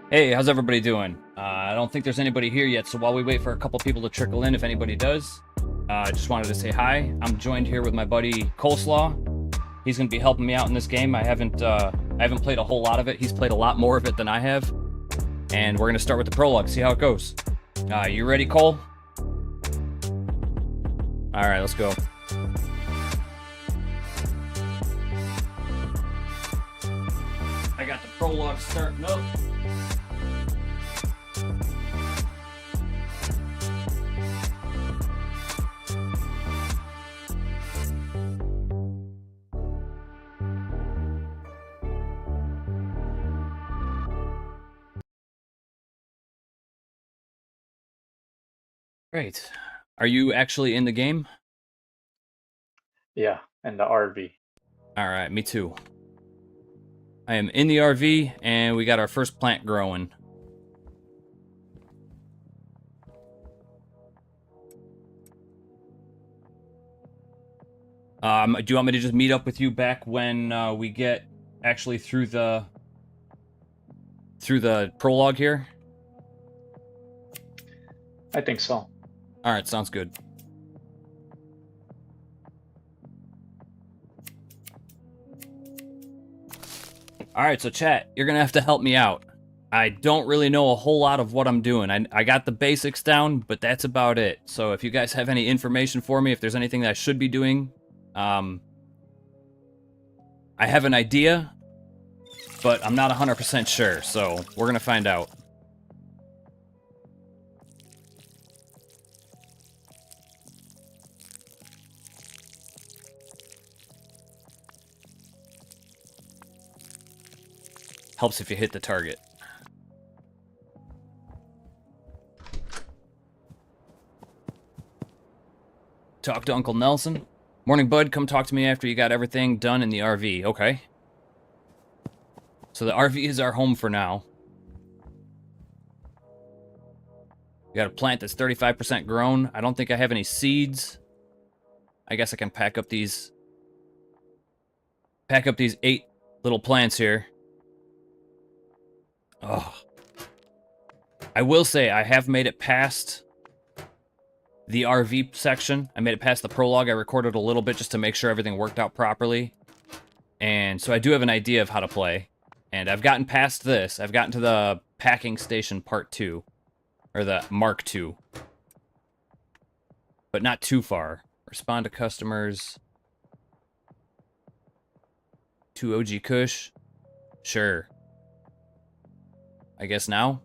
Hey, how's everybody doing? I don't think there's anybody here yet, so while we wait for a couple people to trickle in, if anybody does, I just wanted to say hi. I'm joined here with my buddy Coleslaw. He's going to be helping me out in this game. I haven't played a whole lot of it. He's played a lot more of it than I have, and we're going to start with the prologue, see how it goes. You ready, Cole? All right, let's go. I got the prologue starting up. Great. Are you actually in the game? Yeah, and the RV. All right, me too. I am in the RV, and we got our first plant growing. Do you want me to just meet up with you back when we get actually through the prologue here? I think so. All right, sounds good. All right, so chat, you're gonna have to help me out. I don't really know a whole lot of what I'm doing. I got the basics down, but that's about it. So if you guys have any information for me, if there's anything that I should be doing, I have an idea, but I'm not 100% sure, so we're gonna find out. Helps if you hit the target. Talk to Uncle Nelson. Morning, bud. Come talk to me after you got everything done in the RV. Okay. So the RV is our home for now. We got a plant that's 35% grown. I don't think I have any seeds. I guess I can pack up these 8 little plants here. Oh. I will say I have made it past the RV section. I made it past the prologue. I recorded a little bit just to make sure everything worked out properly. And so I do have an idea of how to play. And I've gotten past this. I've gotten to the packing station part 2. Or the Mark 2. But not too far. Respond to customers. 2 OG Kush. Sure. I guess now?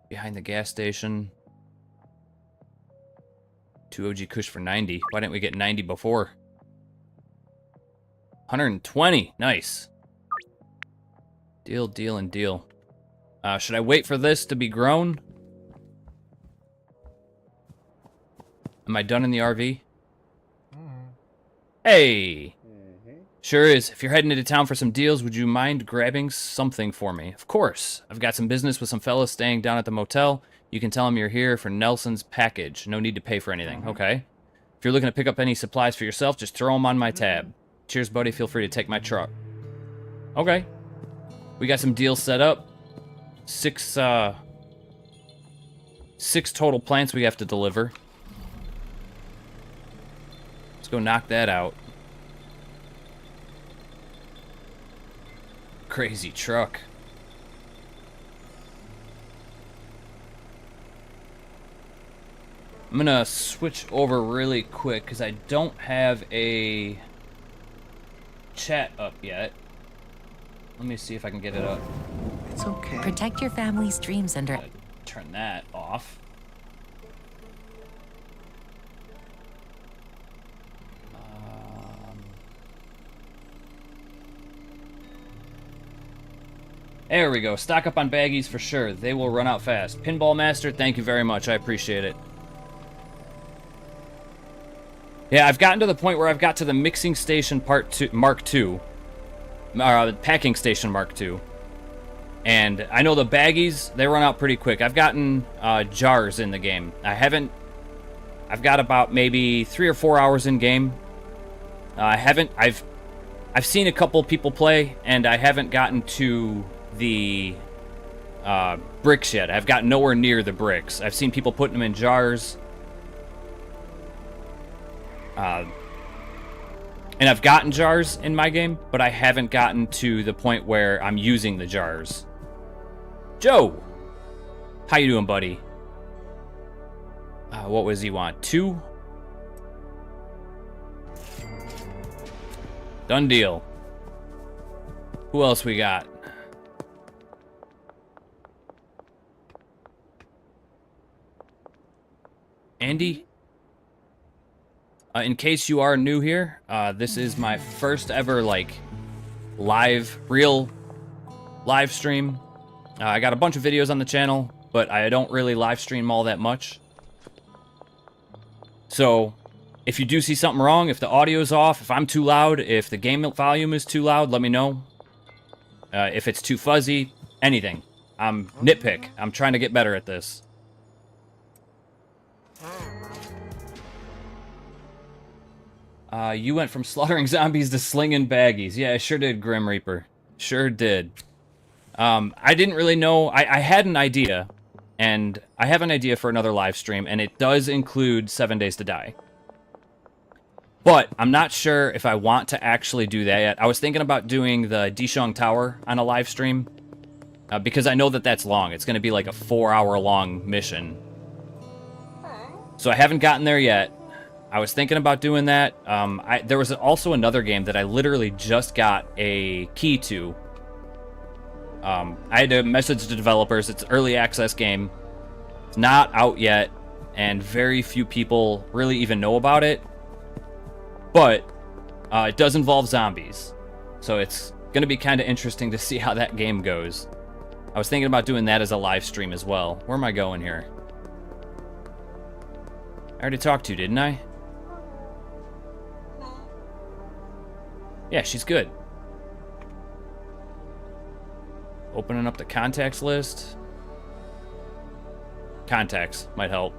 Behind the gas station. 2 OG Kush for 90. Why didn't we get 90 before? 120. Nice. Deal, deal, and deal. Should I wait for this to be grown? Am I done in the RV? Hey! Sure is. If you're heading into town for some deals, would you mind grabbing something for me? Of course. I've got some business with some fellas staying down at the motel. You can tell them you're here for Nelson's package. No need to pay for anything. Okay. If you're looking to pick up any supplies for yourself, just throw them on my tab. Cheers, buddy. Feel free to take my truck. Okay. We got some deals set up. 6 total plants we have to deliver. Let's go knock that out. Crazy truck. I'm gonna switch over really quick because I don't have a chat up yet. Let me see if I can get it up. It's okay. Protect your family's dreams under... Turn that off. There we go. Stock up on baggies for sure. They will run out fast. Pinball Master, thank you very much. I appreciate it. Yeah, I've gotten to the point where I've got to the mixing station Mark 2. Packing station Mark 2. And I know the baggies, they run out pretty quick. I've gotten jars in the game. I've got about maybe 3 or 4 hours in game. I've I've seen a couple people play, and I haven't gotten to the bricks yet. I've gotten nowhere near the bricks. I've seen people putting them in jars. And I've gotten jars in my game, but I haven't gotten to the point where I'm using the jars. Joe! How you doing, buddy? What was he want? 2? Done deal. Who else we got? Andy? In case you are new here, this is my first ever, like, real live stream. I got a bunch of videos on the channel, but I don't really live stream all that much. So, if you do see something wrong, if the audio's off, if I'm too loud, if the game volume is too loud, let me know. If it's too fuzzy, anything. I'm nitpick. I'm trying to get better at this. You went from slaughtering zombies to slinging baggies. Yeah, I sure did, Grim Reaper. Sure did. I didn't really know. I had an idea, and I have an idea for another live stream, and it does include 7 Days to Die. But I'm not sure if I want to actually do that yet. I was thinking about doing the Dishong Tower on a live stream, because I know that that's long. It's going to be like a 4-hour-long mission. So I haven't gotten there yet. I was thinking about doing that. There was also another game that I literally just got a key to. I had to message the developers. It's an early access game. It's not out yet, and very few people really even know about it. But it does involve zombies, so it's going to be kind of interesting to see how that game goes. I was thinking about doing that as a live stream as well. Where am I going here? I already talked to you, didn't I? Yeah, she's good. Opening up the contacts list. Contacts might help.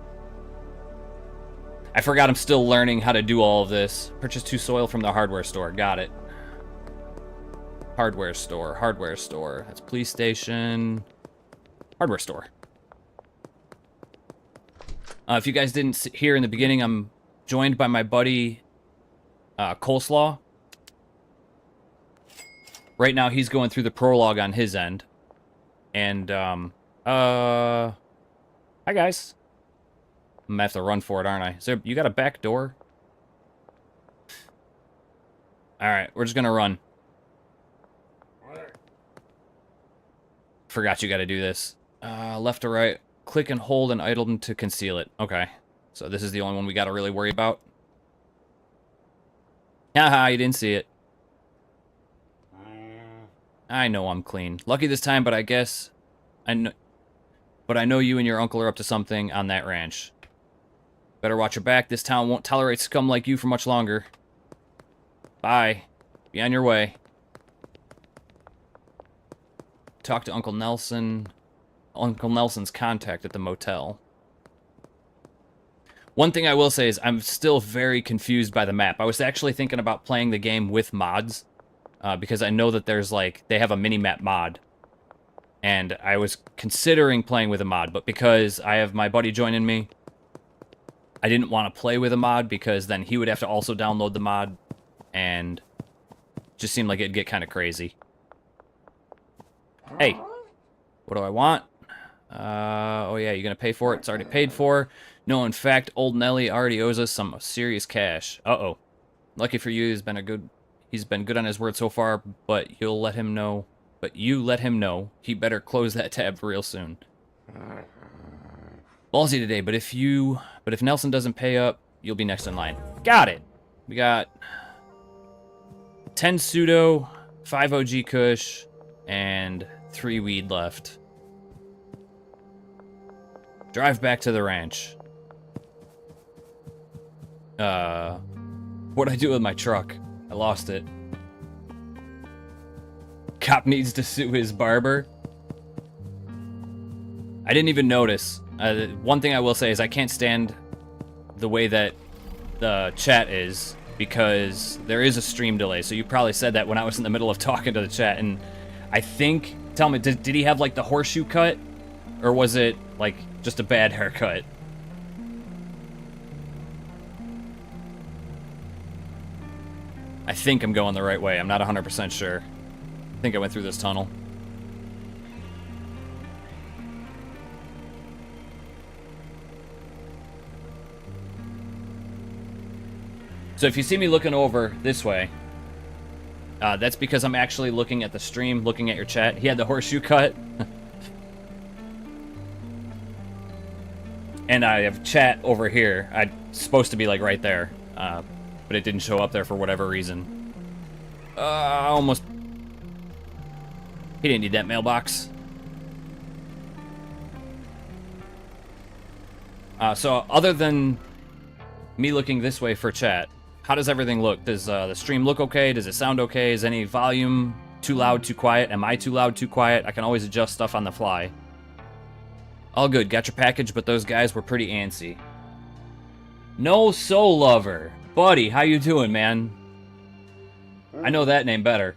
I forgot I'm still learning how to do all of this. Purchase 2 soil from the hardware store. Got it. Hardware store. Hardware store. That's police station. Hardware store. If you guys didn't hear in the beginning, I'm joined by my buddy Coleslaw. Right now, he's going through the prologue on his end. And, hi, guys. I'm gonna have to run for it, aren't I? You got a back door? Alright, we're just gonna run. Forgot you gotta do this. Left to right. Click and hold an item to conceal it. Okay. So this is the only one we gotta really worry about. Haha, you didn't see it. I know I'm clean. Lucky this time, but I guess... But I know you and your uncle are up to something on that ranch. Better watch your back. This town won't tolerate scum like you for much longer. Bye. Be on your way. Talk to Uncle Nelson. Uncle Nelson's contact at the motel. One thing I will say is I'm still very confused by the map. I was actually thinking about playing the game with mods. Because I know that there's, like, they have a mini-map mod. And I was considering playing with a mod, but because I have my buddy joining me, I didn't want to play with a mod because then he would have to also download the mod, and it just seemed like it'd get kind of crazy. Hey, what do I want? Oh yeah, you're gonna pay for it? It's already paid for. No, in fact, old Nelly already owes us some serious cash. Uh-oh. Lucky for you, he's been good on his word so far, but you let him know he better close that tab real soon. Ballsy today, but if Nelson doesn't pay up, you'll be next in line. Got it. We got 10 pseudo, 5 OG Kush, and 3 weed left. Drive back to the ranch. What'd I do with my truck? I lost it. Cop needs to sue his barber. I didn't even notice. One thing I will say is I can't stand the way that the chat is because there is a stream delay. So you probably said that when I was in the middle of talking to the chat, and I think, tell me, did he have like the horseshoe cut, or was it like just a bad haircut? I think I'm going the right way. I'm not 100% sure. I think I went through this tunnel. So if you see me looking over this way, that's because I'm actually looking at the stream, looking at your chat. He had the horseshoe cut. And I have chat over here. I'm supposed to be like right there, but it didn't show up there for whatever reason. Almost. He didn't need that mailbox. So other than me looking this way for chat, how does everything look? Does the stream look okay? Does it sound okay? Is any volume too loud, too quiet? Am I too loud, too quiet? I can always adjust stuff on the fly. All good. Got your package, but those guys were pretty antsy. No Soul Lover. Buddy, how you doing, man? I know that name better.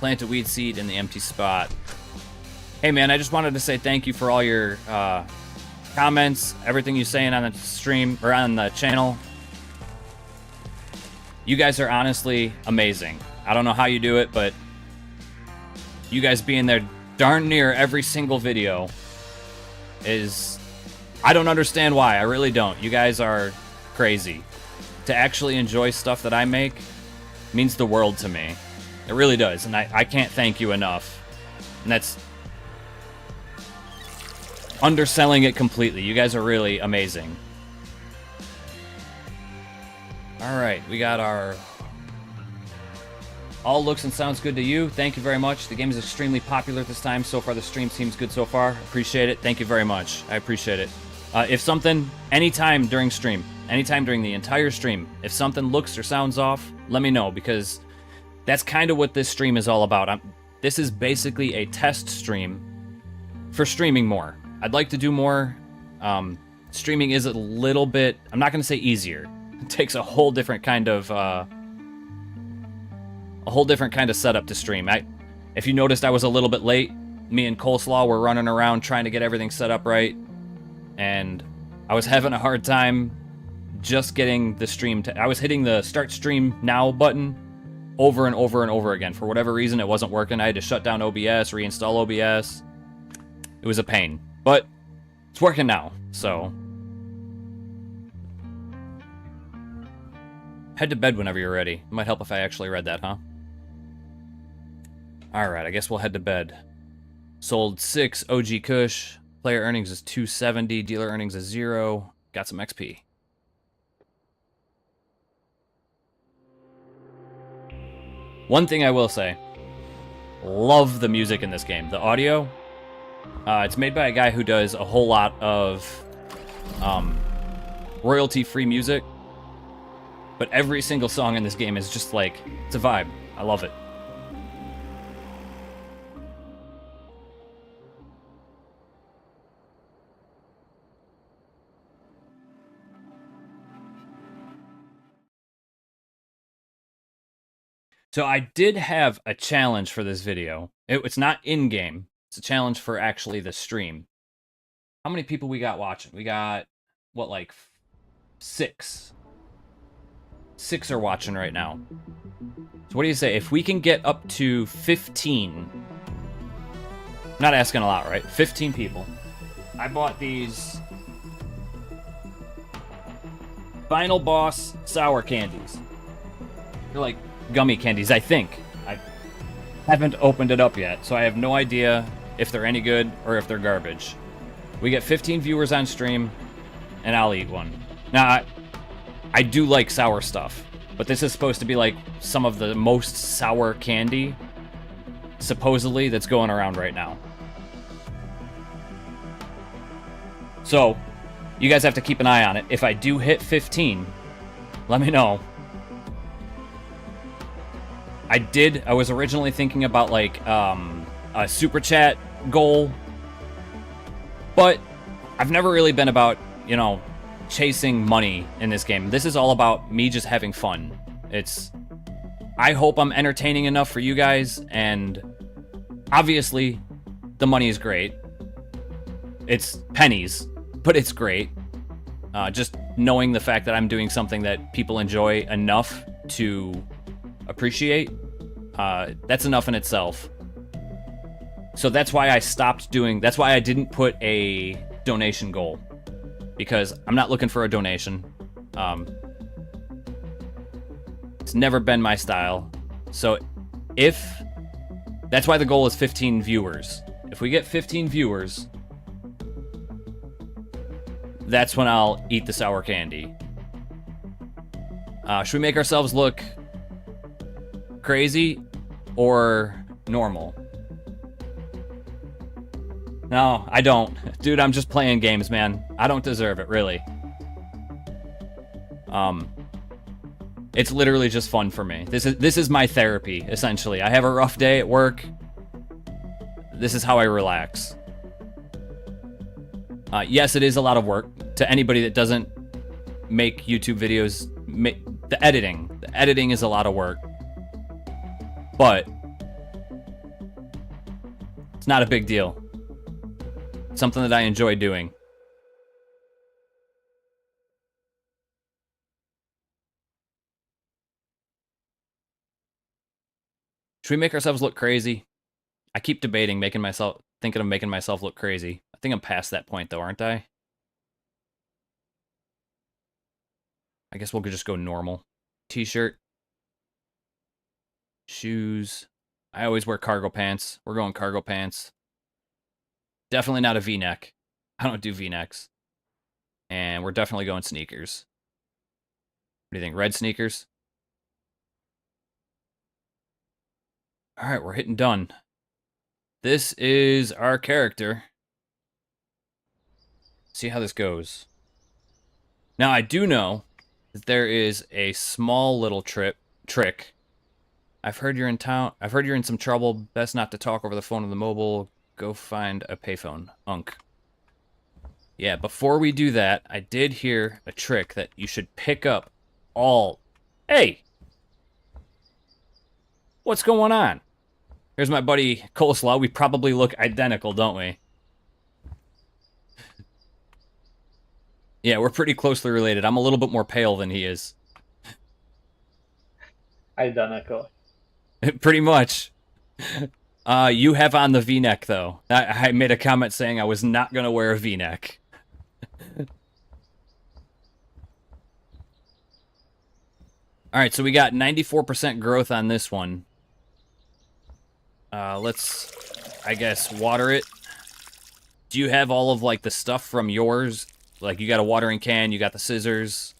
Plant a weed seed in the empty spot. Hey, man, I just wanted to say thank you for all your comments, everything you're saying on the stream, or on the channel. You guys are honestly amazing. I don't know how you do it, but you guys being there darn near every single video is... I don't understand why. I really don't. You guys are crazy. To actually enjoy stuff that I make means the world to me. It really does, and I can't thank you enough. And that's underselling it completely. You guys are really amazing. Alright, we got our... All looks and sounds good to you. Thank you very much. The game is extremely popular this time. So far, the stream seems good so far. Appreciate it. Thank you very much. I appreciate it. If something, anytime during stream, anytime during the entire stream, if something looks or sounds off, let me know, because that's kind of what this stream is all about. This is basically a test stream for streaming more. I'd like to do more. Streaming is a little bit, I'm not going to say easier. It takes a whole different kind of setup to stream. If you noticed, I was a little bit late. Me and Coleslaw were running around trying to get everything set up right, and I was having a hard time just getting the stream to... I was hitting the start stream now button over and over and over again. For whatever reason, it wasn't working. I had to shut down OBS, reinstall OBS. It was a pain, but it's working now, so... Head to bed whenever you're ready. It might help if I actually read that, huh? Alright, I guess we'll head to bed. Sold 6 OG Kush. Player earnings is 270. Dealer earnings is 0. Got some XP. One thing I will say. Love the music in this game. The audio. It's made by a guy who does a whole lot of royalty-free music. But every single song in this game is just like, it's a vibe. I love it. So I did have a challenge for this video. It's not in-game. It's a challenge for actually the stream. How many people we got watching? We got, what, like 6? 6 are watching right now. So what do you say? If we can get up to 15... Not asking a lot, right? 15 people. I bought these Final Boss sour candies. They're like gummy candies, I think. I haven't opened it up yet, so I have no idea if they're any good or if they're garbage. We get 15 viewers on stream, and I'll eat one. Now, I do like sour stuff, but this is supposed to be like some of the most sour candy, supposedly, that's going around right now. So, you guys have to keep an eye on it. If I do hit 15, let me know. I was originally thinking about like a super chat goal, but I've never really been about, you know, chasing money in this game. This is all about me just having fun. I hope I'm entertaining enough for you guys, and obviously the money is great. It's pennies, but it's great. Just knowing the fact that I'm doing something that people enjoy enough to appreciate, that's enough in itself. So that's why that's why I didn't put a donation goal, because I'm not looking for a donation. It's never been my style. So that's why the goal is 15 viewers. If we get 15 viewers, that's when I'll eat the sour candy. Should we make ourselves look crazy or normal? No, I don't. Dude, I'm just playing games, man. I don't deserve it, really. It's literally just fun for me. This is my therapy, essentially. I have a rough day at work. This is how I relax. Yes, it is a lot of work. To anybody that doesn't make YouTube videos, the editing is a lot of work. But it's not a big deal. It's something that I enjoy doing. Should we make ourselves look crazy? I keep debating thinking of making myself look crazy. I think I'm past that point though, aren't I? I guess we'll just go normal. T-shirt. Shoes. I always wear cargo pants. We're going cargo pants. Definitely not a V-neck. I don't do V-necks. And we're definitely going sneakers. What do you think? Red sneakers? Alright, we're hitting done. This is our character. See how this goes. Now, I do know that there is a small little trick. I've heard you're in town. I've heard you're in some trouble. Best not to talk over the phone or the mobile. Go find a payphone. Unk. Yeah, before we do that, I did hear a trick that you should pick up all... Hey! What's going on? Here's my buddy Coleslaw. We probably look identical, don't we? Yeah, we're pretty closely related. I'm a little bit more pale than he is. Identical. Pretty much. You have on the V-neck, though. I made a comment saying I was not going to wear a V-neck. Alright, so we got 94% growth on this one. Let's, I guess, water it. Do you have all of, like, the stuff from yours? Like, you got a watering can, you got the scissors.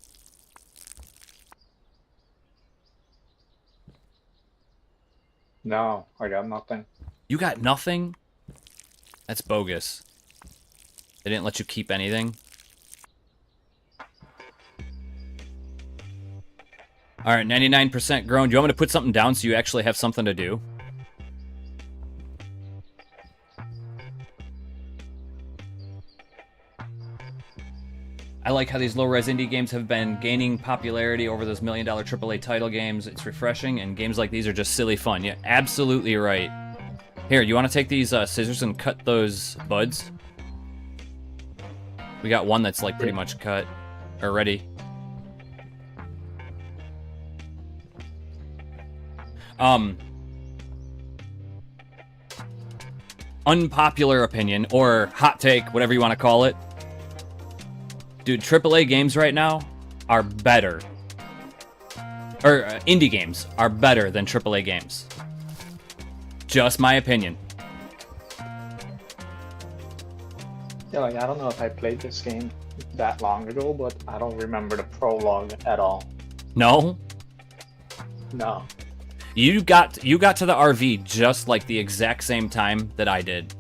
No, I got nothing. You got nothing? That's bogus. They didn't let you keep anything? Alright, 99% grown. Do you want me to put something down so you actually have something to do? I like how these low-res indie games have been gaining popularity over those million-dollar AAA title games. It's refreshing, and games like these are just silly fun. Yeah, absolutely right. Here, you want to take these scissors and cut those buds? We got one that's, like, pretty much cut. Or ready. Unpopular opinion, or hot take, whatever you want to call it. Dude, AAA games right now are better. Or indie games are better than AAA games. Just my opinion. Yeah, like, I don't know if I played this game that long ago, but I don't remember the prologue at all. No? No. You got to the RV just like the exact same time that I did.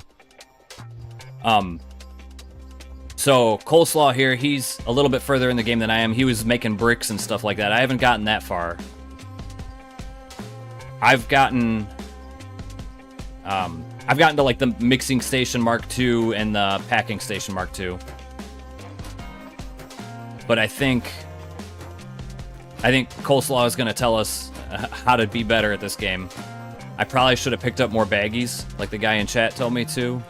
So, Coleslaw here, he's a little bit further in the game than I am. He was making bricks and stuff like that. I haven't gotten that far. I've gotten to, like, the mixing station Mark II and the packing station Mark II. But I think Coleslaw is going to tell us how to be better at this game. I probably should have picked up more baggies, like the guy in chat told me to.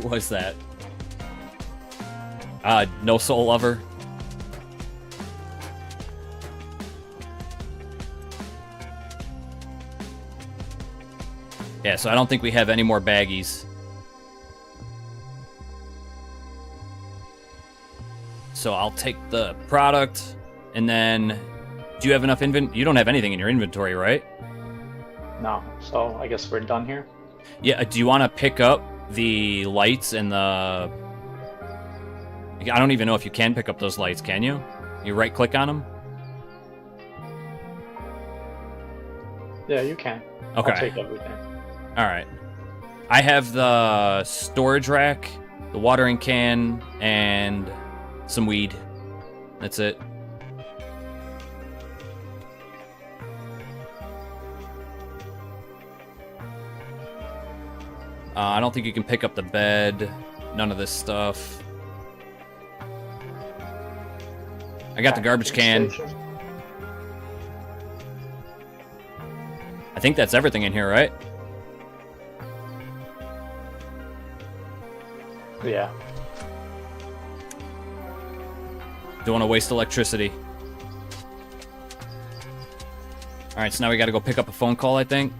Who was that? No Soul Lover. Yeah, so I don't think we have any more baggies. So I'll take the product, and then... Do you have enough You don't have anything in your inventory, right? No, so I guess we're done here. Yeah, do you want to pick up the lights and the... I don't even know if you can pick up those lights, can you? You right-click on them? Yeah, you can. Okay. I'll take everything. Alright. I have the storage rack, the watering can, and some weed. That's it. I don't think you can pick up the bed. None of this stuff. I got the garbage can. I think that's everything in here, right? Yeah. Don't want to waste electricity. Alright, so now we gotta go pick up a phone call, I think.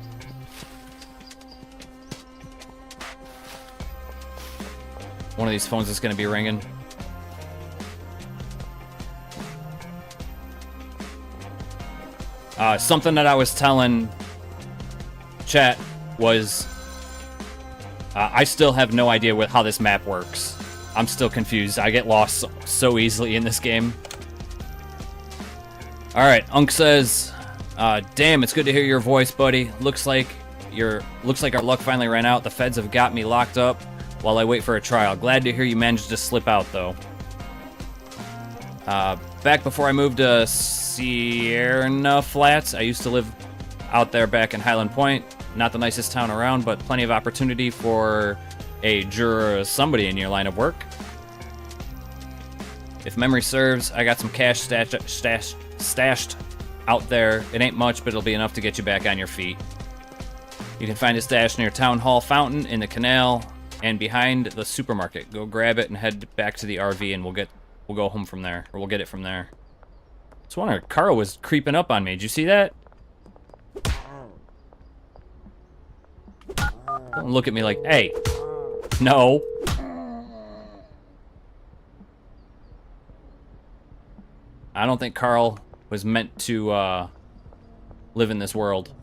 One of these phones is gonna be ringing. Something that I was telling chat was I still have no idea how this map works. I'm still confused. I get lost so easily in this game. Alright, Unk says, damn, it's good to hear your voice, buddy. Looks like our luck finally ran out. The feds have got me locked up while I wait for a trial. Glad to hear you managed to slip out, though. Back before I moved to Sierra Flats, I used to live out there back in Highland Point. Not the nicest town around, but plenty of opportunity for a juror or somebody in your line of work. If memory serves, I got some cash stashed out there. It ain't much, but it'll be enough to get you back on your feet. You can find a stash near Town Hall Fountain, in the canal, and behind the supermarket. Go grab it and head back to the RV, and we'll go home from there, or we'll get it from there. I was wondering, Carl was creeping up on me. Did you see that? Don't look at me like, hey, no. I don't think Carl was meant to live in this world.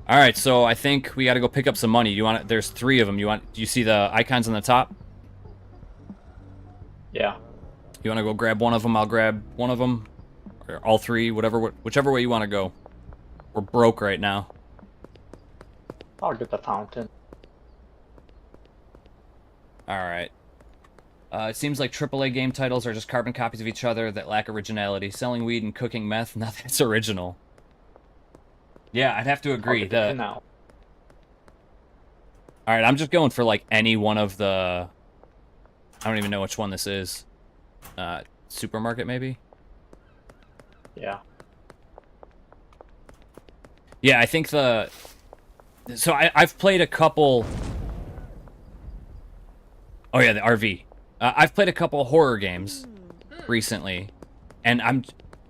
All right, so I think we got to go pick up some money. You want? There's 3 of them. Do you see the icons on the top? Yeah. You want to go grab one of them? I'll grab one of them, or all 3, whichever way you want to go. We're broke right now. I'll get the fountain. All right. It seems like AAA game titles are just carbon copies of each other that lack originality. Selling weed and cooking meth, nothing's original. Yeah, I'd have to agree. All right, I'm just going for like any one of the... I don't even know which one this is. Supermarket, maybe? Yeah. Yeah, I think So I've played a couple... Oh yeah, the RV. I've played a couple horror games recently, and I'm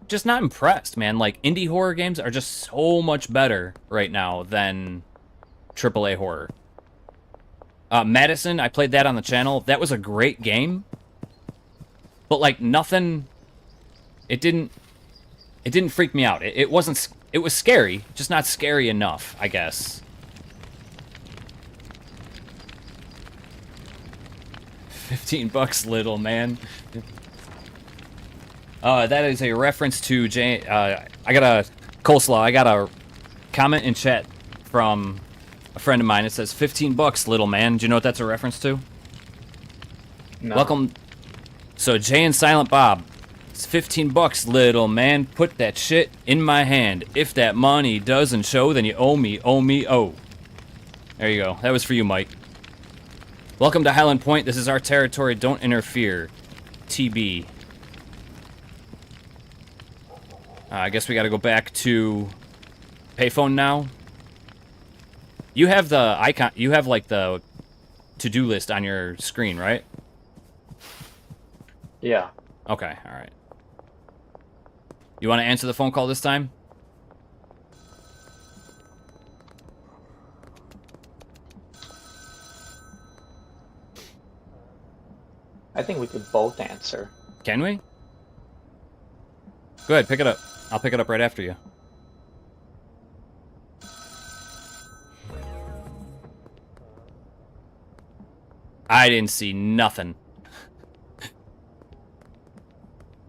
just not impressed, man. Like, indie horror games are just so much better right now than AAA horror. Madison, I played that on the channel. That was a great game, but like nothing. It didn't freak me out. It wasn't. It was scary, just not scary enough, I guess. $15, little man. That is a reference to Jay. I got a Coleslaw. I got a comment in chat from a friend of mine. It says $15, little man. Do you know what that's a reference to? No. Welcome. So Jay and Silent Bob. It's $15, little man. Put that shit in my hand. If that money doesn't show, then you owe me, oh. There you go. That was for you, Mike. Welcome to Highland Point. This is our territory. Don't interfere. TB. I guess we got to go back to payphone now. You have the icon. You have like the to-do list on your screen, right? Yeah. Okay. All right. You want to answer the phone call this time? I think we could both answer. Can we? Go ahead, pick it up. I'll pick it up right after you. I didn't see nothing.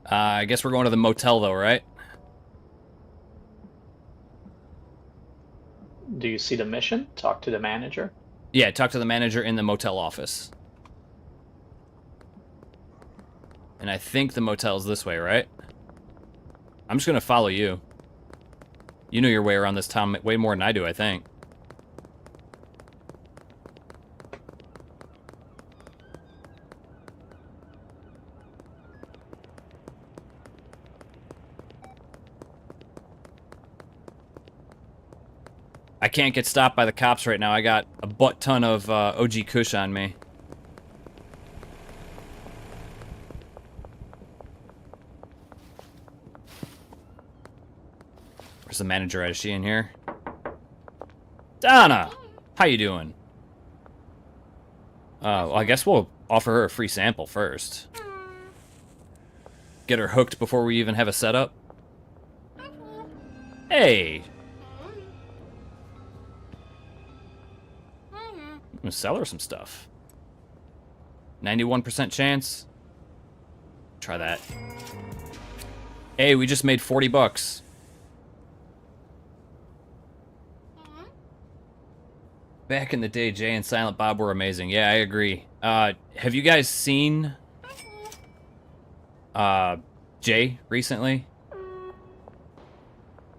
I guess we're going to the motel, though, right? Do you see the mission? Talk to the manager? Yeah, talk to the manager in the motel office. And I think the motel's this way, right? I'm just gonna follow you. You know your way around this town way more than I do, I think. I can't get stopped by the cops right now. I got a butt ton of OG Kush on me. Where's the manager at? Is she in here? Donna! How you doing? Well, I guess we'll offer her a free sample first. Get her hooked before we even have a setup. Hey! I'm gonna sell her some stuff. 91% chance. Try that. Hey, we just made 40 bucks. Back in the day, Jay and Silent Bob were amazing. Yeah, I agree. Have you guys seen Jay recently?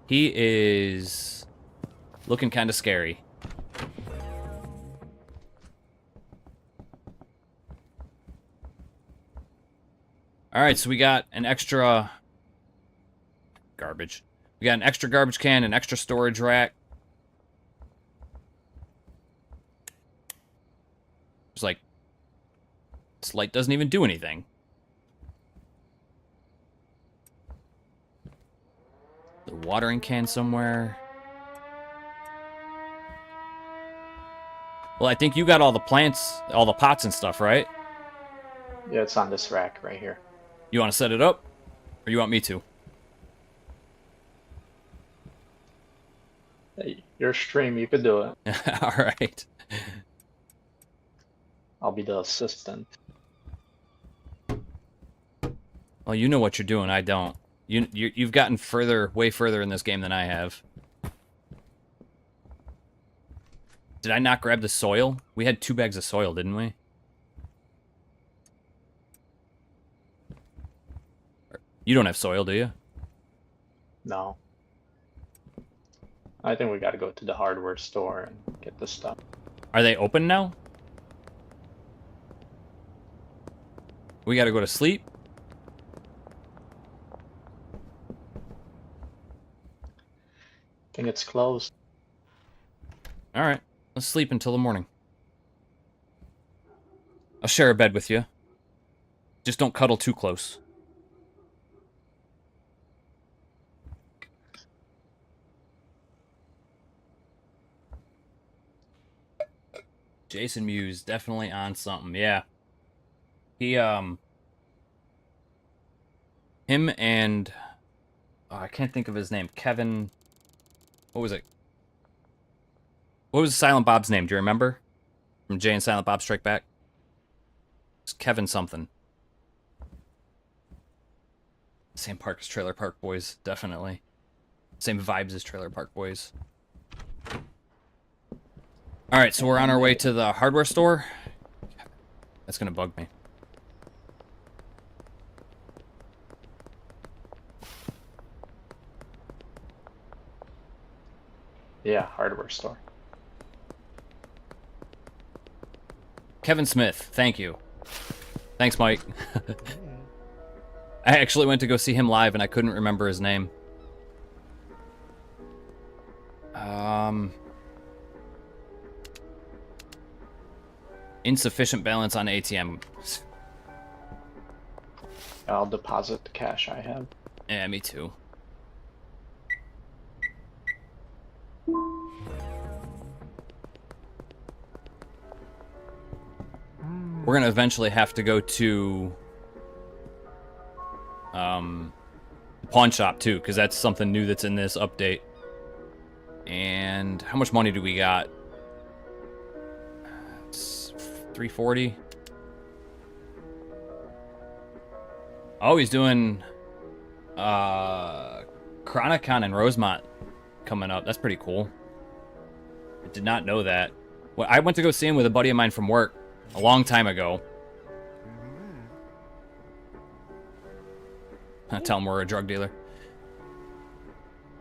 He is looking kind of scary. All right, so we got an extra garbage. We got an extra garbage can, an extra storage rack. It's like, this light doesn't even do anything. The watering can somewhere. Well, I think you got all the plants, all the pots and stuff, right? Yeah, it's on this rack right here. You want to set it up? Or you want me to? Hey, your stream, you could do it. All right. I'll be the assistant. Well, you know what you're doing. I don't. You've gotten further, way further in this game than I have. Did I not grab the soil? We had 2 bags of soil, didn't we? You don't have soil, do you? No. I think we gotta go to the hardware store and get the stuff. Are they open now? We gotta go to sleep? I think it's closed. Alright, let's sleep until the morning. I'll share a bed with you. Just don't cuddle too close. Jason Mewes, definitely on something, yeah. He, him and, oh, I can't think of his name, Kevin, what was it? What was Silent Bob's name, do you remember? From Jay and Silent Bob Strike Back? It's Kevin something. Same park as Trailer Park Boys, definitely. Same vibes as Trailer Park Boys. Alright, so we're on our way to the hardware store. That's gonna bug me. Yeah, hardware store. Kevin Smith, thank you. Thanks, Mike. I actually went to go see him live, and I couldn't remember his name. Insufficient balance on ATM. I'll deposit the cash I have. Yeah, me too. We're gonna eventually have to go to pawn shop too, because that's something new that's in this update. And how much money do we got? It's 340. Oh, he's doing Chronicon and Rosemont coming up. That's pretty cool. I did not know that. Well, I went to go see him with a buddy of mine from work a long time ago. I tell him we're a drug dealer.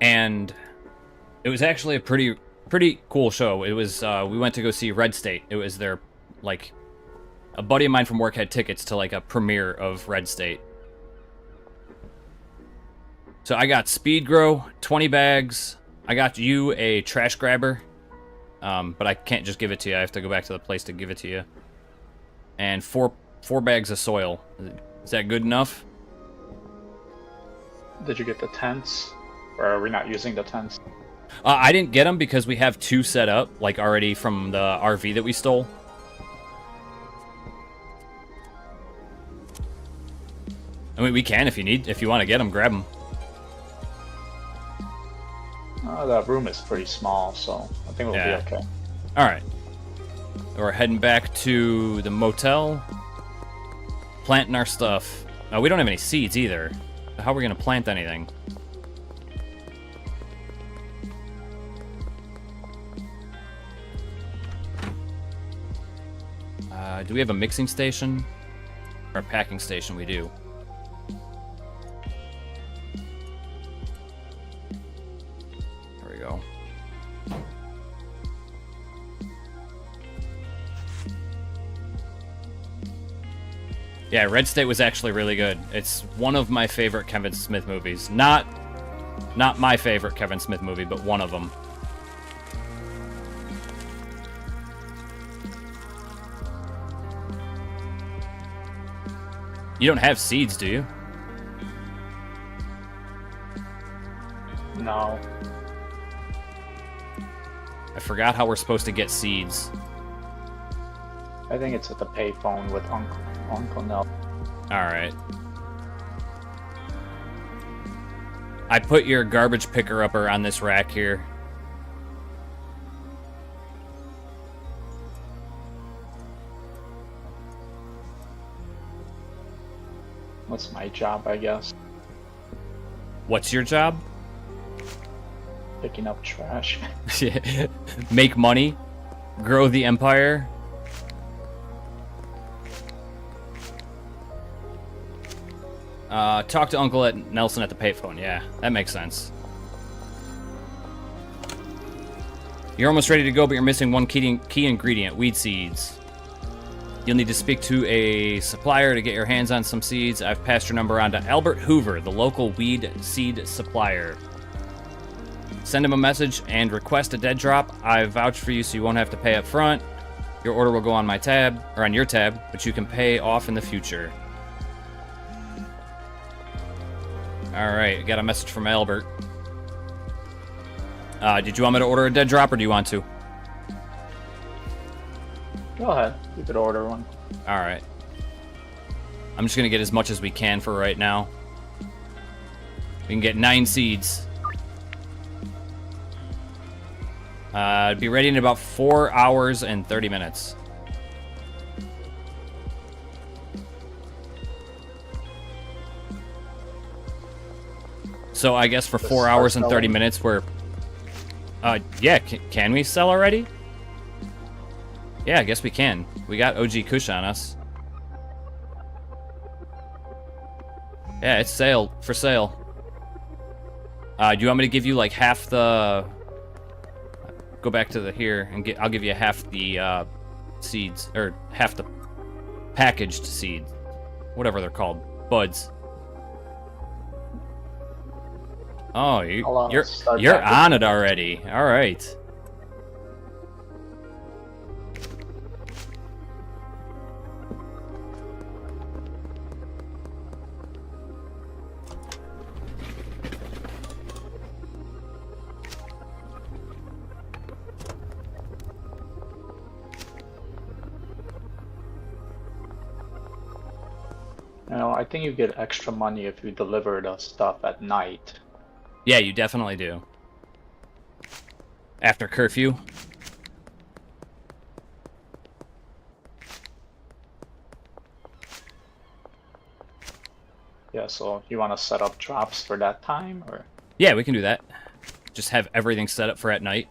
And it was actually a pretty cool show. It was we went to go see Red State. It was their, like, a buddy of mine from work had tickets to like a premiere of Red State. So I got Speed Grow, 20 bags. I got you a trash grabber. But I can't just give it to you. I have to go back to the place to give it to you. And four bags of soil. Is that good enough? Did you get the tents? Or are we not using the tents? I didn't get them because we have 2 set up, like, already from the RV that we stole. I mean, we can if you want to get them, grab them. The room is pretty small, so I think we'll be okay. All right. We're heading back to the motel, planting our stuff. We don't have any seeds either. How are we going to plant anything? Do we have a mixing station? Or a packing station? We do. There we go. Yeah, Red State was actually really good. It's one of my favorite Kevin Smith movies. Not my favorite Kevin Smith movie, but one of them. You don't have seeds, do you? No. I forgot how we're supposed to get seeds. I think it's at the payphone with Uncle Nell. Alright. I put your garbage picker-upper on this rack here. What's my job, I guess? What's your job? Picking up trash. Make money. Grow the empire. Talk to Uncle Nelson at the payphone. Yeah, that makes sense. You're almost ready to go, but you're missing one key ingredient, weed seeds. You'll need to speak to a supplier to get your hands on some seeds. I've passed your number on to Albert Hoover, the local weed seed supplier. Send him a message and request a dead drop. I vouch for you so you won't have to pay up front. Your order will go on my tab, or on your tab, but you can pay off in the future. Alright, got a message from Albert. Did you want me to order a dead drop, or do you want to? Go ahead. You could order one. Alright. I'm just going to get as much as we can for right now. We can get 9 seeds. Be ready in about 4 hours and 30 minutes. So I guess for 4 hours and 30 minutes we're... yeah, can we sell already? Yeah, I guess we can. We got OG Kush on us. Yeah, it's for sale. Do you want me to give you like half the... Go back to the here and I'll give you half the seeds, or half the packaged seeds, whatever they're called, buds. Oh, you're on it already. All right. I think you get extra money if you deliver the stuff at night. Yeah, you definitely do. After curfew. Yeah, so you want to set up drops for that time, or? Yeah, we can do that. Just have everything set up for at night.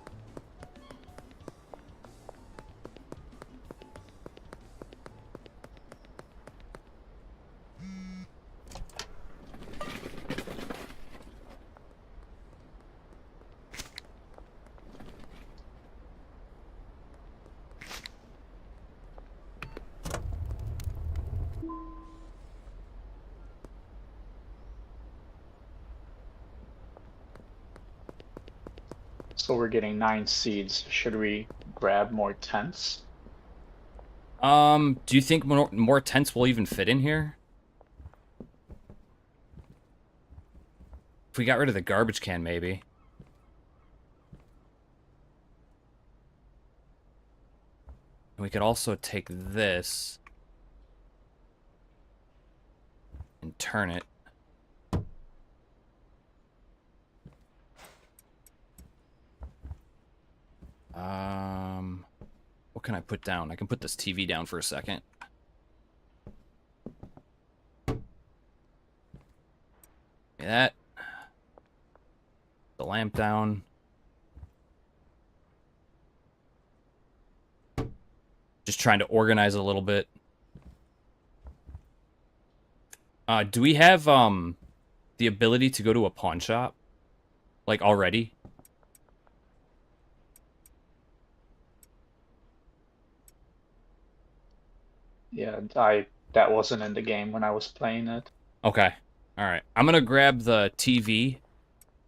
So we're getting 9 seeds. Should we grab more tents? Do you think more tents will even fit in here? If we got rid of the garbage can, maybe. And we could also take this and turn it. What can I put down? I can put this TV down for a second. That. The lamp down. Just trying to organize it a little bit. Do we have the ability to go to a pawn shop? Like already? Yeah, that wasn't in the game when I was playing it. Okay. Alright. I'm gonna grab the TV,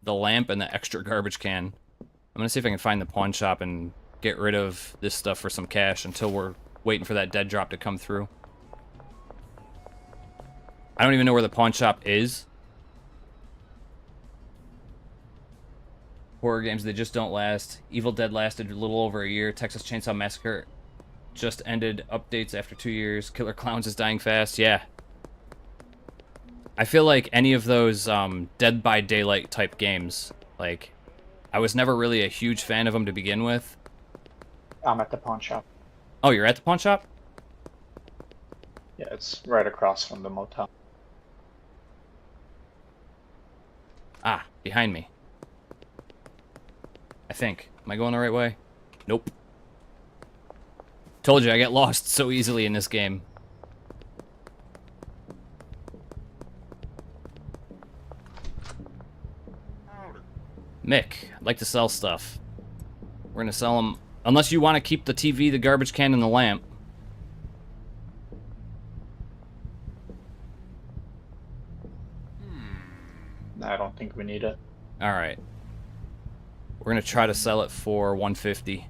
the lamp, and the extra garbage can. I'm gonna see if I can find the pawn shop and get rid of this stuff for some cash until we're waiting for that dead drop to come through. I don't even know where the pawn shop is. Horror games, they just don't last. Evil Dead lasted a little over a year. Texas Chainsaw Massacre just ended. Updates after 2 years. Killer Clowns is dying fast. Yeah. I feel like any of those Dead by Daylight type games, like, I was never really a huge fan of them to begin with. I'm at the pawn shop. Oh, you're at the pawn shop? Yeah, it's right across from the motel. Ah, behind me. I think. Am I going the right way? Nope. Told you, I get lost so easily in this game. Mick, I'd like to sell stuff. We're gonna sell them, unless you want to keep the TV, the garbage can, and the lamp. I don't think we need it. Alright. We're gonna try to sell it for 150.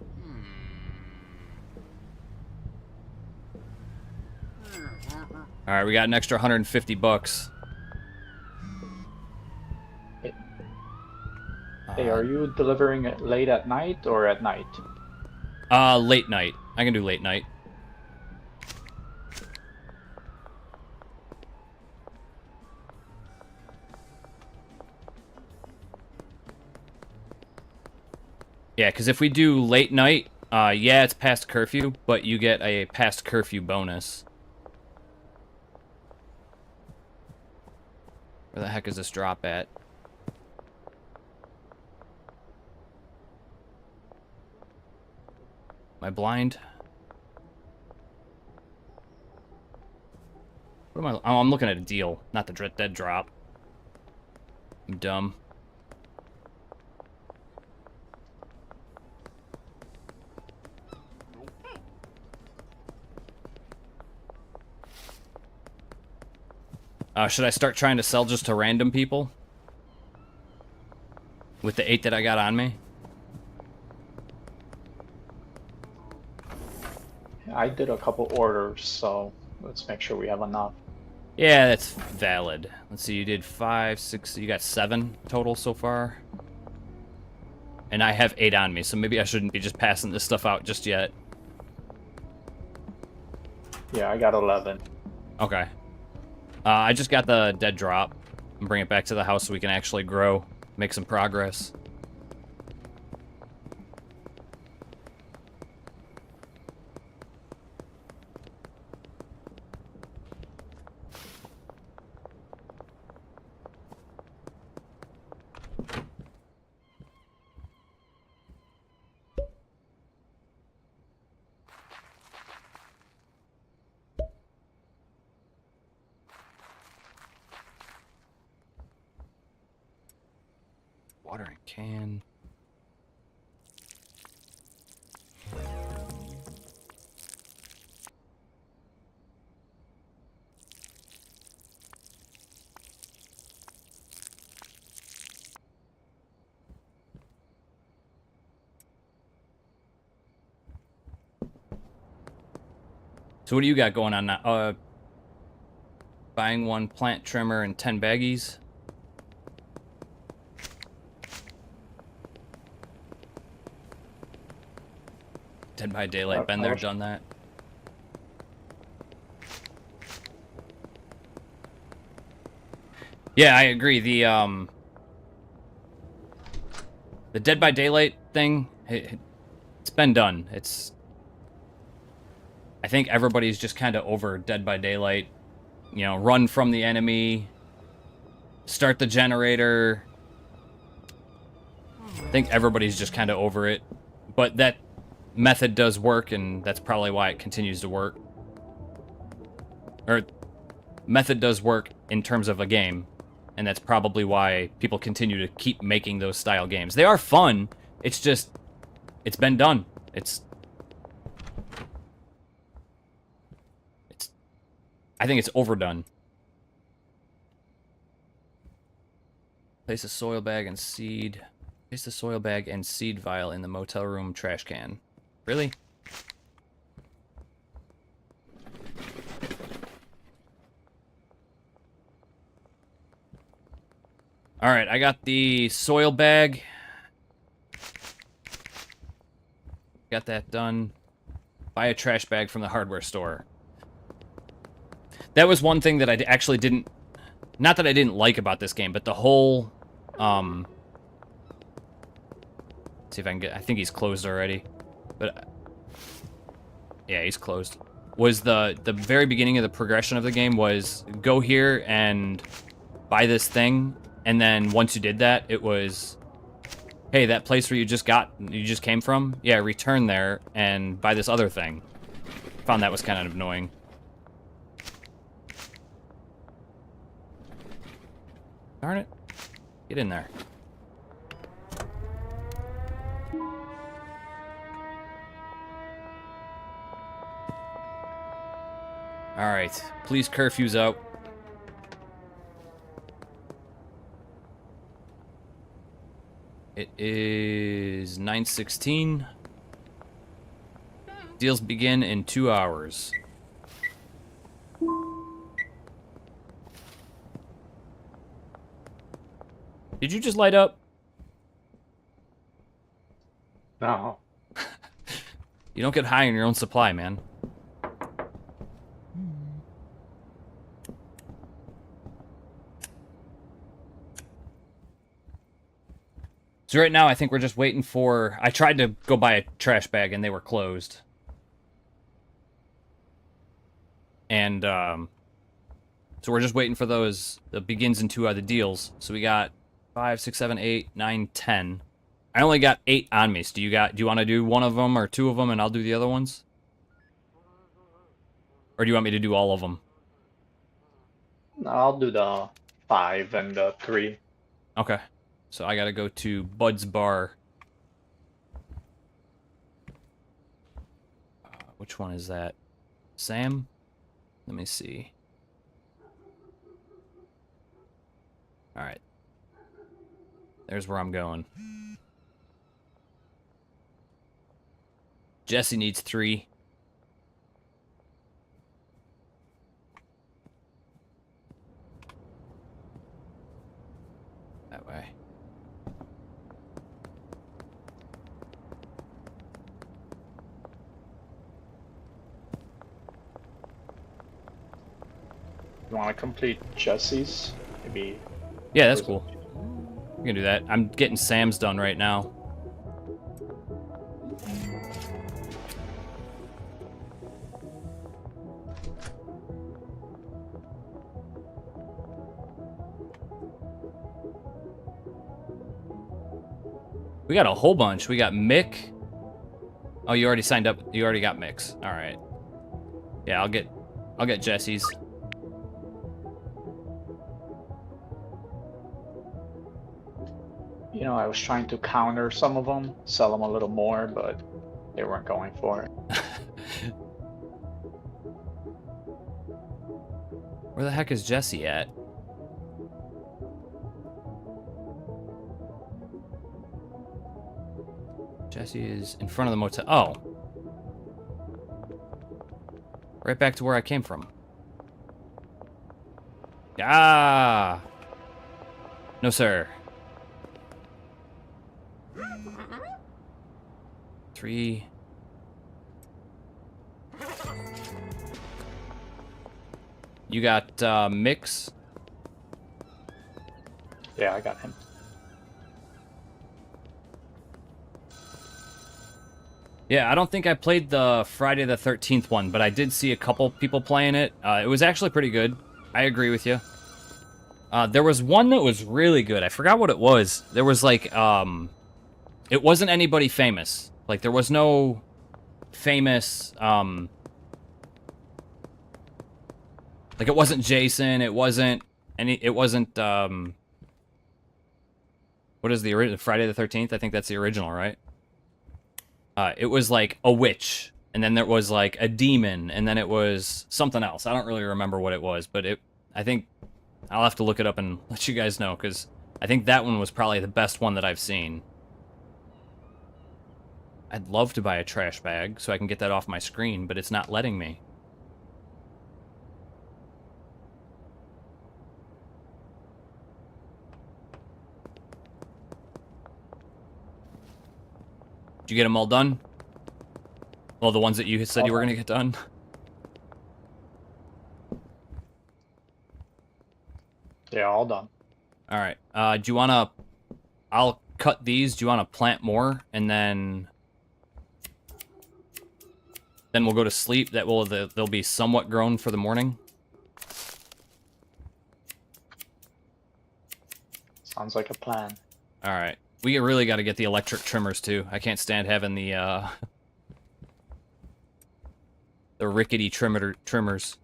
Alright, we got an extra 150 bucks. Hey, are you delivering it late at night or at night? Late night. I can do late night. Yeah, because if we do late night, yeah, it's past curfew, but you get a past curfew bonus. Where the heck is this drop at? Am I blind? What am I? Oh, I'm looking at a deal, not the dead drop. I'm dumb. Should I start trying to sell just to random people? With the 8 that I got on me? I did a couple orders, so let's make sure we have enough. Yeah, that's valid. Let's see, you did 5, 6, you got 7 total so far. And I have 8 on me, so maybe I shouldn't be just passing this stuff out just yet. Yeah, I got 11. Okay. I just got the dead drop. And bring it back to the house so we can actually grow, make some progress. Watering can. So what do you got going on now? Buying 1 plant trimmer and 10 baggies. Dead by Daylight, been there, done that. Yeah, I agree. The Dead by Daylight thing, it's been done. I think everybody's just kind of over Dead by Daylight. You know, run from the enemy, start the generator. I think everybody's just kind of over it. But that method does work, and that's probably why it continues to work. Or, method does work in terms of a game, and that's probably why people continue to keep making those style games. They are fun, it's just, it's been done. I think it's overdone. Place a soil bag and seed. Place the soil bag and seed vial in the motel room trash can. Really? Alright, I got the soil bag. Got that done. Buy a trash bag from the hardware store. That was one thing that I actually didn't... Not that I didn't like about this game, but the whole... Let's see if I can get... I think he's closed already. But... Yeah, he's closed. Was the very beginning of the progression of the game was go here and buy this thing, and then once you did that, it was... Hey, that place where you just came from? Yeah, return there and buy this other thing. Found that was kind of annoying. Darn it. Get in there. Alright. Police curfew's out. It is 9:16. Deals begin in 2 hours. Did you just light up? No. You don't get high on your own supply, man. So right now, I think we're just waiting for... I tried to go buy a trash bag, and they were closed. And, so we're just waiting for those... The begins in 2 other deals. So we got 5, 6, 7, 8, 9, 10. I only got 8 on me. So do you want to do one of them or 2 of them, and I'll do the other ones? Or do you want me to do all of them? I'll do the 5 and the 3. Okay. So I gotta go to Bud's Bar. Which one is that? Sam? Let me see. All right. There's where I'm going. Jesse needs 3. That way. You want to complete Jesse's? Maybe. Yeah, that's cool. We can do that. I'm getting Sam's done right now. We got a whole bunch. We got Mick. Oh, you already signed up. You already got Mick's. All right. Yeah, I'll get Jesse's. You know, I was trying to counter some of them, sell them a little more, but they weren't going for it. Where the heck is Jesse at? Jesse is in front of the motel. Oh. Right back to where I came from. Ah! No, sir. 3. You got Mix. Yeah, I got him. Yeah, I don't think I played the Friday the 13th one, but I did see a couple people playing it. It was actually pretty good. I agree with you. There was one that was really good. I forgot what it was. There was like, it wasn't anybody famous. Like, there was no famous, like, it wasn't Jason. It wasn't what is the original? Friday the 13th? I think that's the original, right? It was like a witch, and then there was like a demon, and then it was something else. I don't really remember what it was, but I think I'll have to look it up and let you guys know, because I think that one was probably the best one that I've seen. I'd love to buy a trash bag so I can get that off my screen, but it's not letting me. Did you get them all done? Well, the ones that you said you were going to get done? Yeah, all done. All right. Do you want to... I'll cut these. Do you want to plant more? And then we'll go to sleep. They'll be somewhat grown for the morning. Sounds like a plan. All right. We really got to get the electric trimmers, too. I can't stand having the rickety trimmers.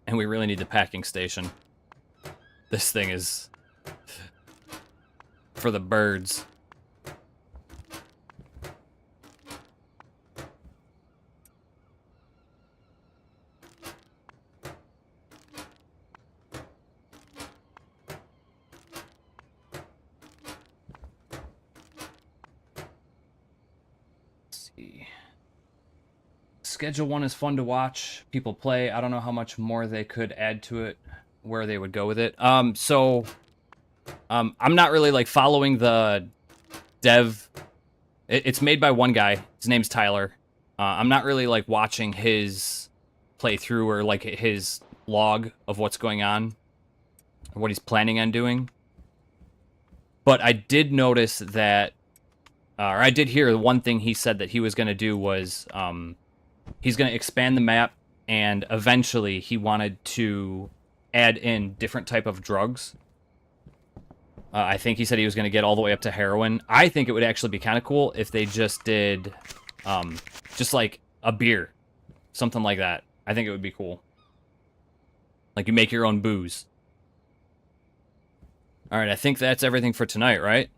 And we really need the packing station. This thing is for the birds. Schedule 1 is fun to watch. People play. I don't know how much more they could add to it, where they would go with it. I'm not really like following the dev. It's made by one guy. His name's Tyler. I'm not really like watching his playthrough or like his log of what's going on or what he's planning on doing. But I did notice that, or I did hear one thing he said that he was going to do was, he's going to expand the map, and eventually he wanted to add in different type of drugs. I think he said he was going to get all the way up to heroin. I think it would actually be kind of cool if they just did just like a beer. Something like that. I think it would be cool. Like you make your own booze. All right, I think that's everything for tonight, right?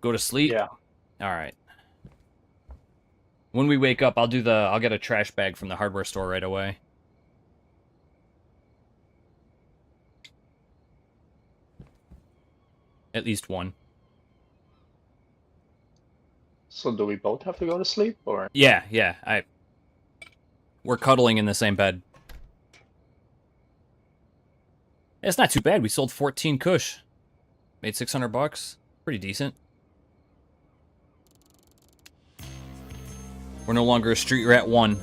Go to sleep? Yeah. All right. When we wake up, I'll get a trash bag from the hardware store right away. At least one. So do we both have to go to sleep, or? Yeah. We're cuddling in the same bed. It's not too bad. We sold 14 kush. Made $600. Pretty decent. We're no longer a street rat 1.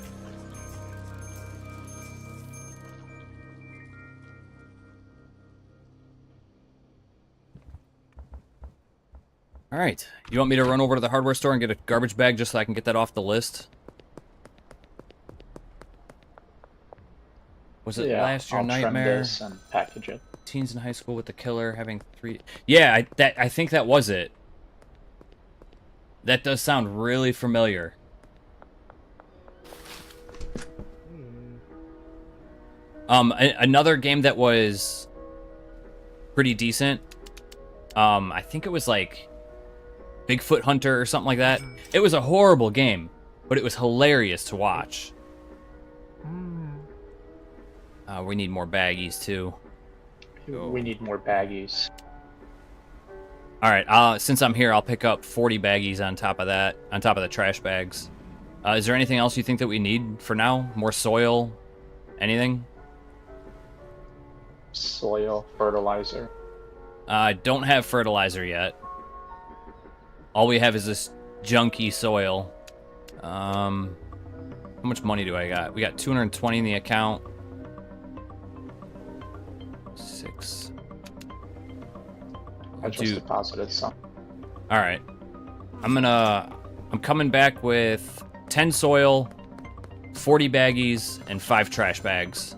All right. You want me to run over to the hardware store and get a garbage bag just so I can get that off the list? Was it last year? I'll trim Nightmare? this and package it. Teens in high school with the killer having 3... Yeah, I think that was it. That does sound really familiar. Another game that was pretty decent. I think it was like Bigfoot Hunter or something like that. It was a horrible game, but it was hilarious to watch. We need more baggies too. We need more baggies. All right. Since I'm here, I'll pick up 40 baggies on top of that, on top of the trash bags. Is there anything else you think that we need for now? More soil? Anything? Soil, fertilizer. Don't have fertilizer yet. All we have is this junky soil. How much money do I got? We got 220 in the account. 6. I just deposited some. All right. I'm coming back with 10 soil, 40 baggies, and 5 trash bags.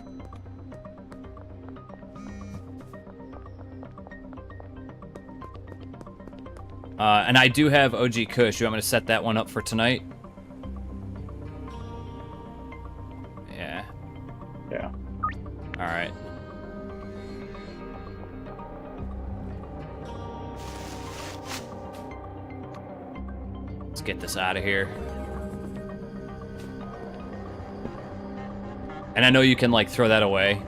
And I do have OG Kush. You want me to set that one up for tonight? Yeah. Yeah. All right. Let's get this out of here. And I know you can, like, throw that away.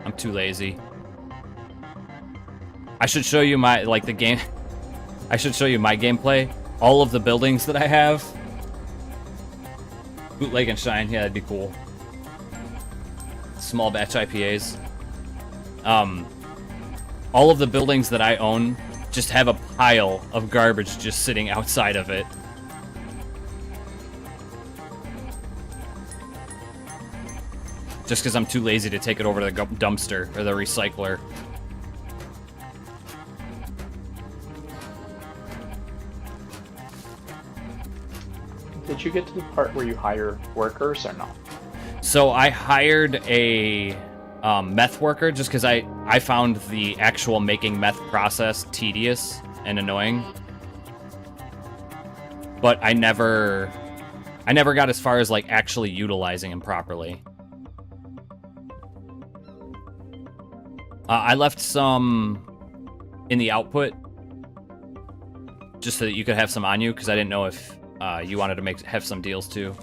I'm too lazy. I should show you my, like, the game... I should show you my gameplay. All of the buildings that I have. Bootleg and Shine. Yeah, that'd be cool. Small batch IPAs. All of the buildings that I own just have a pile of garbage just sitting outside of it. Just because I'm too lazy to take it over to the dumpster or the recycler. Did you get to the part where you hire workers or not? So I hired a meth worker just because I found the actual making meth process tedious and annoying. But I never got as far as, like, actually utilizing him properly. I left some in the output just so that you could have some on you, because I didn't know if you wanted to have some deals too.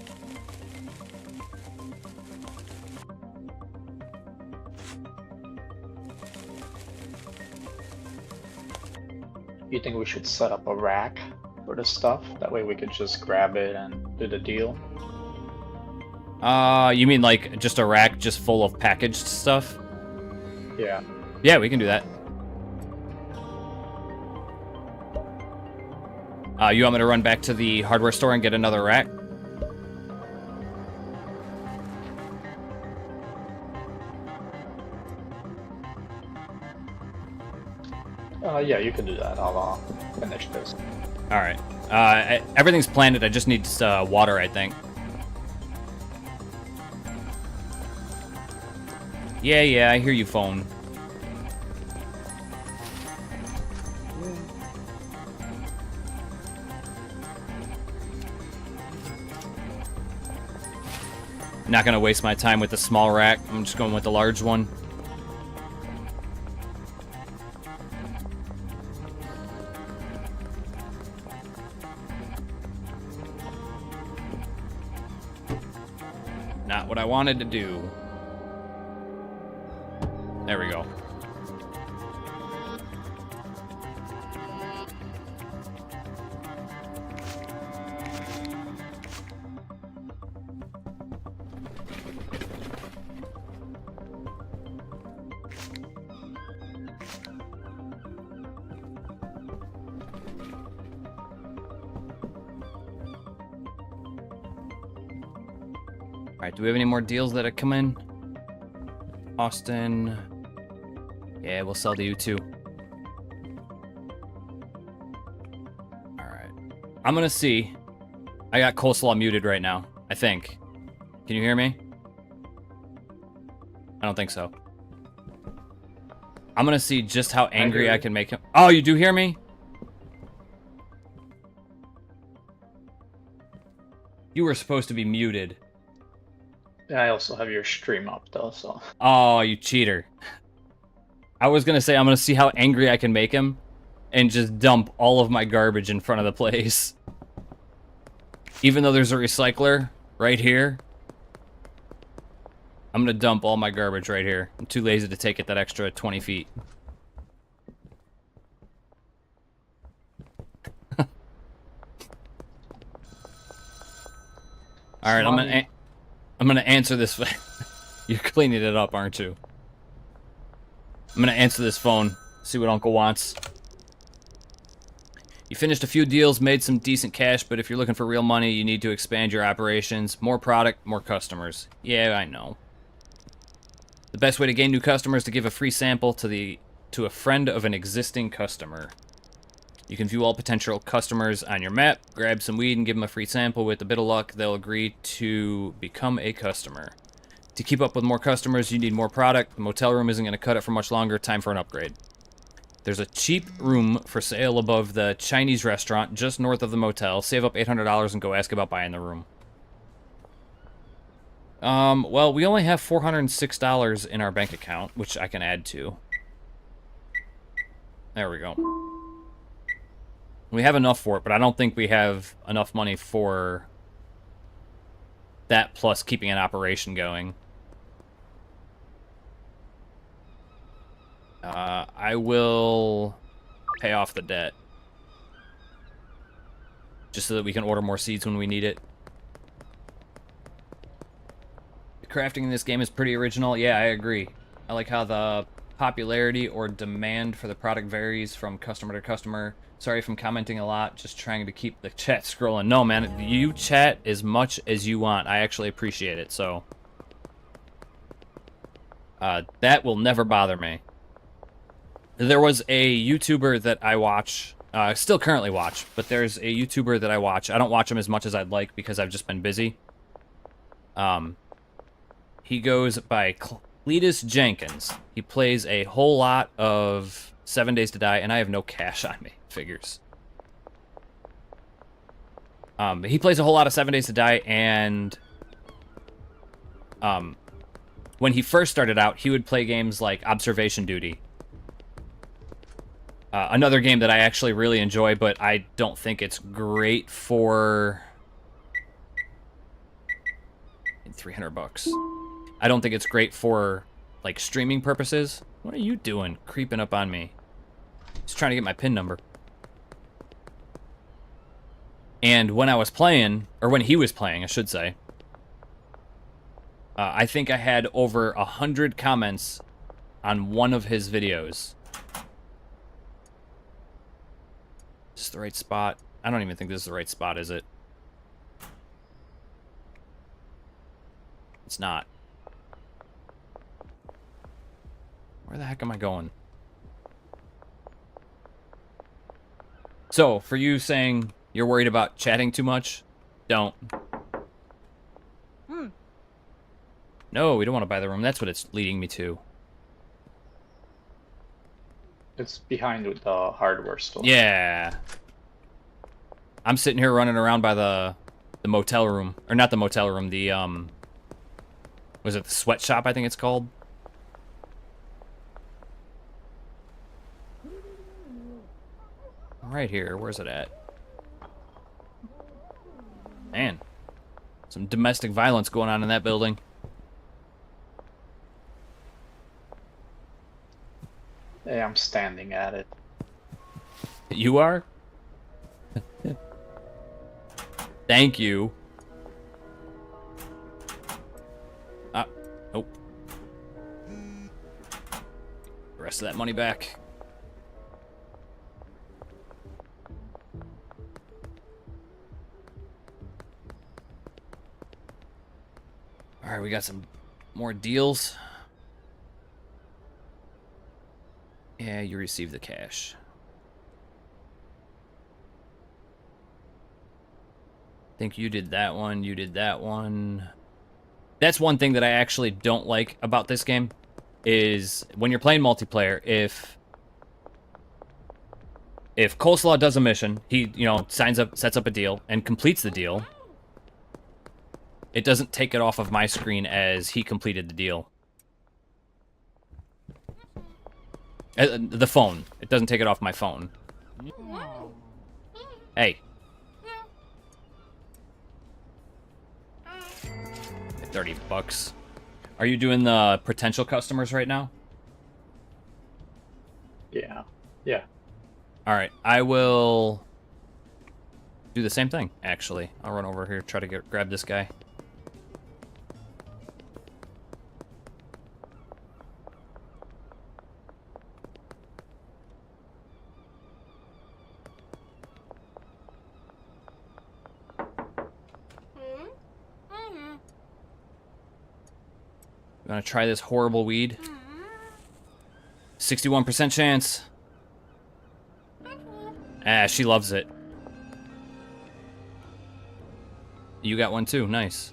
You think we should set up a rack for the stuff? That way we could just grab it and do the deal. You mean like just a rack just full of packaged stuff? Yeah. Yeah, we can do that. You want me to run back to the hardware store and get another rack? Yeah, you can do that. I'll finish this. All right. Everything's planted. I just need water, I think. Yeah, I hear you, phone. Not gonna waste my time with the small rack. I'm just going with the large one. Not what I wanted to do. There we go. Alright, do we have any more deals that have come in? Austin. Yeah, we'll sell to you too. Alright. I'm gonna see. I got coleslaw muted right now, I think. Can you hear me? I don't think so. I'm gonna see just how angry I can make him. Oh, you do hear me? You were supposed to be muted. I also have your stream up though, so. Oh, you cheater. I was gonna say I'm gonna see how angry I can make him and just dump all of my garbage in front of the place. Even though there's a recycler right here, I'm gonna dump all my garbage right here. I'm too lazy to take it that extra 20 feet. Alright, I'm gonna answer this. You're cleaning it up, aren't you? I'm gonna answer this phone, see what Uncle wants. You finished a few deals, made some decent cash, but if you're looking for real money, you need to expand your operations. More product, more customers. Yeah, I know. The best way to gain new customers is to give a free sample to a friend of an existing customer. You can view all potential customers on your map, grab some weed and give them a free sample. With a bit of luck, they'll agree to become a customer. To keep up with more customers, you need more product. The motel room isn't going to cut it for much longer. Time for an upgrade. There's a cheap room for sale above the Chinese restaurant just north of the motel. Save up $800 and go ask about buying the room. Well, we only have $406 in our bank account, which I can add to. There we go. We have enough for it, but I don't think we have enough money for that plus keeping an operation going. I will pay off the debt. Just so that we can order more seeds when we need it. The crafting in this game is pretty original. Yeah, I agree. I like how the popularity or demand for the product varies from customer to customer. Sorry if I'm commenting a lot, just trying to keep the chat scrolling. No, man, you chat as much as you want. I actually appreciate it, so... that will never bother me. There was a YouTuber that I watch, still currently watch, but there's a YouTuber that I watch. I don't watch him as much as I'd like because I've just been busy. He goes by Cletus Jenkins. He plays a whole lot of 7 Days to Die, and I have no cash on me. Figures. He plays a whole lot of 7 Days to Die, and when he first started out, he would play games like Observation Duty. Another game that I actually really enjoy, but I don't think it's great for... 300 bucks. I don't think it's great for, like, streaming purposes. What are you doing? Creeping up on me. Just trying to get my PIN number. And when I was playing, or when he was playing, I should say, I think I had over 100 comments on one of his videos. Is this the right spot? I don't even think this is the right spot, is it? It's not. Where the heck am I going? So, for you saying you're worried about chatting too much, don't. No, we don't want to buy the room. That's what it's leading me to. It's behind with the hardware store. Yeah. I'm sitting here running around by the motel room. Or not the motel room, the, was it the sweatshop, I think it's called? Right here. Where's it at? Man. Some domestic violence going on in that building. Yeah, I'm standing at it. You are? Thank you. Nope. The rest of that money back. Alright, we got some more deals. Yeah, you received the cash. I think you did that one, you did that one. That's one thing that I actually don't like about this game, is when you're playing multiplayer, if Coleslaw does a mission, he, you know, sets up a deal, and completes the deal, it doesn't take it off of my screen as he completed the deal. The phone. It doesn't take it off my phone. Hey. 30 bucks. Are you doing the potential customers right now? Yeah. Yeah. Alright, I will do the same thing, actually. I'll run over here, try to grab this guy. You want to try this horrible weed? 61% chance. Ah, she loves it. You got one too, nice.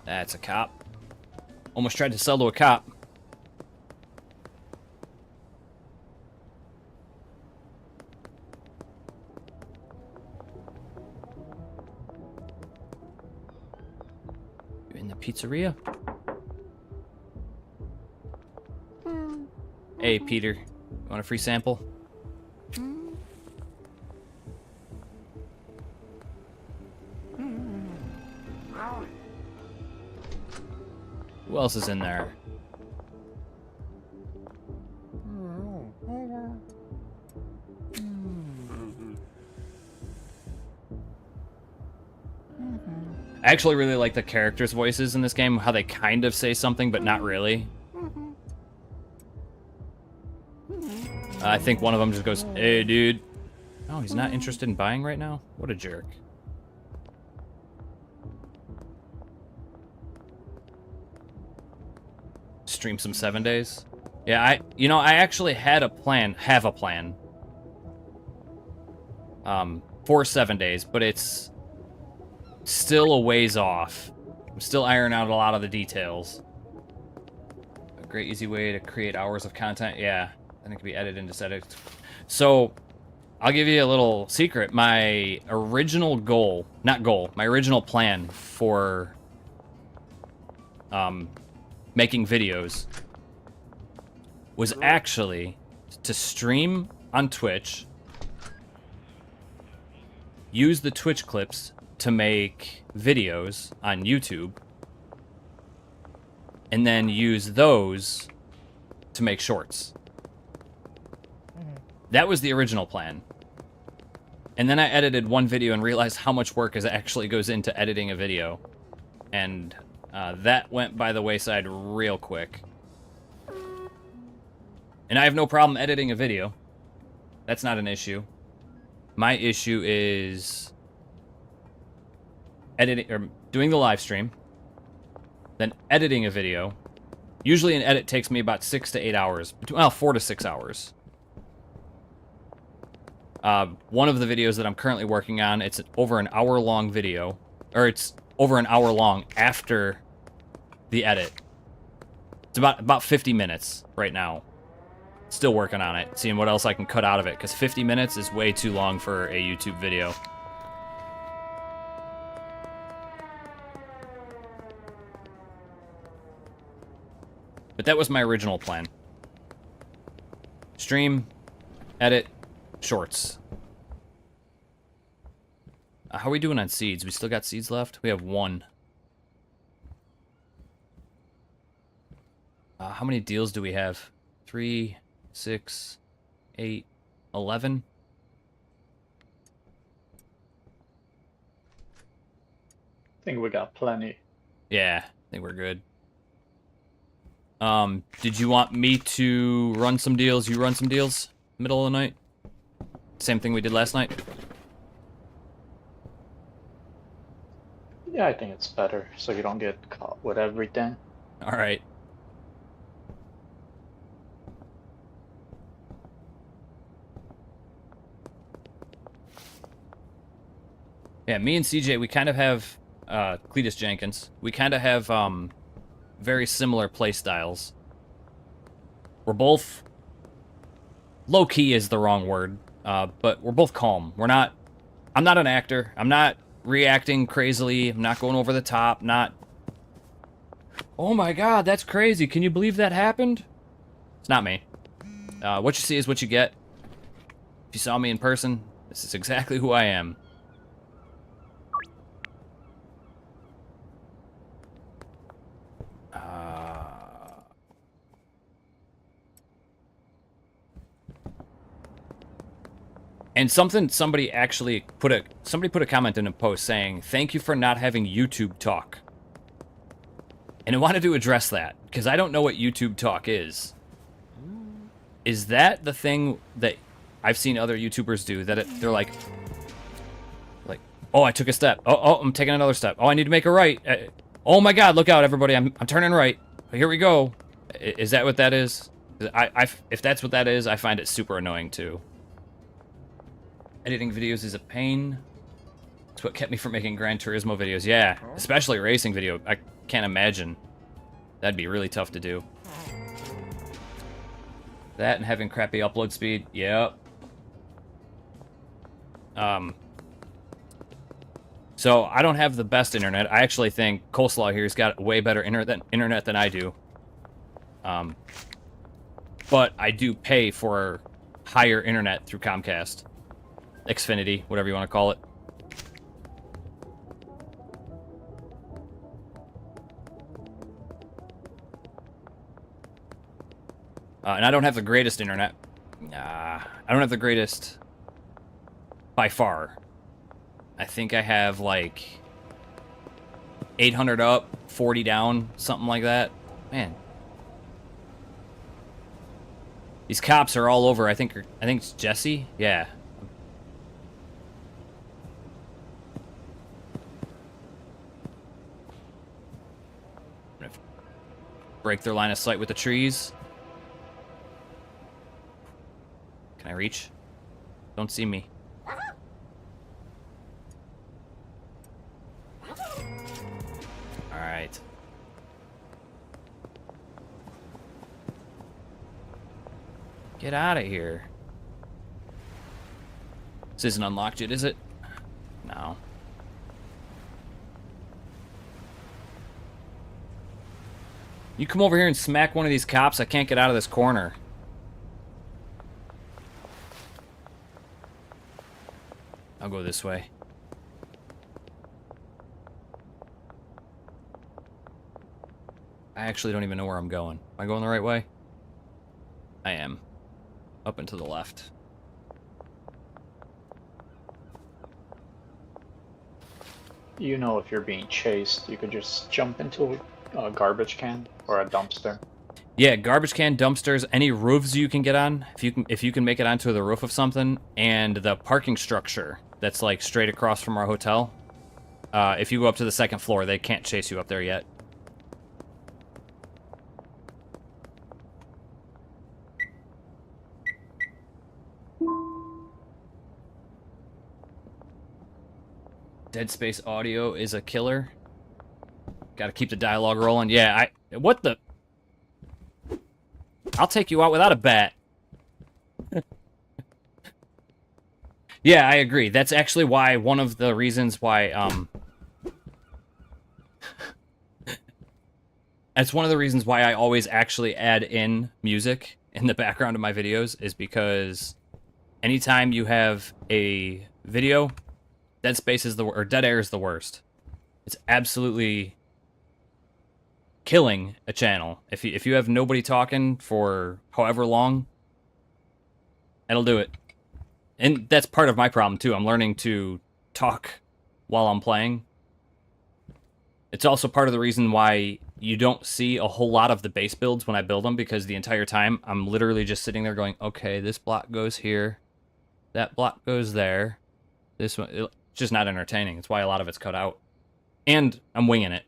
That's a cop. Almost tried to sell to a cop. You're in the pizzeria? Hey, Peter. You want a free sample? Who else is in there? I actually really like the characters' voices in this game, how they kind of say something, but not really. I think one of them just goes, "Hey, dude." Oh, he's not interested in buying right now? What a jerk. Stream some 7 days. Yeah, I actually have a plan, for 7 days, but it's still a ways off. I'm still ironing out a lot of the details. A great easy way to create hours of content. Yeah, then it can be edited into settings. So, I'll give you a little secret. My original my original plan for making videos was actually to stream on Twitch, use the Twitch clips to make videos on YouTube, and then use those to make shorts. That was the original plan. And then I edited one video and realized how much work actually goes into editing a video. And that went by the wayside real quick. And I have no problem editing a video. That's not an issue. My issue is editing or doing the live stream, then editing a video. Usually an edit takes me about 6 to 8 hours. Well, 4 to 6 hours. One of the videos that I'm currently working on, it's over an hour-long video. Or it's over an hour long after the edit. It's about 50 minutes right now. Still working on it, seeing what else I can cut out of it, because 50 minutes is way too long for a YouTube video. But that was my original plan. stream, edit, shorts. How are we doing on seeds? We still got seeds left? We have 1. How many deals do we have? 3, 6, 8, 11? I think we got plenty. Yeah, I think we're good. Did you want me to run some deals? You run some deals? Middle of the night? Same thing we did last night? Yeah, I think it's better so you don't get caught with everything. Alright. Yeah, me and CJ, we kind of have, Cletus Jenkins, we kind of have, very similar play styles. We're both, low-key is the wrong word, but we're both calm. We're not, I'm not an actor. I'm not reacting crazily. I'm not going over the top, not, oh my god, that's crazy. Can you believe that happened? It's not me. What you see is what you get. If you saw me in person, this is exactly who I am. And somebody actually put a comment in a post saying, "Thank you for not having YouTube talk." And I wanted to address that because I don't know what YouTube talk is. Is that the thing that I've seen other YouTubers do? That they're like, oh, I took a step. Oh, I'm taking another step. Oh, I need to make a right. Oh my God, look out, everybody! I'm turning right. Here we go. Is that what that is? If that's what that is, I find it super annoying too. Editing videos is a pain. It's what kept me from making Gran Turismo videos. Yeah, especially racing video. I can't imagine. That'd be really tough to do. That and having crappy upload speed. Yep. So I don't have the best internet. I actually think Coleslaw here's got way better internet than I do. But I do pay for higher internet through Comcast. Xfinity, whatever you want to call it. And I don't have the greatest internet. I don't have the greatest by far. I think I have like 800 up, 40 down, something like that. Man. These cops are all over. I think it's Jesse. Yeah. Break their line of sight with the trees. Can I reach? Don't see me. Alright. Get out of here. This isn't unlocked yet, is it? No. You come over here and smack one of these cops, I can't get out of this corner. I'll go this way. I actually don't even know where I'm going. Am I going the right way? I am. Up and to the left. You know, if you're being chased, you could just jump into a garbage can or a dumpster. Yeah, garbage can, dumpsters, any roofs you can get on. If you can make it onto the roof of something, and the parking structure that's like straight across from our hotel. If you go up to the second floor, they can't chase you up there yet. Dead Space audio is a killer. Gotta keep the dialogue rolling. Yeah, what the... I'll take you out without a bat. Yeah, I agree. That's actually why, one of the reasons why, that's one of the reasons why I always actually add in music in the background of my videos is because anytime you have a video, dead space is or dead air is the worst. It's absolutely killing a channel. If you have nobody talking for however long, it'll do it. And that's part of my problem too. I'm learning to talk while I'm playing. It's also part of the reason why you don't see a whole lot of the base builds when I build them, because the entire time I'm literally just sitting there going, okay, this block goes here, that block goes there, this one. It's just not entertaining. It's why a lot of it's cut out. And I'm winging it.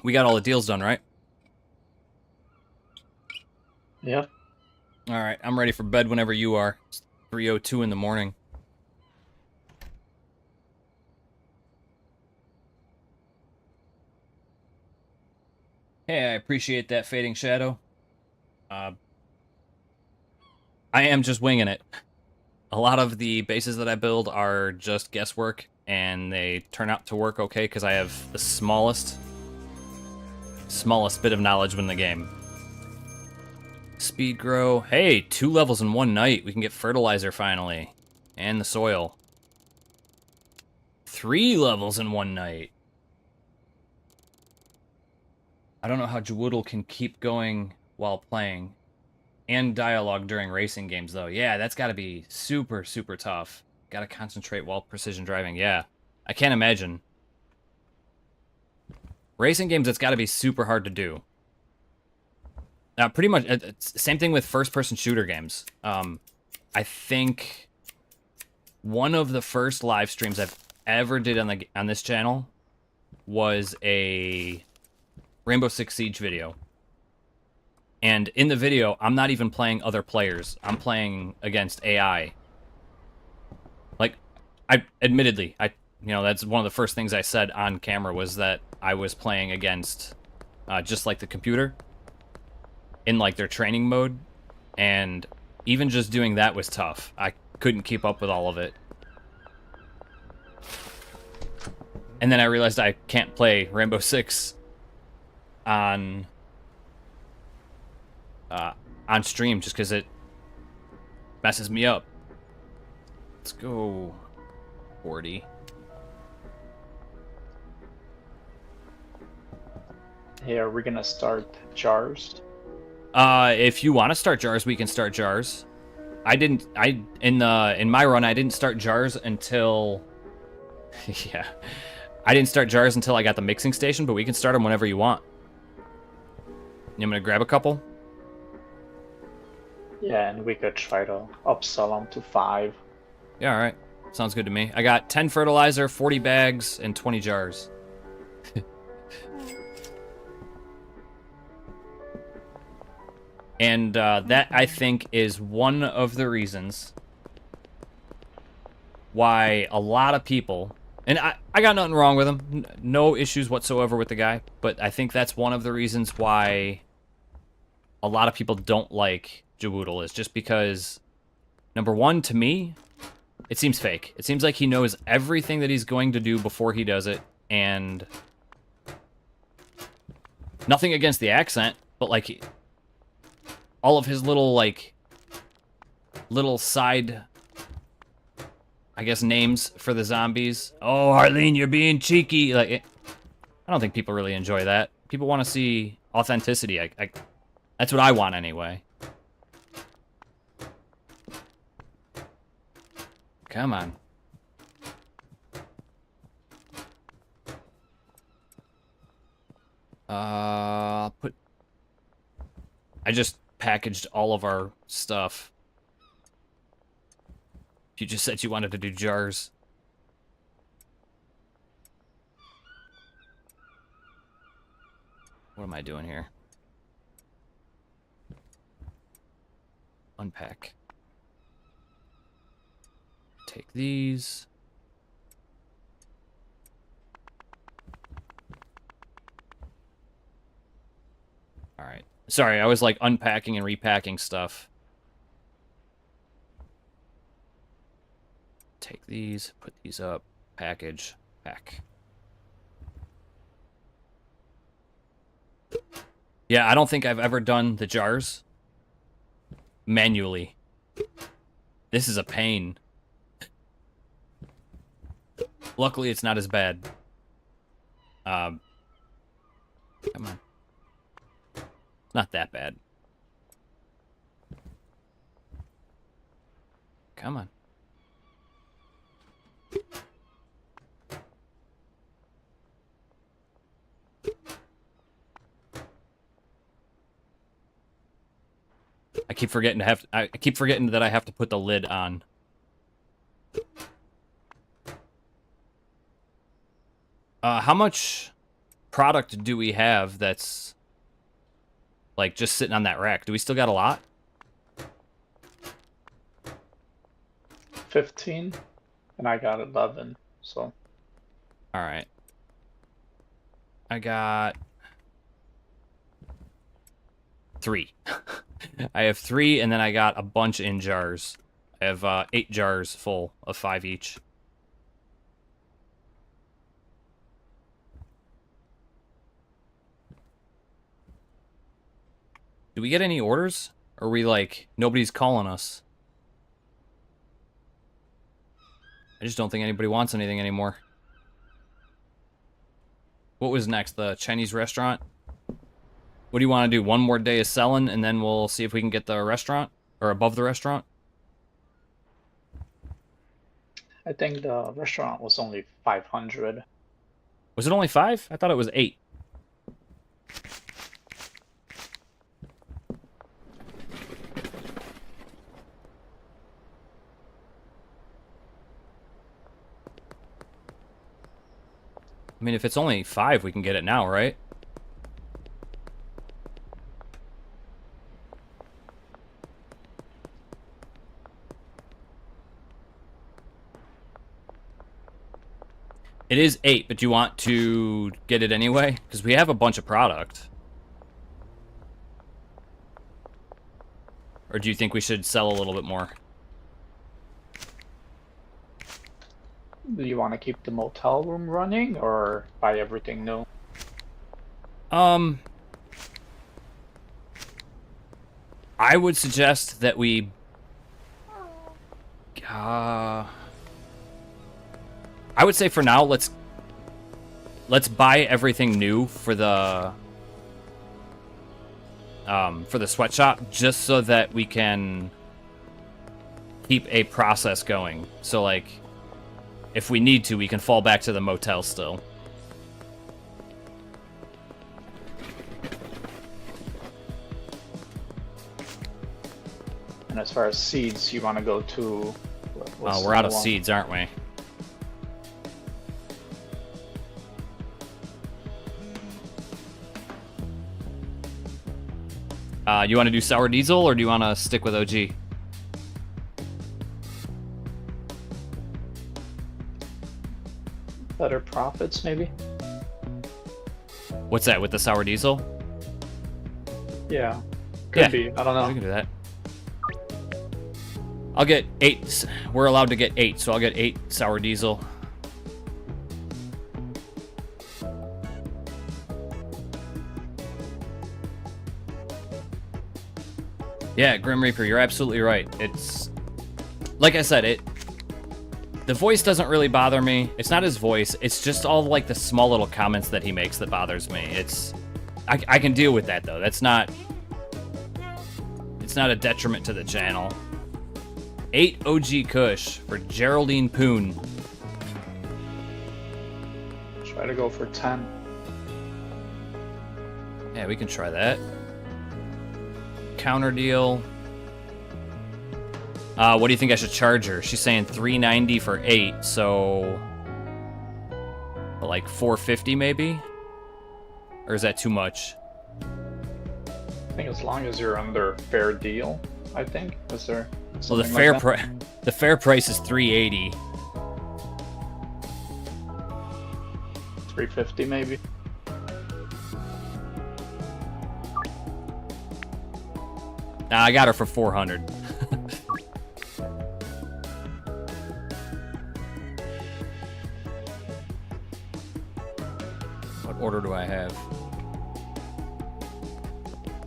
We got all the deals done, right? Yep. All right, I'm ready for bed whenever you are. It's 3:02 in the morning. Hey, I appreciate that, Fading Shadow. I am just winging it. A lot of the bases that I build are just guesswork, and they turn out to work okay because I have the smallest bit of knowledge in the game. Speed grow. Hey, 2 levels in one night. We can get fertilizer finally. And the soil. 3 levels in one night. I don't know how Jawoodle can keep going while playing. And dialogue during racing games, though. Yeah, that's got to be super, super tough. Got to concentrate while precision driving. Yeah, I can't imagine. Racing games, it's got to be super hard to do. Pretty much, same thing with first-person shooter games. I think one of the first live streams I've ever did on this channel was a Rainbow Six Siege video. And in the video, I'm not even playing other players. I'm playing against AI. Like, admittedly, that's one of the first things I said on camera was that I was playing against just like the computer in like their training mode, and even just doing that was tough. I couldn't keep up with all of it. And then I realized I can't play Rainbow Six on stream just because it messes me up. Let's go 40. Here, we're gonna start jars. If you want to start jars, we can start jars. In my run, I didn't start jars until yeah. I didn't start jars until I got the mixing station, but we can start them whenever you want. I'm gonna grab a couple. Yeah, and we could try to upsell them to 5. Yeah, all right. Sounds good to me. I got 10 fertilizer, 40 bags, and 20 jars. And that, I think, is one of the reasons why a lot of people... And I got nothing wrong with him. No issues whatsoever with the guy. But I think that's one of the reasons why a lot of people don't like Jawoodle, is just because, number one, to me, it seems fake. It seems like he knows everything that he's going to do before he does it, and nothing against the accent, but like all of his little side, I guess, names for the zombies. Oh, Harleen, you're being cheeky. I don't think people really enjoy that. People want to see authenticity. That's what I want anyway. Come on. I just packaged all of our stuff. You just said you wanted to do jars. What am I doing here? Unpack. Take these. All right. Sorry, I was like unpacking and repacking stuff. Take these, put these up, package, pack. Yeah, I don't think I've ever done the jars manually. This is a pain. Luckily, it's not as bad. Come on. Not that bad. Come on. I keep forgetting that I have to put the lid on. How much product do we have that's like just sitting on that rack? Do we still got a lot? 15, and I got 11. So. All right. I got 3. I have 3, and then I got a bunch in jars. I have 8 jars full of 5 each. Do we get any orders? Or are we like, nobody's calling us? I just don't think anybody wants anything anymore. What was next? The Chinese restaurant? What do you want to do? One more day of selling, and then we'll see if we can get the restaurant? Or above the restaurant? I think the restaurant was only 500. Was it only 5? I thought it was 8. I mean, if it's only 5, we can get it now, right? It is 8, but do you want to get it anyway? Because we have a bunch of product. Or do you think we should sell a little bit more? Do you want to keep the motel room running or buy everything new? I would suggest that we... I would say for now, let's buy everything new for the sweatshop, just so that we can keep a process going. So like, if we need to, we can fall back to the motel still. And as far as seeds, you want to go to... Oh, we're out of seeds, aren't we? You want to do sour diesel, or do you want to stick with OG? Better profits, maybe? What's that, with the sour diesel? Yeah. Could be. I don't know. We can do that. I'll get 8. We're allowed to get 8, so I'll get 8 sour diesel. Yeah, Grim Reaper, you're absolutely right. It's... Like I said, the voice doesn't really bother me. It's not his voice. It's just all like the small little comments that he makes that bothers me. I can deal with that though. That's not... It's not a detriment to the channel. 8 OG Kush for Geraldine Poon. Try to go for 10. Yeah, we can try that. Counter deal. What do you think I should charge her? She's saying $3.90 for 8, so like $4.50 maybe? Or is that too much? I think as long as you're under fair deal, I think. Is there Well, the fair price is $3.80. $3.50 maybe. Nah, I got her for $400. What order do I have?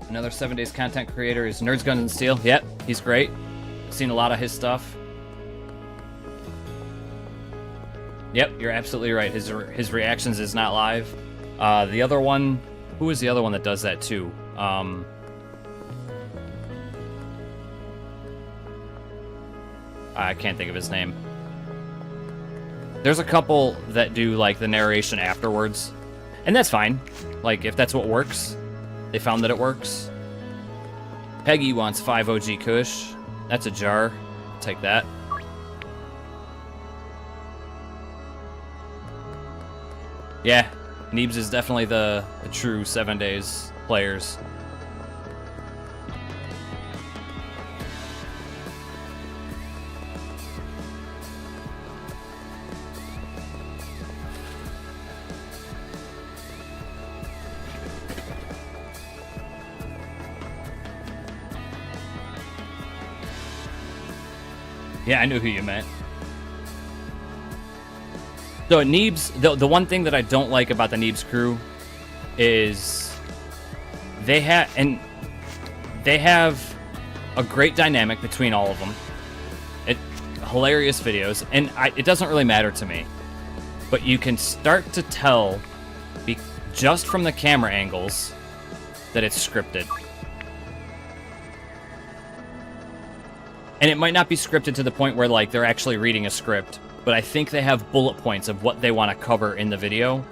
Another 7 Days content creator is Nerds, Guns, and Steel. Yep, he's great. Seen a lot of his stuff. Yep, you're absolutely right. His reactions is not live. The other one, who is the other one that does that too? I can't think of his name. There's a couple that do like the narration afterwards, and that's fine. Like if that's what works, they found that it works. Peggy wants 5 OG Kush. That's a jar. Take that. Yeah, Neebs is definitely the true 7 Days players. Yeah, I knew who you meant. So Neebs, the one thing that I don't like about the Neebs crew is they have a great dynamic between all of them. Hilarious videos, and it doesn't really matter to me. But you can start to tell just from the camera angles that it's scripted. And it might not be scripted to the point where like they're actually reading a script, but I think they have bullet points of what they want to cover in the video.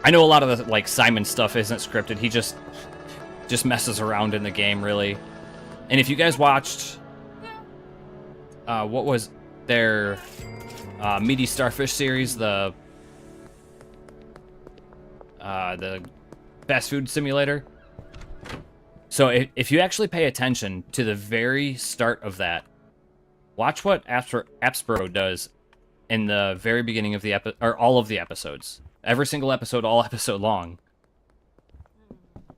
I know a lot of the like Simon stuff isn't scripted. He just messes around in the game, really. And if you guys watched what was their Meaty Starfish series, the fast food simulator. So if you actually pay attention to the very start of that, watch what Appsbro does in the very beginning of the or all of the episodes. Every single episode, all episode long.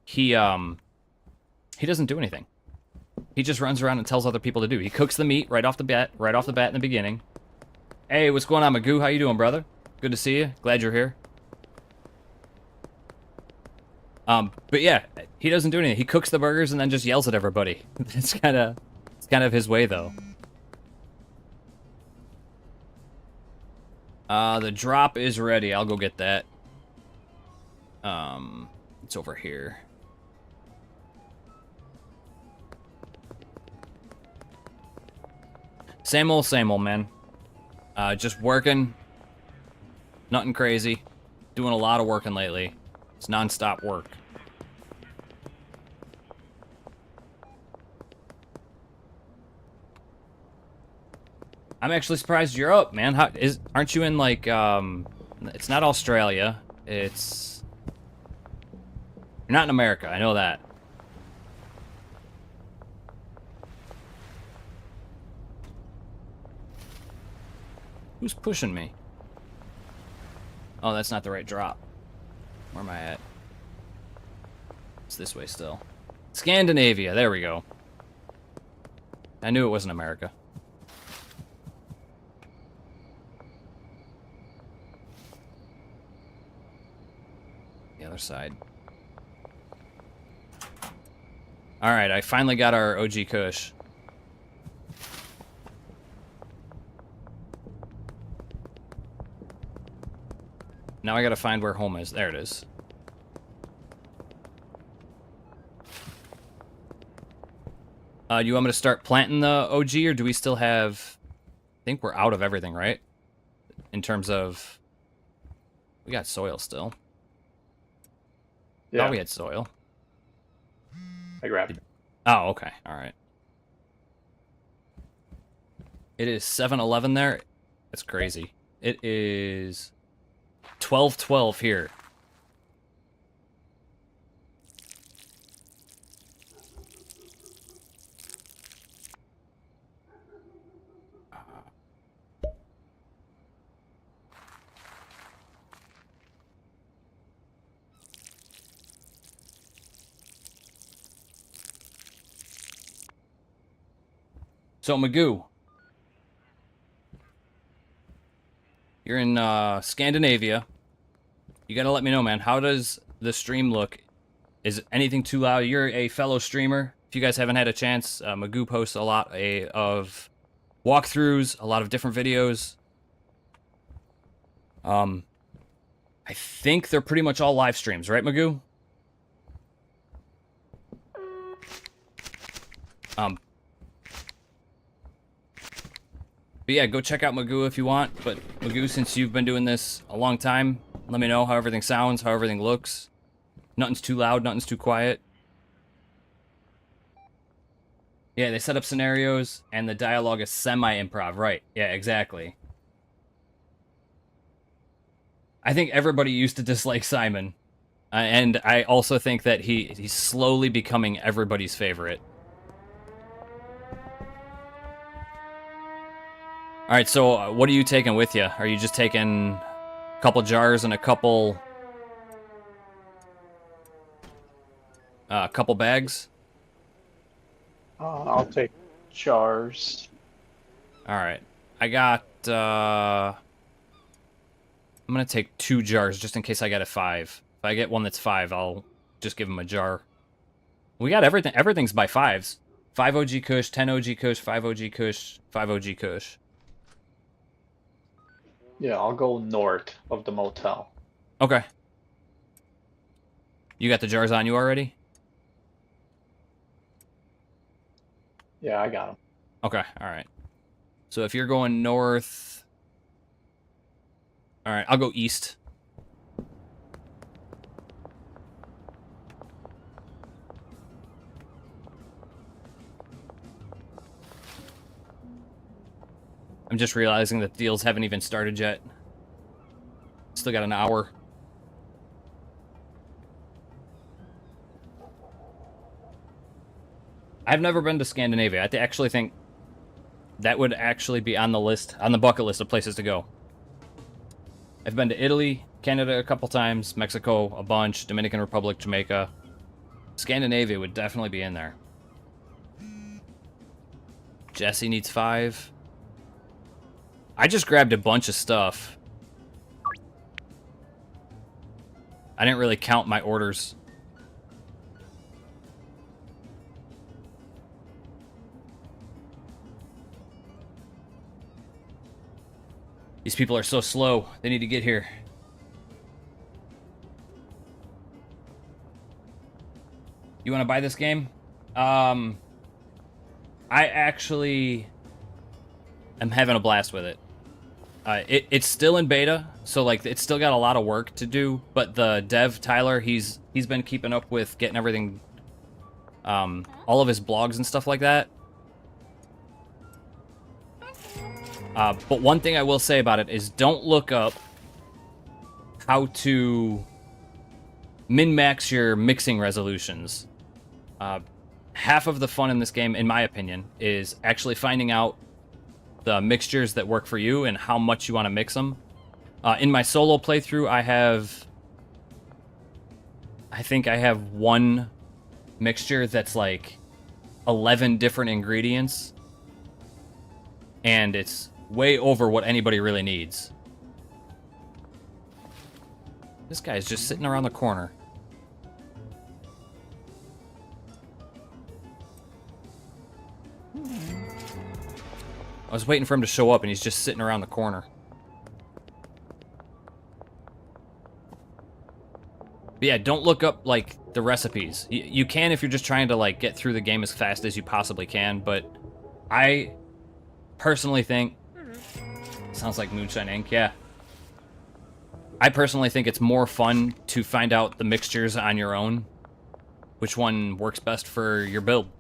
He doesn't do anything. He just runs around and tells other people to do. He cooks the meat right off the bat in the beginning. Hey, what's going on, Magoo? How you doing, brother? Good to see you. Glad you're here. But yeah, he doesn't do anything. He cooks the burgers and then just yells at everybody. It's kind of his way, though. The drop is ready. I'll go get that. It's over here. Same old, man. Just working. Nothing crazy. Doing a lot of working lately. It's non-stop work. I'm actually surprised you're up, man. Aren't you in like it's not Australia. You're not in America. I know that. Who's pushing me? Oh, that's not the right drop. Where am I at? It's this way still. Scandinavia. There we go. I knew it wasn't America. The other side. Alright, I finally got our OG Kush. Now I gotta find where home is. There it is. You want me to start planting the OG, or do we still have... I think we're out of everything, right? In terms of... We got soil still. Yeah. Thought we had soil. I grabbed it. Oh, okay. Alright. It is 7-11 there. That's crazy. It is 12-12 here. So, Magoo, you're in Scandinavia. You gotta let me know, man. How does the stream look Is anything too loud? You're a fellow streamer. If you guys haven't had a chance, Magoo posts a lot of walkthroughs, a lot of different videos. I think they're pretty much all live streams, right, Magoo? But yeah, go check out Magoo if you want. But Magoo, since you've been doing this a long time, let me know how everything sounds, how everything looks. Nothing's too loud, nothing's too quiet. Yeah, they set up scenarios, and the dialogue is semi-improv, right? Yeah, exactly. I think everybody used to dislike Simon. And I also think that he's slowly becoming everybody's favorite. Alright, so what are you taking with you? Are you just taking a couple jars and a couple bags? I'll take jars. Alright. I got, I'm gonna take 2 jars just in case I get a 5. If I get one that's 5, I'll just give him a jar. We got everything. Everything's by 5s. 5 OG Kush, 10 OG Kush, 5 OG Kush, 5 OG Kush. Yeah, I'll go north of the motel. Okay. You got the jars on you already? Yeah, I got them. Okay, alright. So if you're going north... Alright, I'll go east. I'm just realizing that deals haven't even started yet. Still got an hour. I've never been to Scandinavia. I actually think that would actually be on the list, on the bucket list of places to go. I've been to Italy, Canada a couple times, Mexico a bunch, Dominican Republic, Jamaica. Scandinavia would definitely be in there. Jesse needs 5. I just grabbed a bunch of stuff. I didn't really count my orders. These people are so slow. They need to get here. You want to buy this game? I actually am having a blast with it. It's still in beta, so like it's still got a lot of work to do. But the dev Tyler, he's been keeping up with getting everything, all of his blogs and stuff like that. But one thing I will say about it is don't look up how to min-max your mixing resolutions. Half of the fun in this game, in my opinion, is actually finding out the mixtures that work for you and how much you want to mix them. In my solo playthrough, I think I have one mixture that's like 11 different ingredients, and it's way over what anybody really needs. This guy's just sitting around the corner. I was waiting for him to show up, and he's just sitting around the corner. But yeah, don't look up, like, the recipes. You can if you're just trying to, like, get through the game as fast as you possibly can, but I personally think... Sounds like Moonshine Inc., yeah. I personally think it's more fun to find out the mixtures on your own. Which one works best for your build.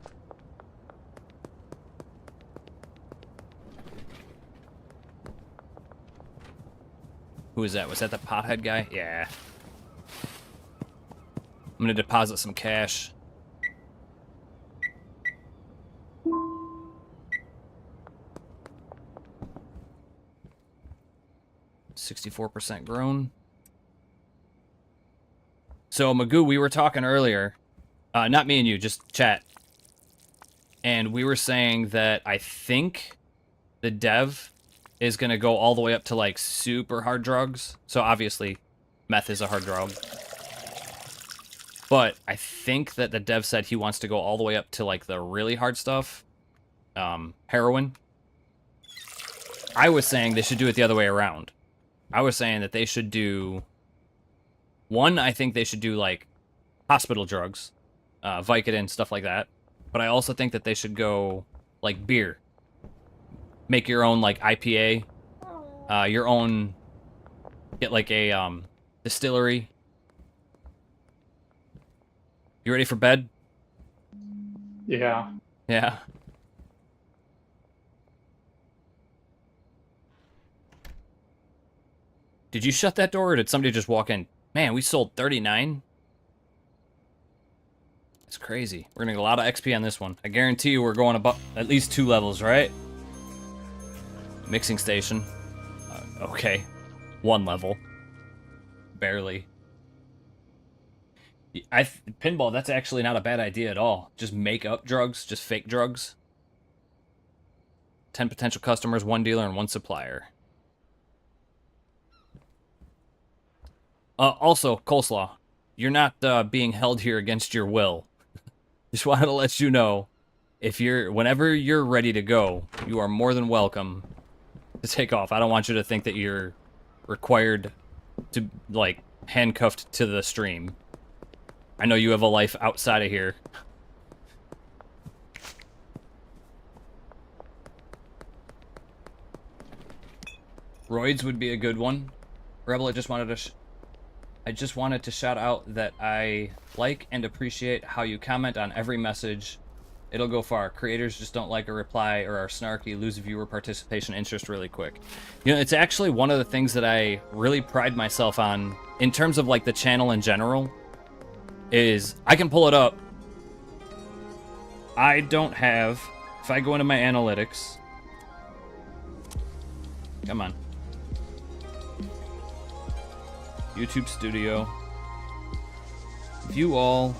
Who is that? Was that the pothead guy? Yeah. I'm gonna deposit some cash. %64 grown. So, Magoo, we were talking earlier. Not me and you, just chat. And we were saying that I think the dev is going to go all the way up to, like, super hard drugs. So, obviously, meth is a hard drug. But I think that the dev said he wants to go all the way up to like the really hard stuff. Heroin. I was saying they should do it the other way around. I was saying that they should do... One, I think they should do like hospital drugs. Vicodin, stuff like that. But I also think that they should go like beer. Make your own like IPA. Your own... Get like a distillery. You ready for bed? Yeah. Yeah. Did you shut that door or did somebody just walk in? Man, we sold 39. That's crazy. We're gonna get a lot of XP on this one. I guarantee you we're going above at least 2 levels, right? Mixing station. Okay. 1 level. Barely. Pinball, that's actually not a bad idea at all. Just make up drugs, just fake drugs. 10 potential customers, 1 dealer, and 1 supplier. Also, Coleslaw, you're not being held here against your will. Just wanted to let you know, whenever you're ready to go, you are more than welcome to take off. I don't want you to think that you're required to, like, handcuffed to the stream. I know you have a life outside of here. Roids would be a good one. Rebel, I just wanted to shout out that I like and appreciate how you comment on every message. It'll go far. Creators just don't like a reply or are snarky, lose viewer participation interest really quick. You know, it's actually one of the things that I really pride myself on in terms of like the channel in general is I can pull it up. I don't have, if I go into my analytics, come on. YouTube Studio. View all.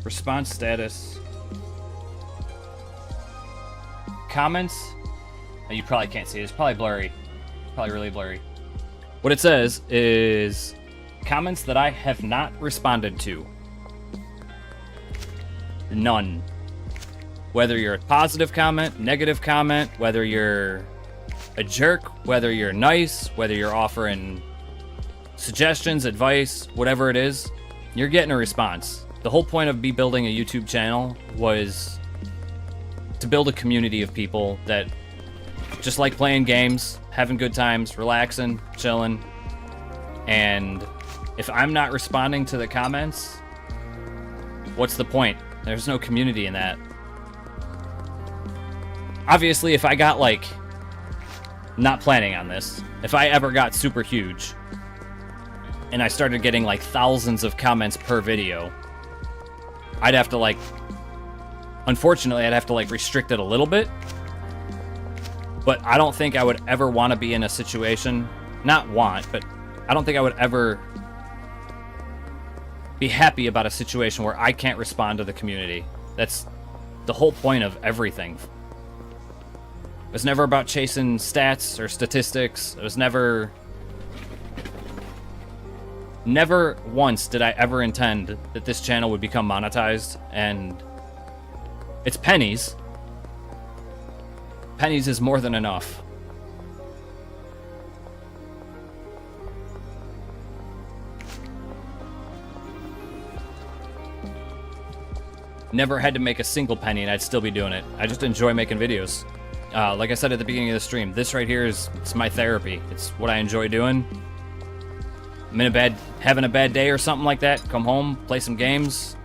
Response status. Comments. Oh, you probably can't see it. It's probably blurry. Probably really blurry. What it says is comments that I have not responded to. None. Whether you're a positive comment, negative comment, whether you're a jerk, whether you're nice, whether you're offering suggestions, advice, whatever it is, you're getting a response. The whole point of me building a YouTube channel was to build a community of people that just like playing games, having good times, relaxing, chilling. And if I'm not responding to the comments, what's the point? There's no community in that. Obviously, if I got like, not planning on this, if I ever got super huge and I started getting like thousands of comments per video, I'd have to like, unfortunately, I'd have to like restrict it a little bit. But I don't think I would ever want to be in a situation, not want, but I don't think I would ever be happy about a situation where I can't respond to the community. That's the whole point of everything. It was never about chasing stats or statistics. It was never once did I ever intend that this channel would become monetized, and it's pennies. Pennies is more than enough. Never had to make a single penny and I'd still be doing it. I just enjoy making videos. Like I said at the beginning of the stream, this right here it's my therapy. It's what I enjoy doing. I'm in having a bad day or something like that. Come home, play some games.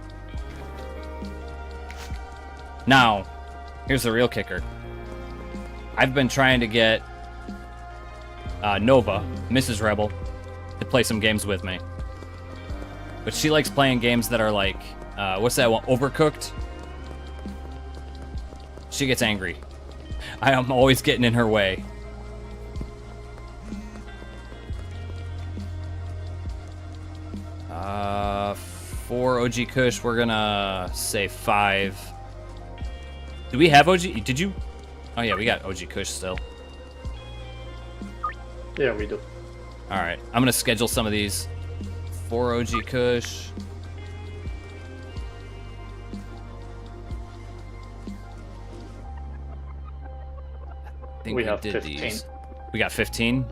Now, here's the real kicker. I've been trying to get Nova, Mrs. Rebel, to play some games with me. But she likes playing games that are like, what's that one? Overcooked? She gets angry. I am always getting in her way. For OG Kush, we're gonna say 5. Do we have OG? Did you? Oh yeah, we got OG Kush still. Yeah, we do. All right, I'm gonna schedule some of these for OG Kush. I think We we have did 15. these. We got 15?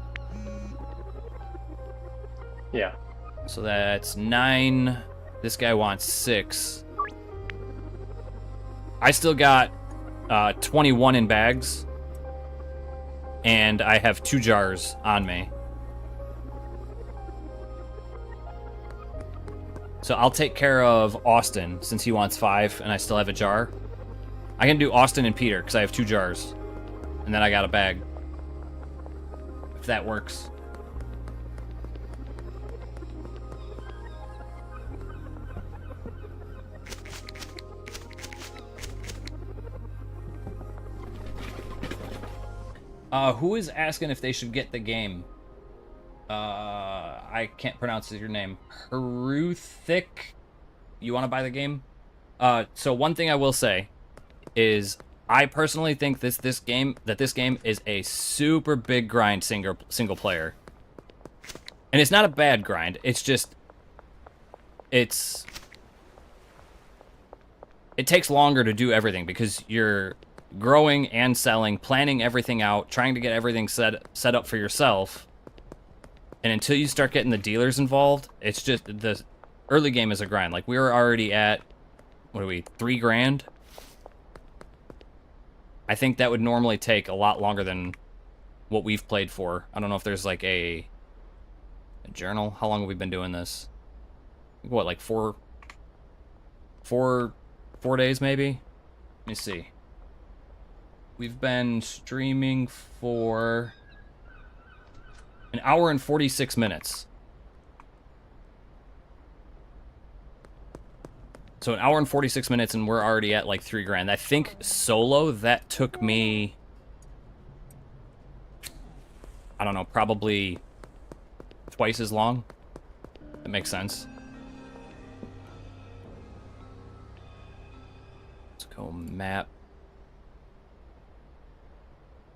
Yeah. So that's 9. This guy wants 6. I still got 21 in bags. And I have 2 jars on me. So I'll take care of Austin, since he wants 5, and I still have a jar. I can do Austin and Peter, because I have 2 jars. And then I got a bag. If that works. Who is asking if they should get the game? I can't pronounce your name. Haruthic? You want to buy the game? So one thing I will say is I personally think this game is a super big grind single player. And it's not a bad grind. It's just it takes longer to do everything because you're growing and selling, planning everything out, trying to get everything set up for yourself. And until you start getting the dealers involved, it's just the early game is a grind. Like we were already at, what are we, 3 grand? I think that would normally take a lot longer than what we've played for. I don't know if there's like a journal. How long have we been doing this? What, like 4 days maybe? Let me see. We've been streaming for an hour and 46 minutes. So an hour and 46 minutes and we're already at like 3 grand. I think solo, that took me, I don't know, probably twice as long. That makes sense. Let's go map.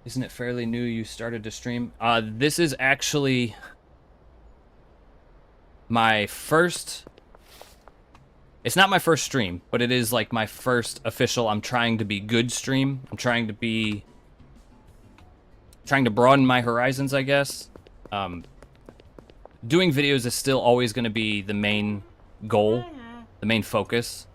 Isn't it fairly new you started to stream? This is actually my first... It's not my first stream, but it is like my first official I'm trying to be good stream. I'm trying to broaden my horizons, I guess. Doing videos is still always going to be the main goal, the main focus.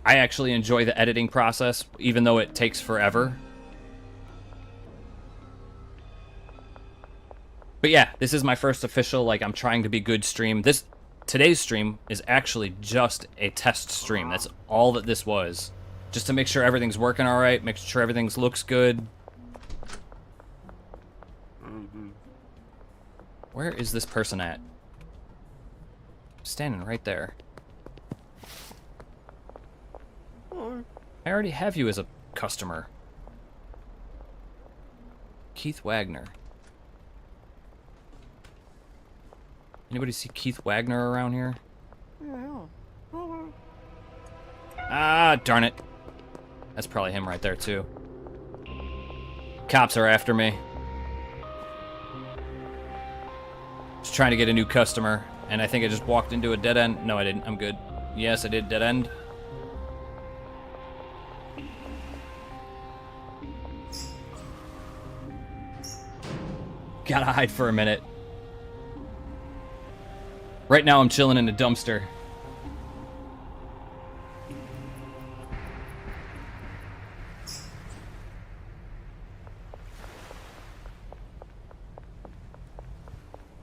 I actually enjoy the editing process, even though it takes forever. But yeah, this is my first official, like, I'm trying to be good stream. Today's stream is actually just a test stream. That's all that this was. Just to make sure everything's working all right, make sure everything looks good. Where is this person at? Standing right there. I already have you as a customer. Keith Wagner. Anybody see Keith Wagner around here? Ah, darn it. That's probably him right there, too. Cops are after me. Just trying to get a new customer, and I think I just walked into a dead end. No, I didn't. I'm good. Yes, I did. Dead end. Gotta hide for a minute. Right now I'm chilling in a dumpster.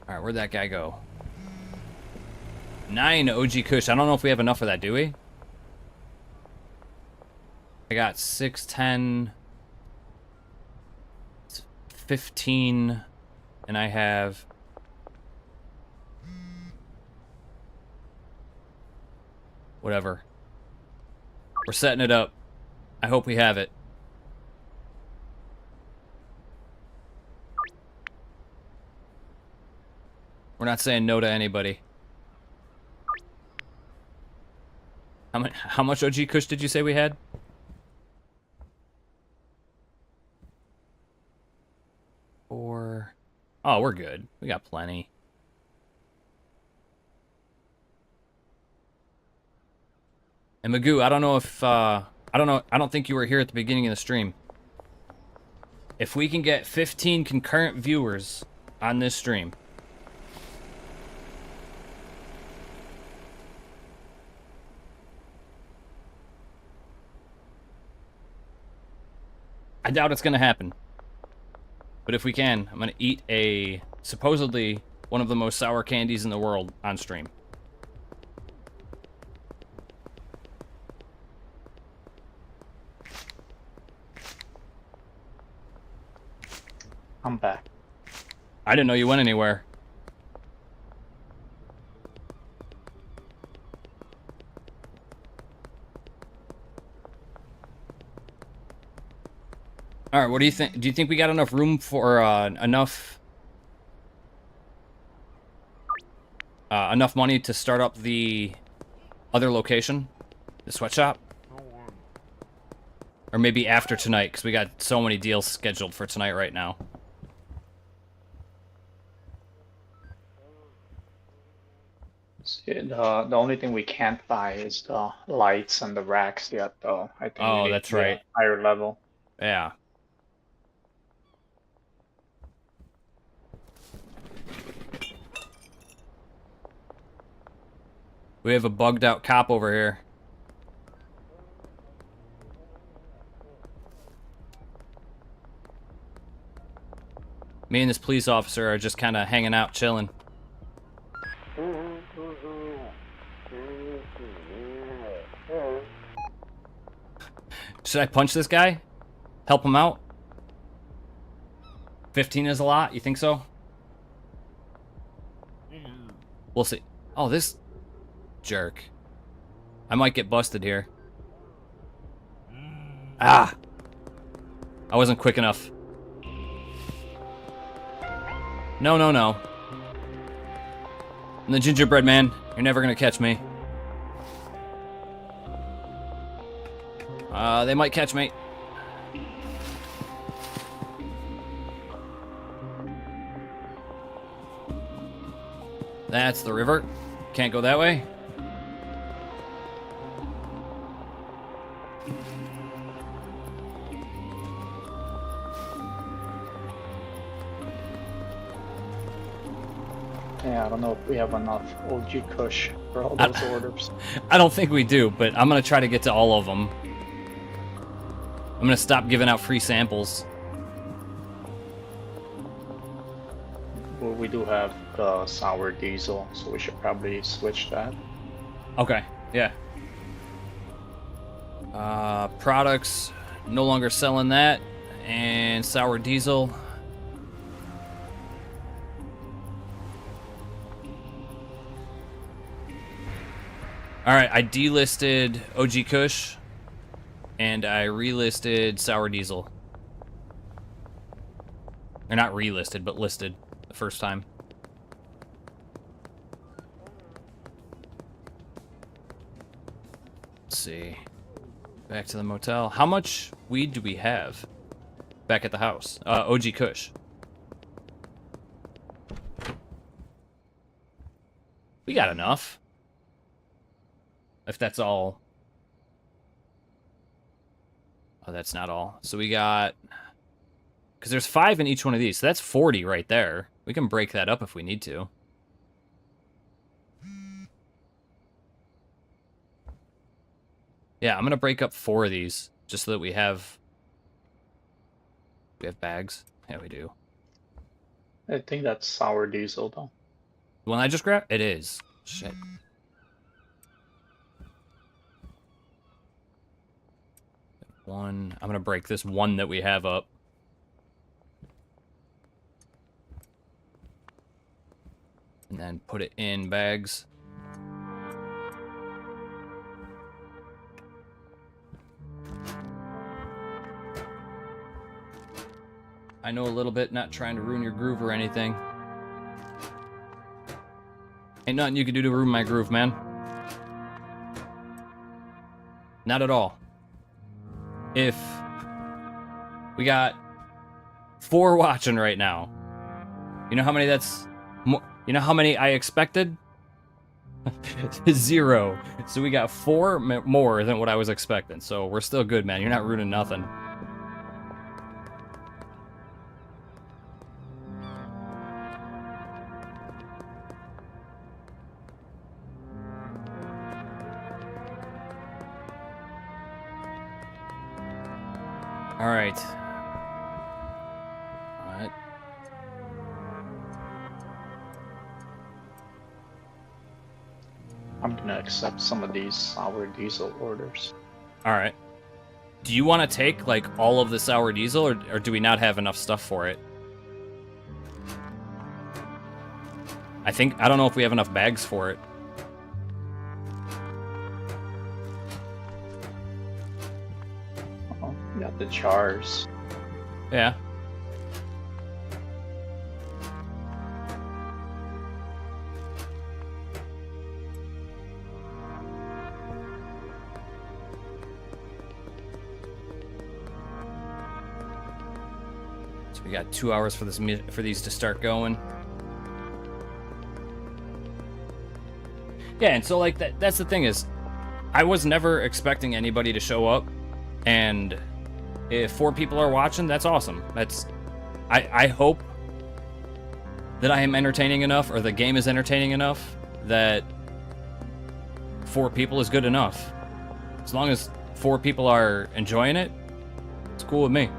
Alright, where'd that guy go? 9 OG Kush. I don't know if we have enough of that, do we? I got 6, 10, 15, and I have... Whatever. We're setting it up. I hope we have it. We're not saying no to anybody. How much OG Kush did you say we had? Or... Oh, we're good. We got plenty. And Magoo, I don't know if I don't know. I don't think you were here at the beginning of the stream. If we can get 15 concurrent viewers on this stream, I doubt it's going to happen. But if we can, I'm going to eat a supposedly one of the most sour candies in the world on stream. I'm back. I didn't know you went anywhere. All right, what do you think? Do you think we got enough room for enough money to start up the other location, the sweatshop? Or maybe after tonight, because we got so many deals scheduled for tonight right now. See, the only thing we can't buy is the lights and the racks yet, though. I think Oh, we need that's to be a right. higher level. Yeah. We have a bugged out cop over here. Me and this police officer are just kind of hanging out, chilling. Should I punch this guy? Help him out? 15 is a lot? You think so? We'll see. Oh, this jerk. I might get busted here. Ah! I wasn't quick enough. No, no, no. I'm the gingerbread man. You're never gonna catch me. They might catch me. That's the river. Can't go that way. Yeah, I don't know if we have enough OG Kush for all those orders. I don't think we do, but I'm gonna try to get to all of them. I'm gonna stop giving out free samples. Well, we do have the sour diesel, so we should probably switch that. Okay, yeah. Products, no longer selling that. And sour diesel. Alright, I delisted OG Kush. And I relisted sour diesel. Or not relisted, but listed the first time. Let's see. Back to the motel. How much weed do we have back at the house? OG Kush. We got enough. If that's all. Oh, that's not all. So we got... Because there's 5 in each one of these. So that's 40 right there. We can break that up if we need to. Yeah, I'm going to break up 4 of these. Just so that we have... We have bags? Yeah, we do. I think that's sour diesel, though. The one I just grabbed? It is. Shit. One. I'm going to break this one that we have up. And then put it in bags. I know a little bit, not trying to ruin your groove or anything. Ain't nothing you can do to ruin my groove, man. Not at all. If we got 4 watching right now, you know how many that's... You know how many I expected? 0. So we got 4 more than what I was expecting. So we're still good, man. You're not ruining nothing. All right. I'm gonna accept some of these sour diesel orders. All right. Do you want to take like all of the sour diesel, or do we not have enough stuff for it? I don't know if we have enough bags for it. Oh, got the jars. Yeah. So we got 2 hours for these to start going. Yeah, and so like that's the thing is, I was never expecting anybody to show up, and if 4 people are watching, that's awesome. I hope that I am entertaining enough, or the game is entertaining enough, that 4 people is good enough. As long as 4 people are enjoying it, it's cool with me.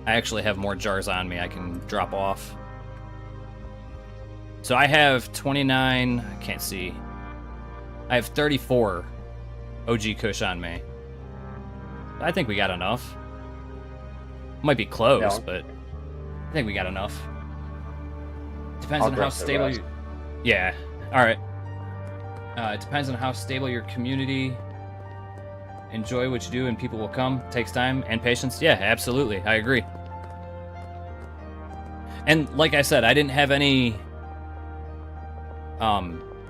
I actually have more jars on me I can drop off. So I have 29, I can't see. I have 34 OG Kush on me. I think we got enough. Might be close, Yeah. but I think we got enough. Depends on how grab the stable rest. you... Yeah, alright. It depends on how stable your community. Enjoy what you do and people will come. Takes time and patience. Yeah, absolutely. I agree. And like I said, I didn't have any...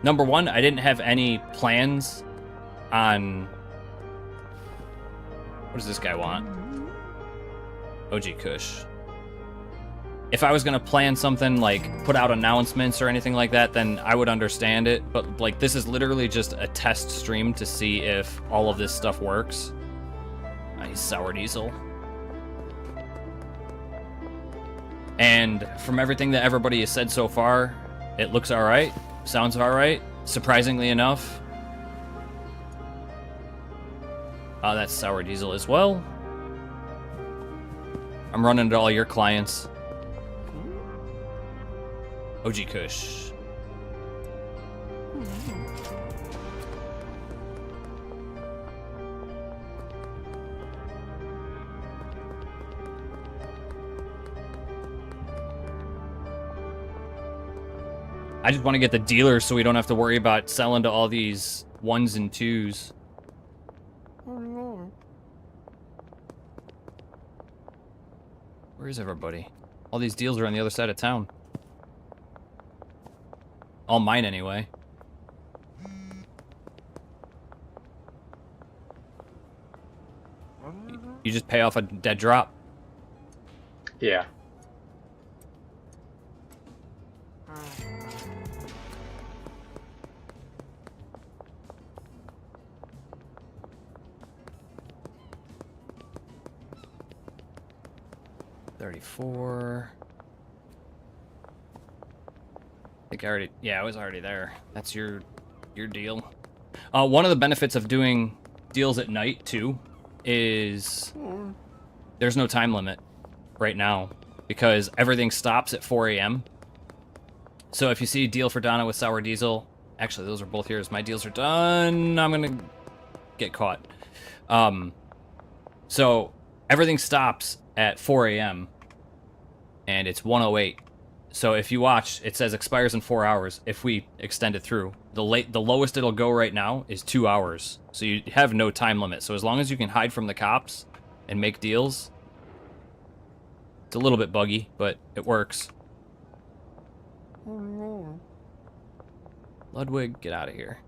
number one, I didn't have any plans on... What does this guy want? OG Kush. If I was gonna plan something, like put out announcements or anything like that, then I would understand it. But like, this is literally just a test stream to see if all of this stuff works. Nice sour diesel. And from everything that everybody has said so far, it looks alright. Sounds alright. Surprisingly enough. That's sour diesel as well. I'm running to all your clients. OG Kush. I just want to get the dealers so we don't have to worry about selling to all these 1s and 2s. Where is everybody? All these deals are on the other side of town. All mine, anyway. You just pay off a dead drop. Yeah. $34. I think I already... Yeah, I was already there. That's your deal. One of the benefits of doing deals at night, too, is there's no time limit right now because everything stops at 4 a.m. So if you see a deal for Donna with sour diesel... Actually, those are both yours. My deals are done. I'm going to get caught. So everything stops at 4 a.m. and it's 1:08. So if you watch, it says expires in 4 hours if we extend it through. The lowest it'll go right now is 2 hours. So you have no time limit. So as long as you can hide from the cops and make deals, it's a little bit buggy, but it works. Ludwig, get out of here.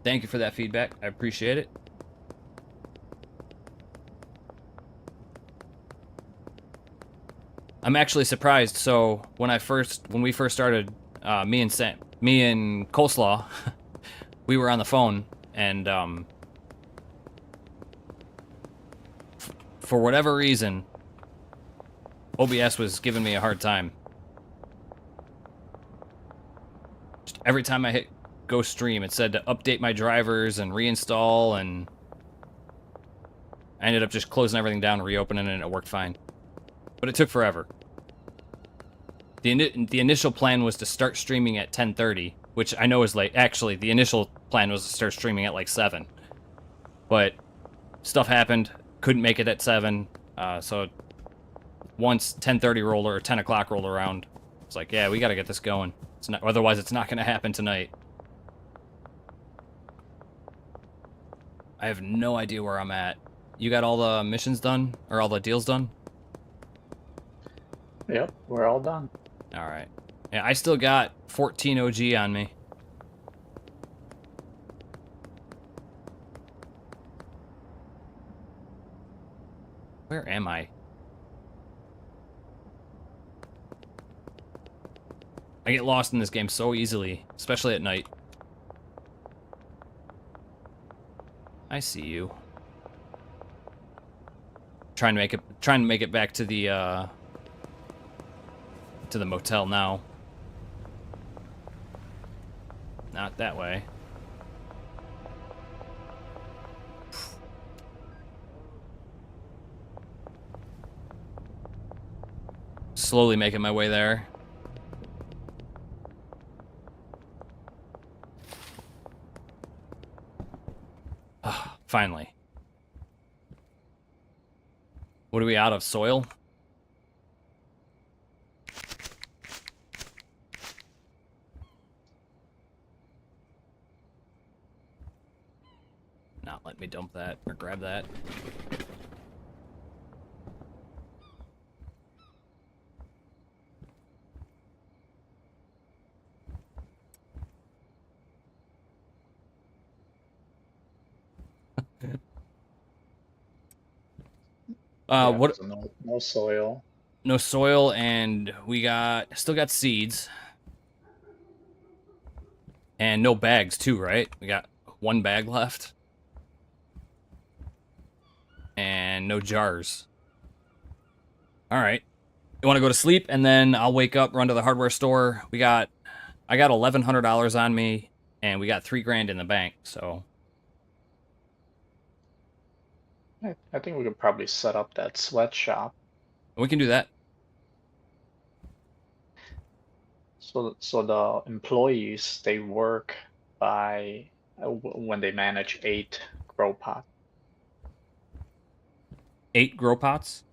Thank you for that feedback. I appreciate it. I'm actually surprised. So when we first started, me and Coleslaw, we were on the phone, and for whatever reason, OBS was giving me a hard time. Just every time I hit go stream, it said to update my drivers and reinstall, and I ended up just closing everything down and reopening it, and it worked fine. But it took forever. The initial plan was to start streaming at 10:30, which I know is late. Actually, the initial plan was to start streaming at like 7. But stuff happened, couldn't make it at 7, so once 10:30 rolled or 10 o'clock rolled around, it's like, yeah, we gotta get this going. Otherwise it's not gonna happen tonight. I have no idea where I'm at. You got all the missions done? Or all the deals done? Yep, we're all done. Alright. Yeah, I still got 14 OG on me. Where am I? I get lost in this game so easily, especially at night. I see you. Trying to make it back to the motel now. Not that way. Slowly making my way there. Finally. What are we out of? Soil? Not let me dump that or grab that. Yeah, What? No soil. No soil, and we still got seeds. And no bags too, right? We got 1 bag left. And no jars. Alright. You want to go to sleep, and then I'll wake up, run to the hardware store. I got $1,100 on me, and we got $3,000 in the bank, so... I think we could probably set up that sweatshop. We can do that. So the employees, they work by when they manage 8 grow pots. 8 grow pots?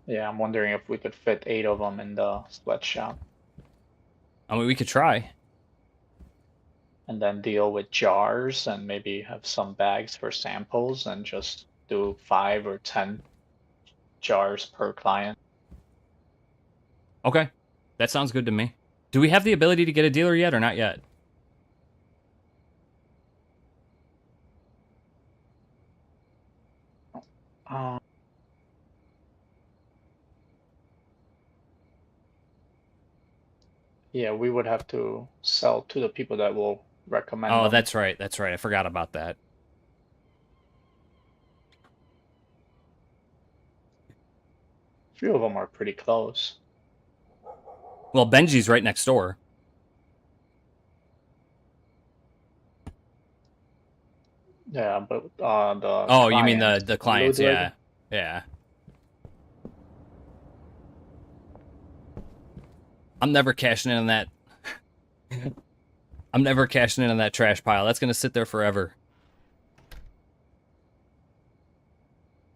Yeah, I'm wondering if we could fit 8 of them in the sweatshop. I mean, we could try. And then deal with jars and maybe have some bags for samples and just do 5 or 10 jars per client. Okay. That sounds good to me. Do we have the ability to get a dealer yet or not yet? Yeah, we would have to sell to the people that will recommend Oh, them. that's right. That's right. I forgot about that. A few of them are pretty close. Well, Benji's right next door. Yeah, but the Oh, you mean client, the clients? Ludwig, Yeah, yeah. I'm never cashing in on that. I'm never cashing in on that trash pile. That's gonna sit there forever.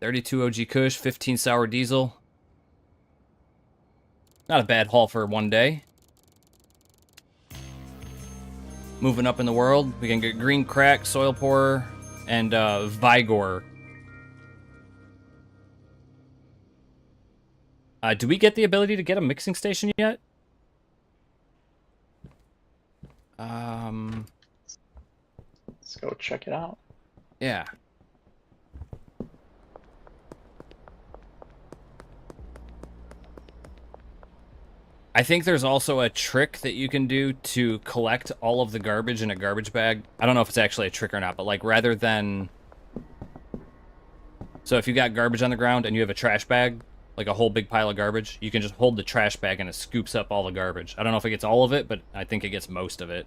32 OG Kush, 15 sour diesel. Not a bad haul for one day. Moving up in the world, we can get green crack, soil pourer, and Vigor. Do we get the ability to get a mixing station yet? Let's go check it out. I think there's also a trick that you can do to collect all of the garbage in a garbage bag. I don't know if it's actually a trick or not, but like rather than... So if you got garbage on the ground and you have a trash bag, like a whole big pile of garbage, you can just hold the trash bag and it scoops up all the garbage. I don't know if it gets all of it, but I think it gets most of it.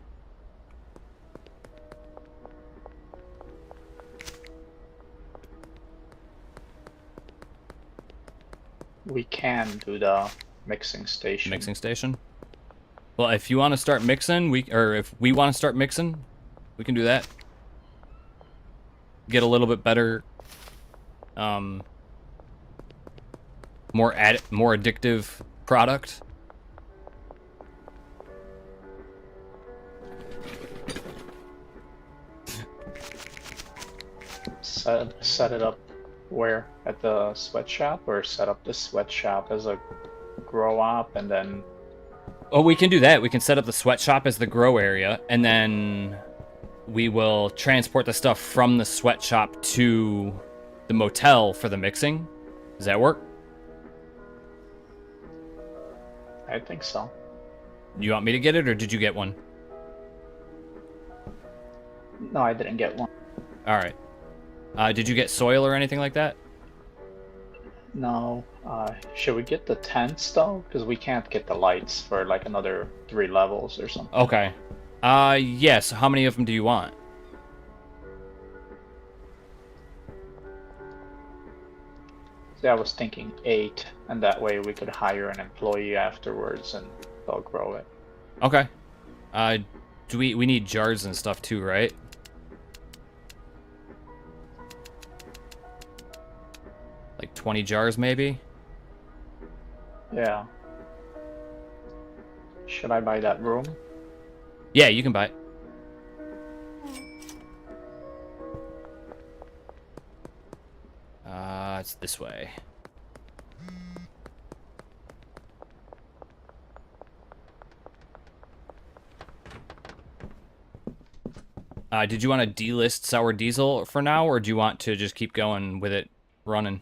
We can do the mixing station. Mixing station? Well, if you want to start mixing, if we want to start mixing, we can do that. Get a little bit better, more addictive product. Set it up where? At the sweatshop, or set up the sweatshop as a grow op and then... Oh, we can do that. We can set up the sweatshop as the grow area, and then we will transport the stuff from the sweatshop to the motel for the mixing. Does that work? I think so. You want me to get it, or did you get one? No, I didn't get one. All right. Did you get soil or anything like that? No. Should we get the tents though? Because we can't get the lights for like another 3 levels or something. Okay. Yes. How many of them do you want? See, I was thinking 8, and that way we could hire an employee afterwards and they'll grow it. Okay. We need jars and stuff too, right? Like 20 jars, maybe? Yeah. Should I buy that room? Yeah, you can buy it. It's this way. Did you want to delist sour diesel for now, or do you want to just keep going with it running?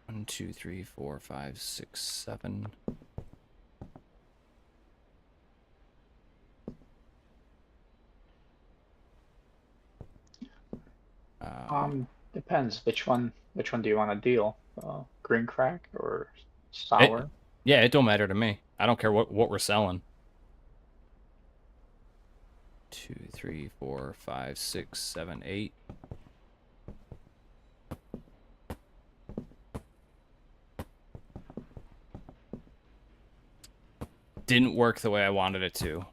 One, two, three, four, five, six, seven. Depends. Which one do you want to deal? Green crack or sour? Yeah, it don't matter to me. I don't care what we're selling. 2, 3, 4, 5, 6, 7, 8. Didn't work the way I wanted it to.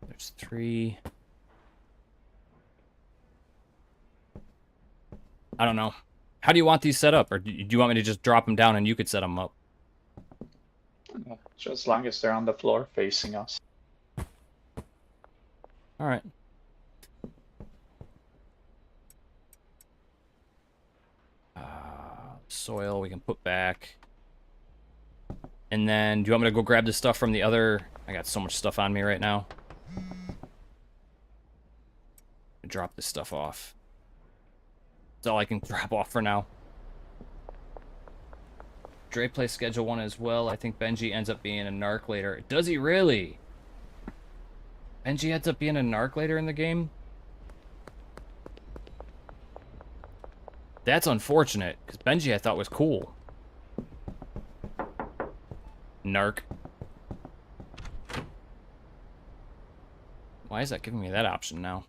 There's 3. I don't know. How do you want these set up? Or do you want me to just drop them down and you could set them up? Just as long as they're on the floor facing us. All right. Soil we can put back. And then, do you want me to go grab the stuff from the other... I got so much stuff on me right now. Drop this stuff off. That's all I can drop off for now. Dre plays Schedule 1 as well. I think Benji ends up being a narc later. Does he really? Benji ends up being a narc later in the game? That's unfortunate, because Benji I thought was cool. Narc. Why is that giving me that option now?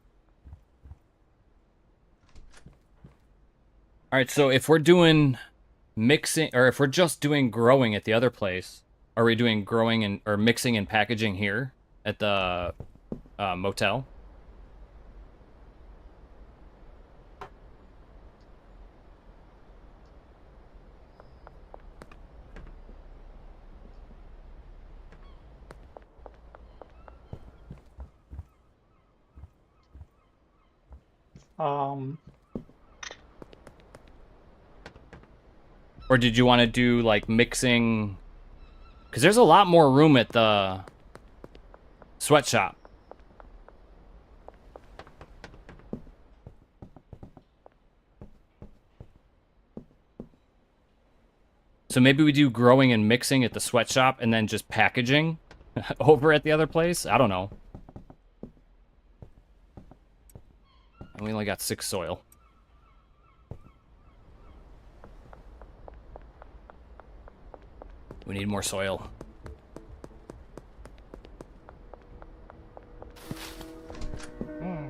Alright, so if we're doing mixing, or if we're just doing growing at the other place, are we doing growing and or mixing and packaging here at the motel? Or did you want to do, like, mixing... Because there's a lot more room at the sweatshop. So maybe we do growing and mixing at the sweatshop and then just packaging over at the other place? I don't know. And we only got 6 soil. We need more soil. Hmm.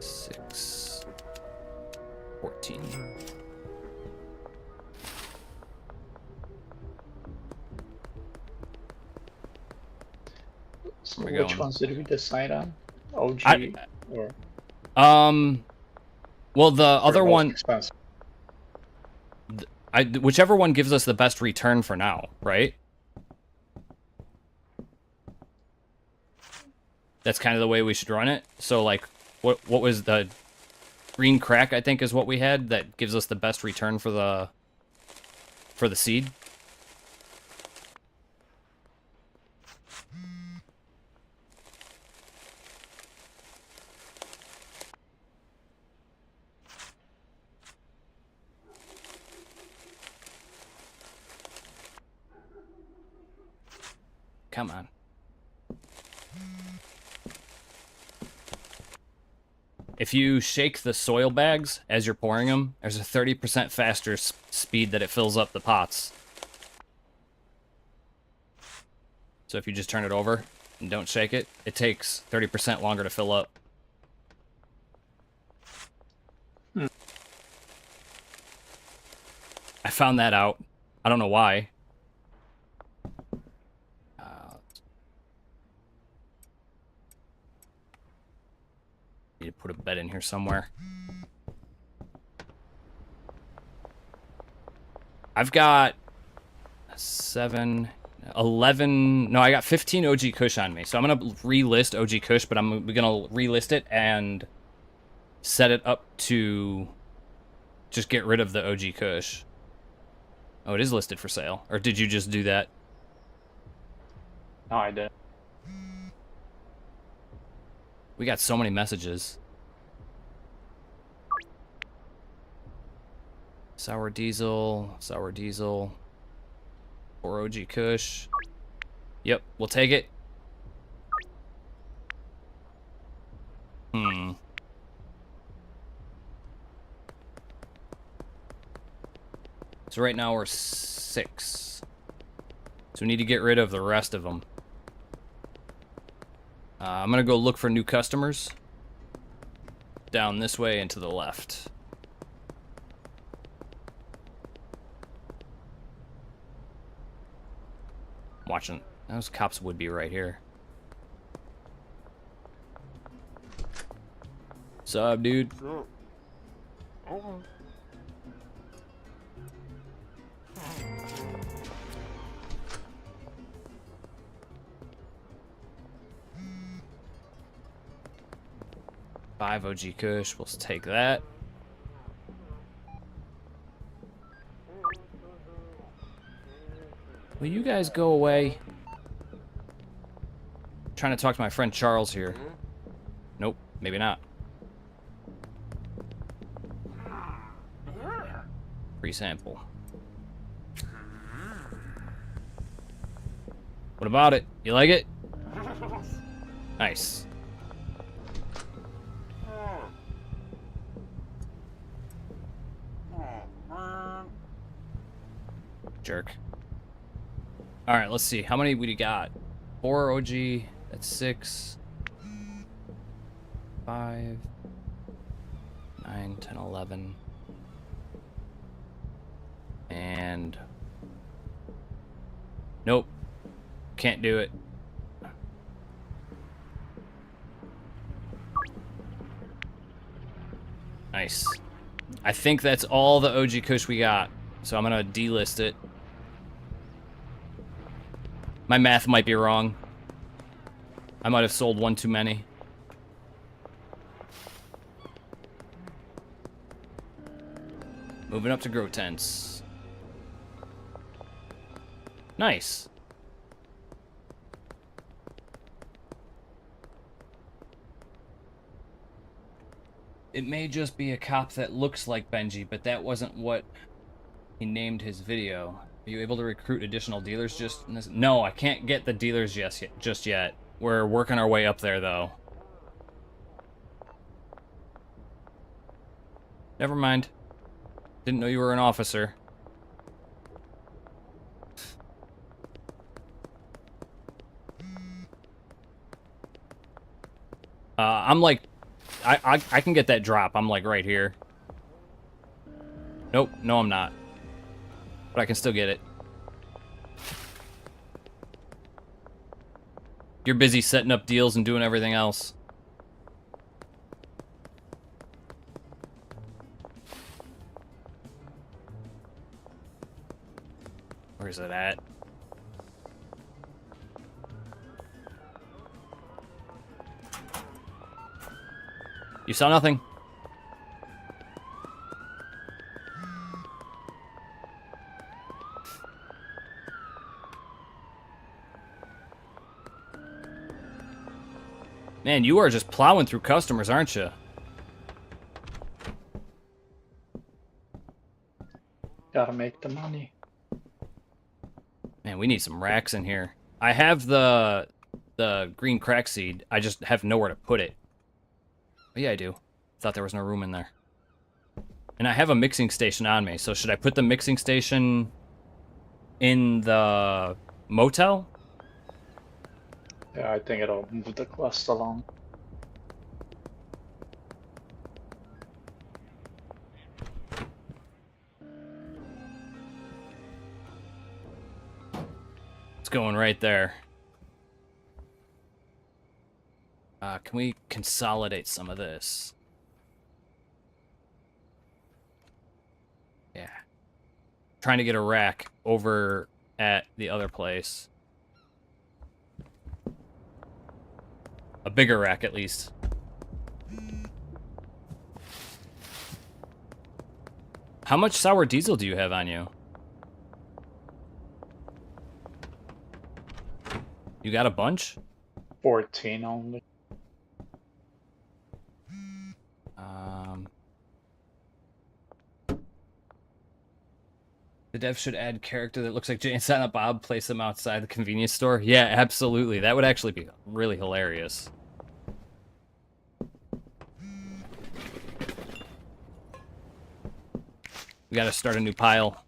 6, 14. So Where we which going? ones did we decide on? OG or Well, the other most one, expensive? whichever one gives us the best return for now, right? That's kind of the way we should run it. So, like, what was the green crack, I think, is what we had that gives us the best return for the seed. Come on. If you shake the soil bags as you're pouring them, there's a 30% faster speed that it fills up the pots. So if you just turn it over and don't shake it, it takes 30% longer to fill up. I found that out. I don't know why. Need to put a bed in here somewhere. I've got 7, 11. No, I got 15 OG Kush on me. So I'm going to relist OG Kush, but I'm going to relist it and set it up to just get rid of the OG Kush. Oh, it is listed for sale. Or did you just do that? No, I did. We got so many messages. Sour diesel, or OG Kush. Yep, we'll take it. So right now we're 6. So we need to get rid of the rest of them. I'm gonna go look for new customers. Down this way and to the left. Watching. Those cops would be right here. Sup, dude? So, oh, 5 OG Kush. We'll take that. Will you guys go away? I'm trying to talk to my friend Charles here. Nope, maybe not. Free sample. What about it? You like it? Nice. Jerk. Alright, let's see. How many we got? 4 OG. That's 6. 5. 9, 10, 11. And... Nope. Can't do it. Nice. I think that's all the OG Kush we got. So I'm gonna delist it. My math might be wrong. I might have sold one too many. Moving up to grow tents. Nice. It may just be a cop that looks like Benji, but that wasn't what he named his video. Are you able to recruit additional dealers just in this? No, I can't get the dealers just yet. We're working our way up there, though. Never mind. Didn't know you were an officer. I'm like, I can get that drop. I'm like right here. Nope, no I'm not. But I can still get it. You're busy setting up deals and doing everything else. Where's it at? You saw nothing? Man, you are just plowing through customers, aren't you? Gotta make the money. Man, we need some racks in here. I have the green crack seed. I just have nowhere to put it. Oh, yeah, I do. Thought there was no room in there. And I have a mixing station on me, so should I put the mixing station in the motel? Yeah, I think it'll move the quest along. It's going right there. Can we consolidate some of this? Yeah. Trying to get a rack over at the other place. A bigger rack, at least. How much sour diesel do you have on you? You got a bunch? 14 only. The dev should add character that looks like Jay and Silent Bob, place them outside the convenience store. Yeah, absolutely. That would actually be really hilarious. We gotta start a new pile.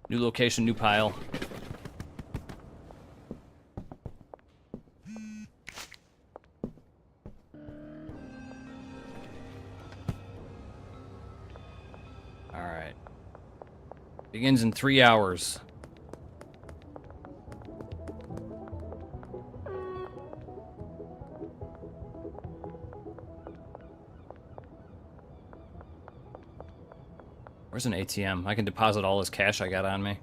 New location, new pile. Alright. Begins in 3 hours. Where's an ATM? I can deposit all this cash I got on me.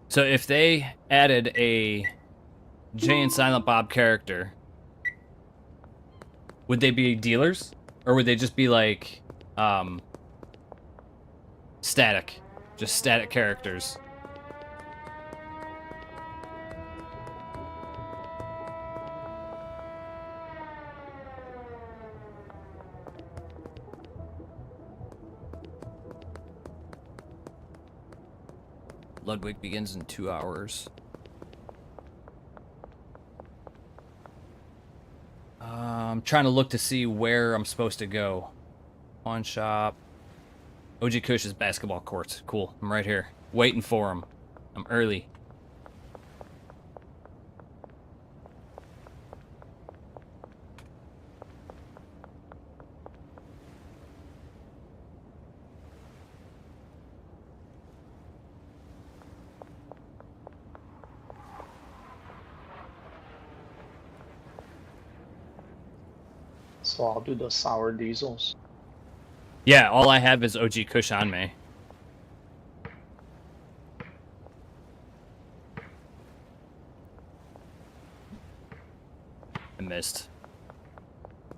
So if they added a Jay and Silent Bob character, would they be dealers? Or would they just be like, static? Just static characters? Ludwig begins in 2 hours. I'm trying to look to see where I'm supposed to go. Pawn shop. OG Kush's basketball courts. Cool. I'm right here. Waiting for him. I'm early. So I'll do the sour diesels. Yeah, all I have is OG Kush on me. I missed.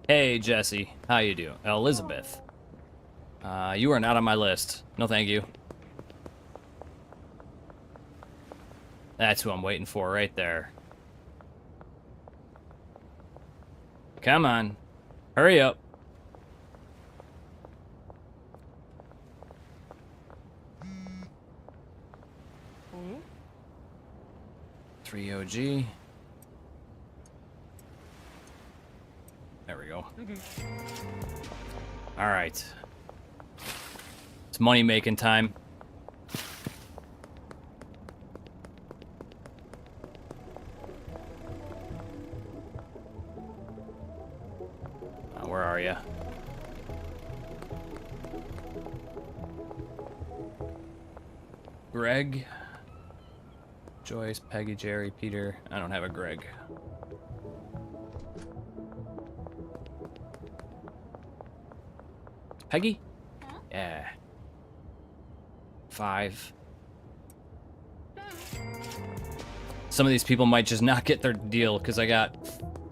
Hey, Jesse. How you doing? Elizabeth. You are not on my list. No, thank you. That's who I'm waiting for right there. Come on. Hurry up. Mhm. 3 OG. There we go. All right. It's money making time. Where are you? Greg, Joyce, Peggy, Jerry, Peter. I don't have a Greg. Peggy? Yeah. 5. Some of these people might just not get their deal because I got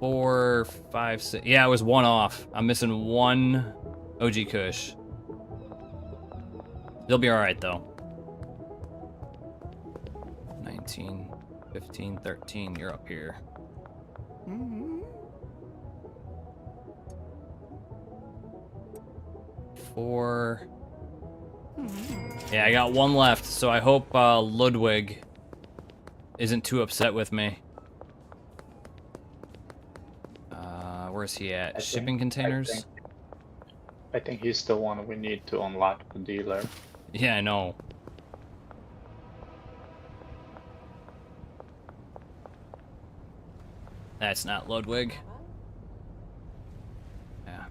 4, 5, 6. Yeah, I was 1 off. I'm missing 1 OG Kush. They'll be all right though. 19, 15, 13. You're up here. Mhm. 4. Yeah, I got 1 left, so I hope Ludwig isn't too upset with me. Where's he at? Shipping containers? I think he's the one we need to unlock the dealer. Yeah, I know. That's not Ludwig. Yeah.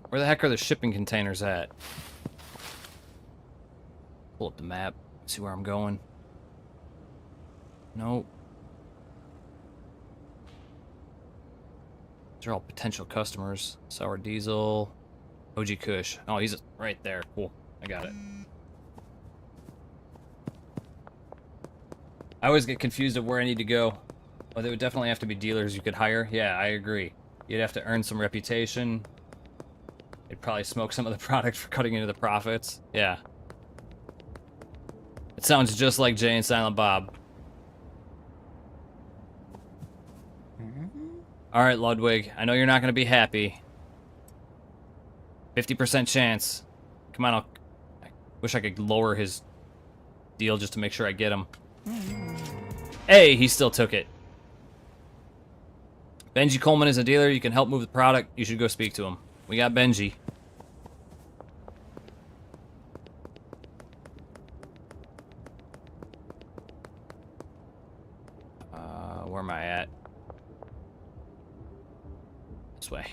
Where the heck are the shipping containers at? Pull up the map, see where I'm going. Nope. These are all potential customers. Sour Diesel, OG Kush. Oh, he's right there. Cool. I got it. I always get confused of where I need to go. Oh, they would definitely have to be dealers you could hire. Yeah, I agree. You'd have to earn some reputation. They'd probably smoke some of the product for cutting into the profits. Yeah. It sounds just like Jay and Silent Bob. All right, Ludwig. I know you're not going to be happy. 50% chance. Come on, I wish I could lower his deal just to make sure I get him. Hey, he still took it. Benji Coleman is a dealer. You can help move the product. You should go speak to him. We got Benji. Where am I at? This way.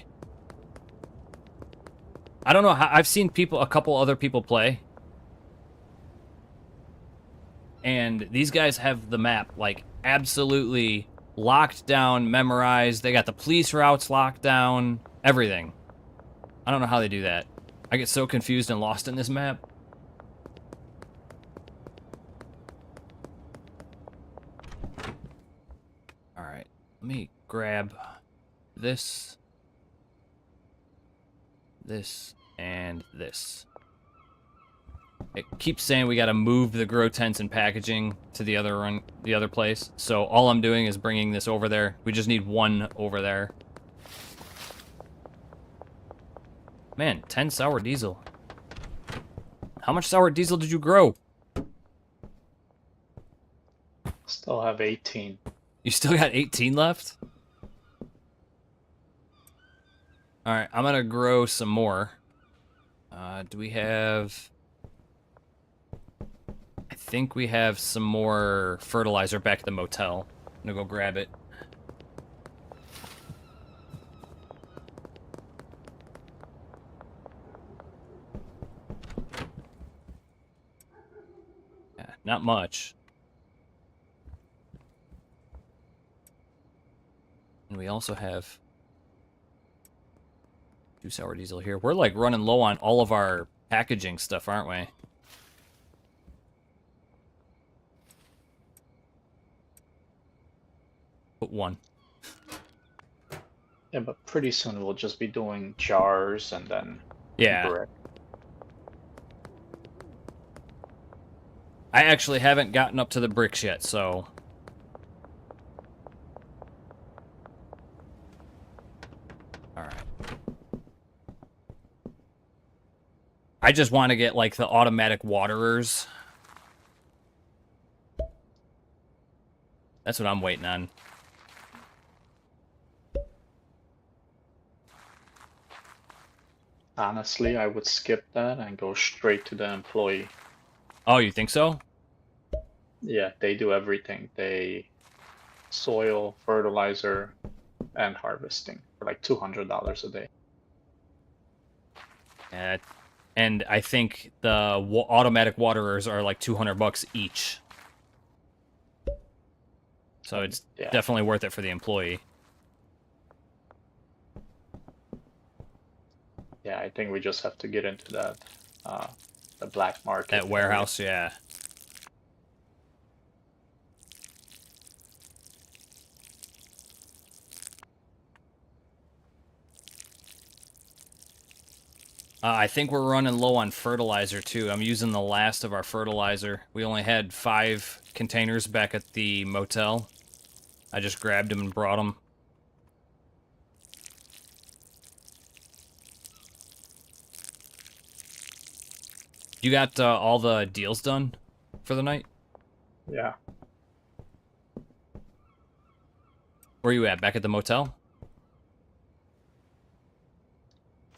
I don't know how. I've seen a couple other people play. And these guys have the map, like, absolutely locked down, memorized. They got the police routes locked down, everything. I don't know how they do that. I get so confused and lost in this map. All right, let me grab this, and this. It keeps saying we gotta move the grow tents and packaging to the other place. So all I'm doing is bringing this over there. We just need 1 over there. Man, 10 sour diesel. How much sour diesel did you grow? Still have 18. You still got 18 left? All right, I'm gonna grow some more. Do we have... I think we have some more fertilizer back at the motel. I'm gonna go grab it. Yeah, not much. And we also have 2 sour diesel here. We're like running low on all of our packaging stuff, aren't we? Put 1. Yeah, but pretty soon we'll just be doing jars and then Yeah. brick. I actually haven't gotten up to the bricks yet, so... Alright. I just want to get, like, the automatic waterers. That's what I'm waiting on. Honestly, I would skip that and go straight to the employee. Oh, you think so? Yeah, they do everything. They soil, fertilizer, and harvesting for like $200 a day. And I think the automatic waterers are like $200 each. So it's definitely worth it for the employee. Yeah, I think we just have to get into that, the black market. That warehouse, yeah. I think we're running low on fertilizer, too. I'm using the last of our fertilizer. We only had 5 containers back at the motel. I just grabbed them and brought them. You got all the deals done for the night? Yeah. Where you at? Back at the motel?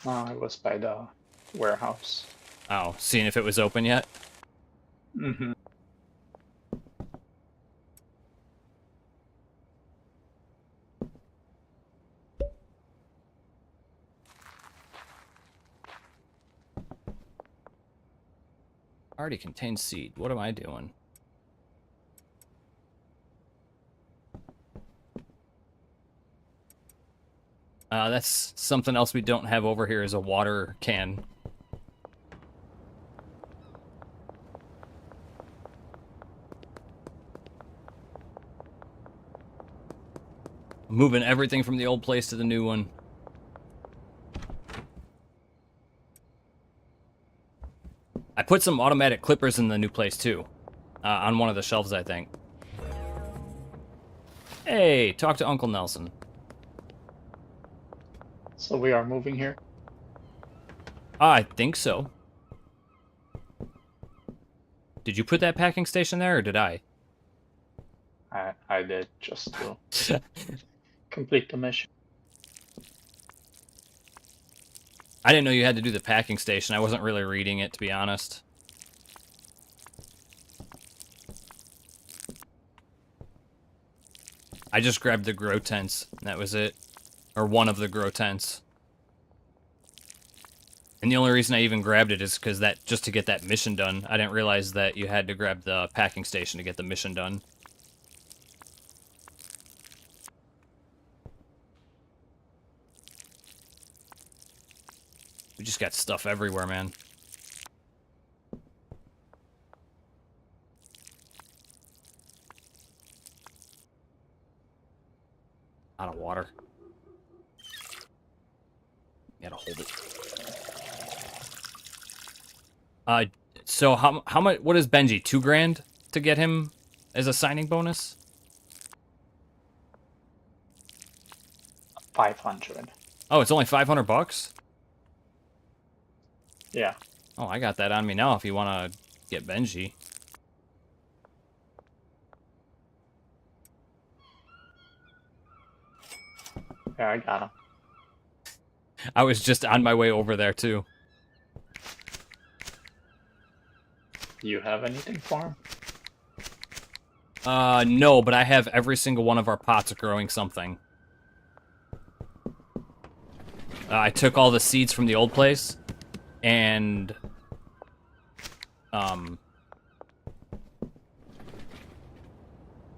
No, I was by the warehouse. Oh, seeing if it was open yet? Mm-hmm. Already contains seed. What am I doing? That's something else we don't have over here is a water can. Moving everything from the old place to the new one. I put some automatic clippers in the new place, too. On one of the shelves, I think. Hey, talk to Uncle Nelson. So we are moving here? I think so. Did you put that packing station there, or did I? I did, just to complete the mission. I didn't know you had to do the packing station. I wasn't really reading it, to be honest. I just grabbed the grow tents, and that was it. Or one of the grow tents. And the only reason I even grabbed it is because just to get that mission done. I didn't realize that you had to grab the packing station to get the mission done. We just got stuff everywhere, man. Out of water. Gotta hold it. So how much? What is Benji? $2,000 to get him as a signing bonus? 500. Oh, it's only $500? Yeah. Oh, I got that on me now if you want to get Benji. Yeah, I got him. I was just on my way over there, too. Do you have anything for him? No, but I have every single one of our pots growing something. I took all the seeds from the old place, and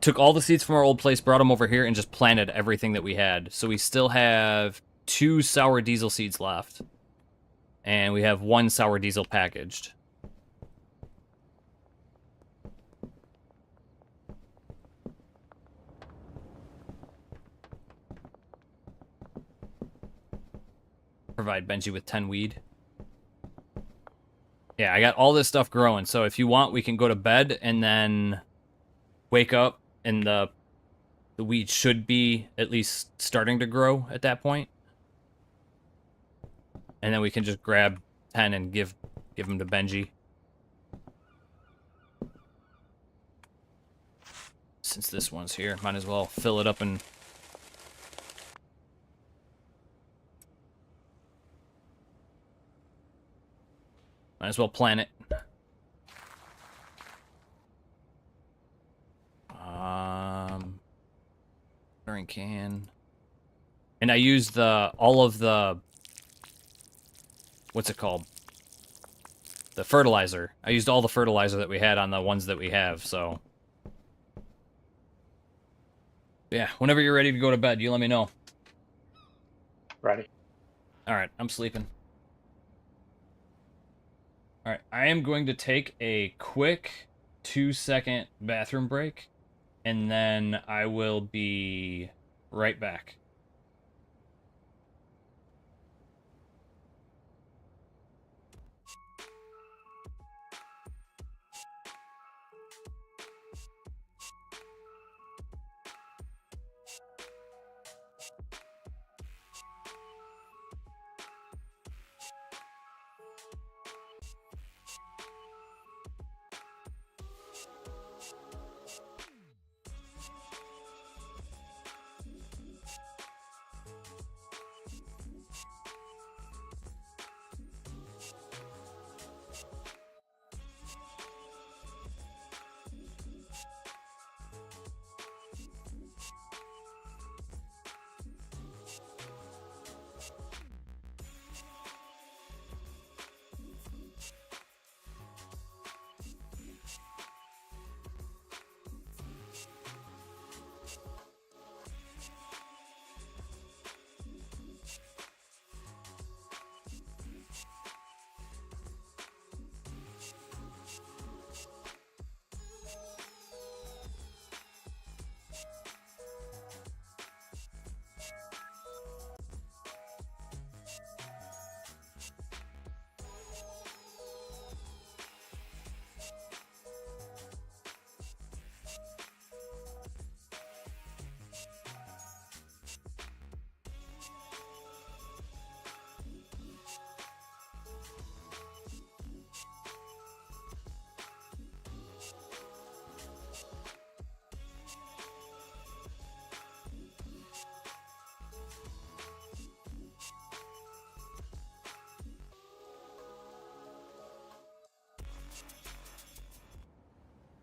took all the seeds from our old place, brought them over here, and just planted everything that we had. So we still have 2 sour diesel seeds left, and we have 1 sour diesel packaged. provide Benji with 10 weed. Yeah, I got all this stuff growing, so if you want, we can go to bed and then wake up, and the weed should be at least starting to grow at that point. And then we can just grab 10 and give them to Benji. Since this one's here, might as well fill it up and... Might as well plant it. Watering can. And I used all of the... What's it called? The fertilizer. I used all the fertilizer that we had on the ones that we have, so... Yeah, whenever you're ready to go to bed, you let me know. Ready. Alright, I'm sleeping. Alright, I am going to take a quick 2-second bathroom break, and then I will be right back.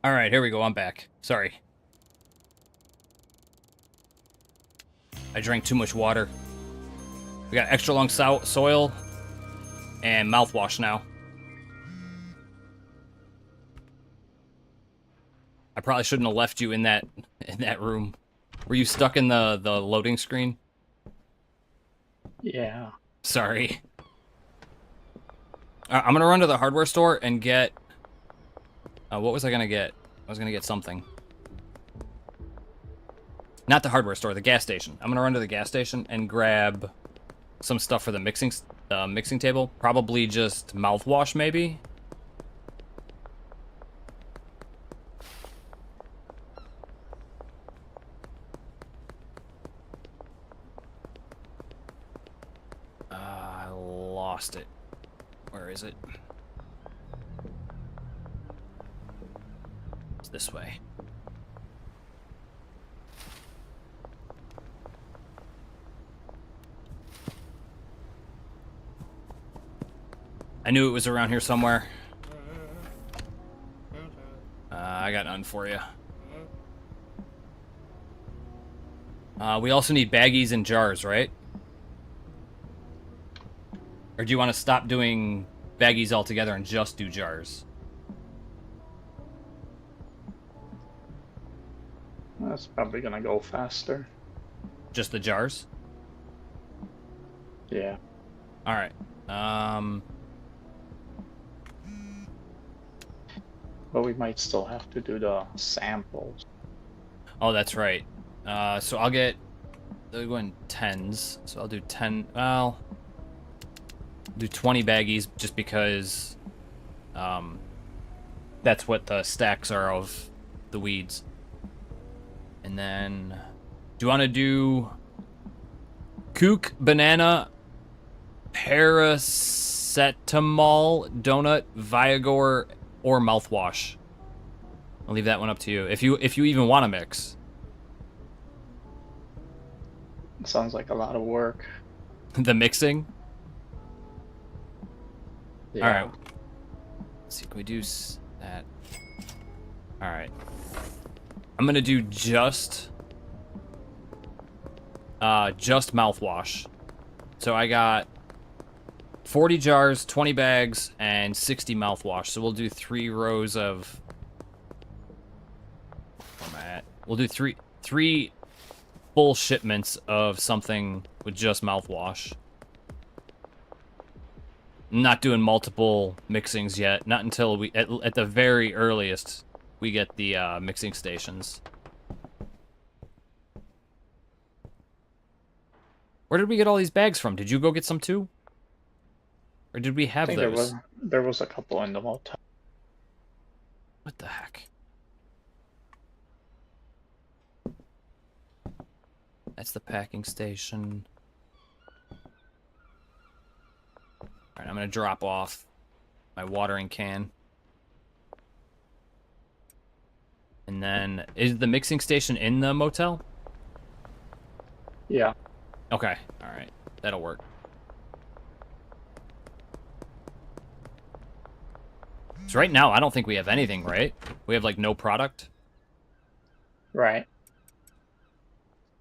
Alright, here we go, I'm back. Sorry. I drank too much water. We got extra long soil and mouthwash now. I probably shouldn't have left you in that room. Were you stuck in the loading screen? Yeah. Sorry. I'm gonna run to the hardware store and get... what was I gonna get? I was gonna get something. Not the hardware store, the gas station. I'm gonna run to the gas station and grab some stuff for the mixing table. Probably just mouthwash, maybe? I lost it. Where is it? It's this way. I knew it was around here somewhere. I got none for you. We also need baggies and jars, right? Or do you want to stop doing baggies altogether and just do jars? That's probably gonna go faster. Just the jars? Yeah. Alright. But we might still have to do the samples. Oh, that's right. So I'll get... They'll go in 10s. So I'll do 10... Well... Do 20 baggies just because that's what the stacks are of the weeds. And then, do you want to do kook, banana, paracetamol, donut, Viagra, or mouthwash? I'll leave that one up to you. If you even want to mix. Sounds like a lot of work. The mixing? Yeah. All right. Let's see, can we do that? All right. I'm gonna do just mouthwash. So I got 40 jars, 20 bags, and 60 mouthwash. So we'll do 3 rows of. Where am I at? We'll do three full shipments of something with just mouthwash. I'm not doing multiple mixings yet. Not until we, at the very earliest, we get the mixing stations. Where did we get all these bags from? Did you go get some too? Or did we have I think those? there was a couple in the motel. What the heck? That's the packing station. Alright, I'm gonna drop off my watering can. And then, is the mixing station in the motel? Yeah. Okay, alright. That'll work. So right now, I don't think we have anything, right? We have, like, no product? Right.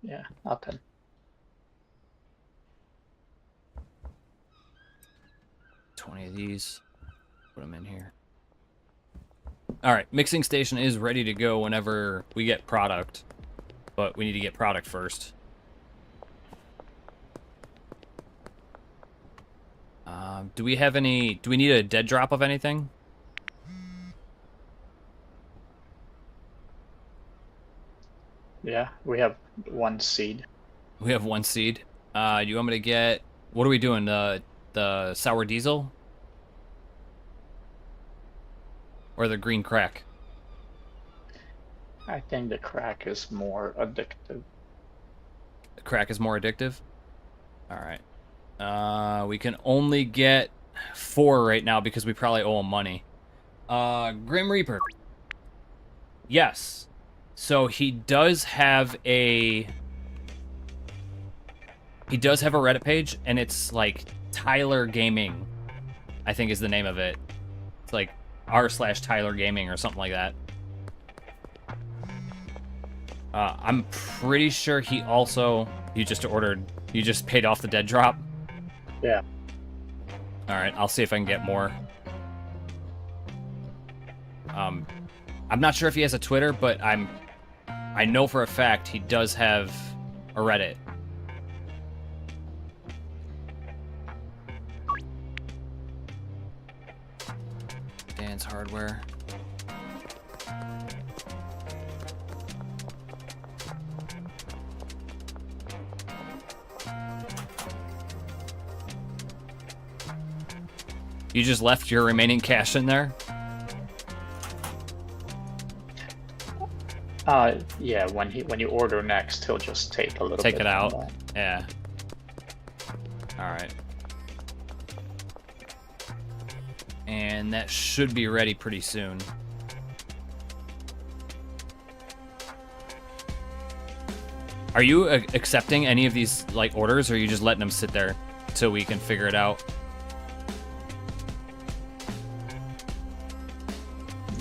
Yeah, nothing. $20 of these. Put them in here. Alright, mixing station is ready to go whenever we get product. But we need to get product first. Do we have any... Do we need a dead drop of anything? Yeah, we have 1 seed. We have 1 seed. Do you want me to get... What are we doing? The sour diesel? Or the green crack? I think the crack is more addictive. The crack is more addictive? Alright. We can only get 4 right now because we probably owe him money. Grim Reaper. Yes. So he does have a... He does have a Reddit page, and it's like Tyler Gaming, I think is the name of it. It's like r/Tyler Gaming or something like that. I'm pretty sure he also... You just paid off the dead drop? Yeah. Alright, I'll see if I can get more. I'm not sure if he has a Twitter, but I know for a fact he does have a Reddit. Dan's Hardware. You just left your remaining cash in there? Yeah, when you order next, he'll just take a little bit. Take it out. from that. Yeah. Alright. And that should be ready pretty soon. Are you accepting any of these like orders, or are you just letting them sit there till we can figure it out?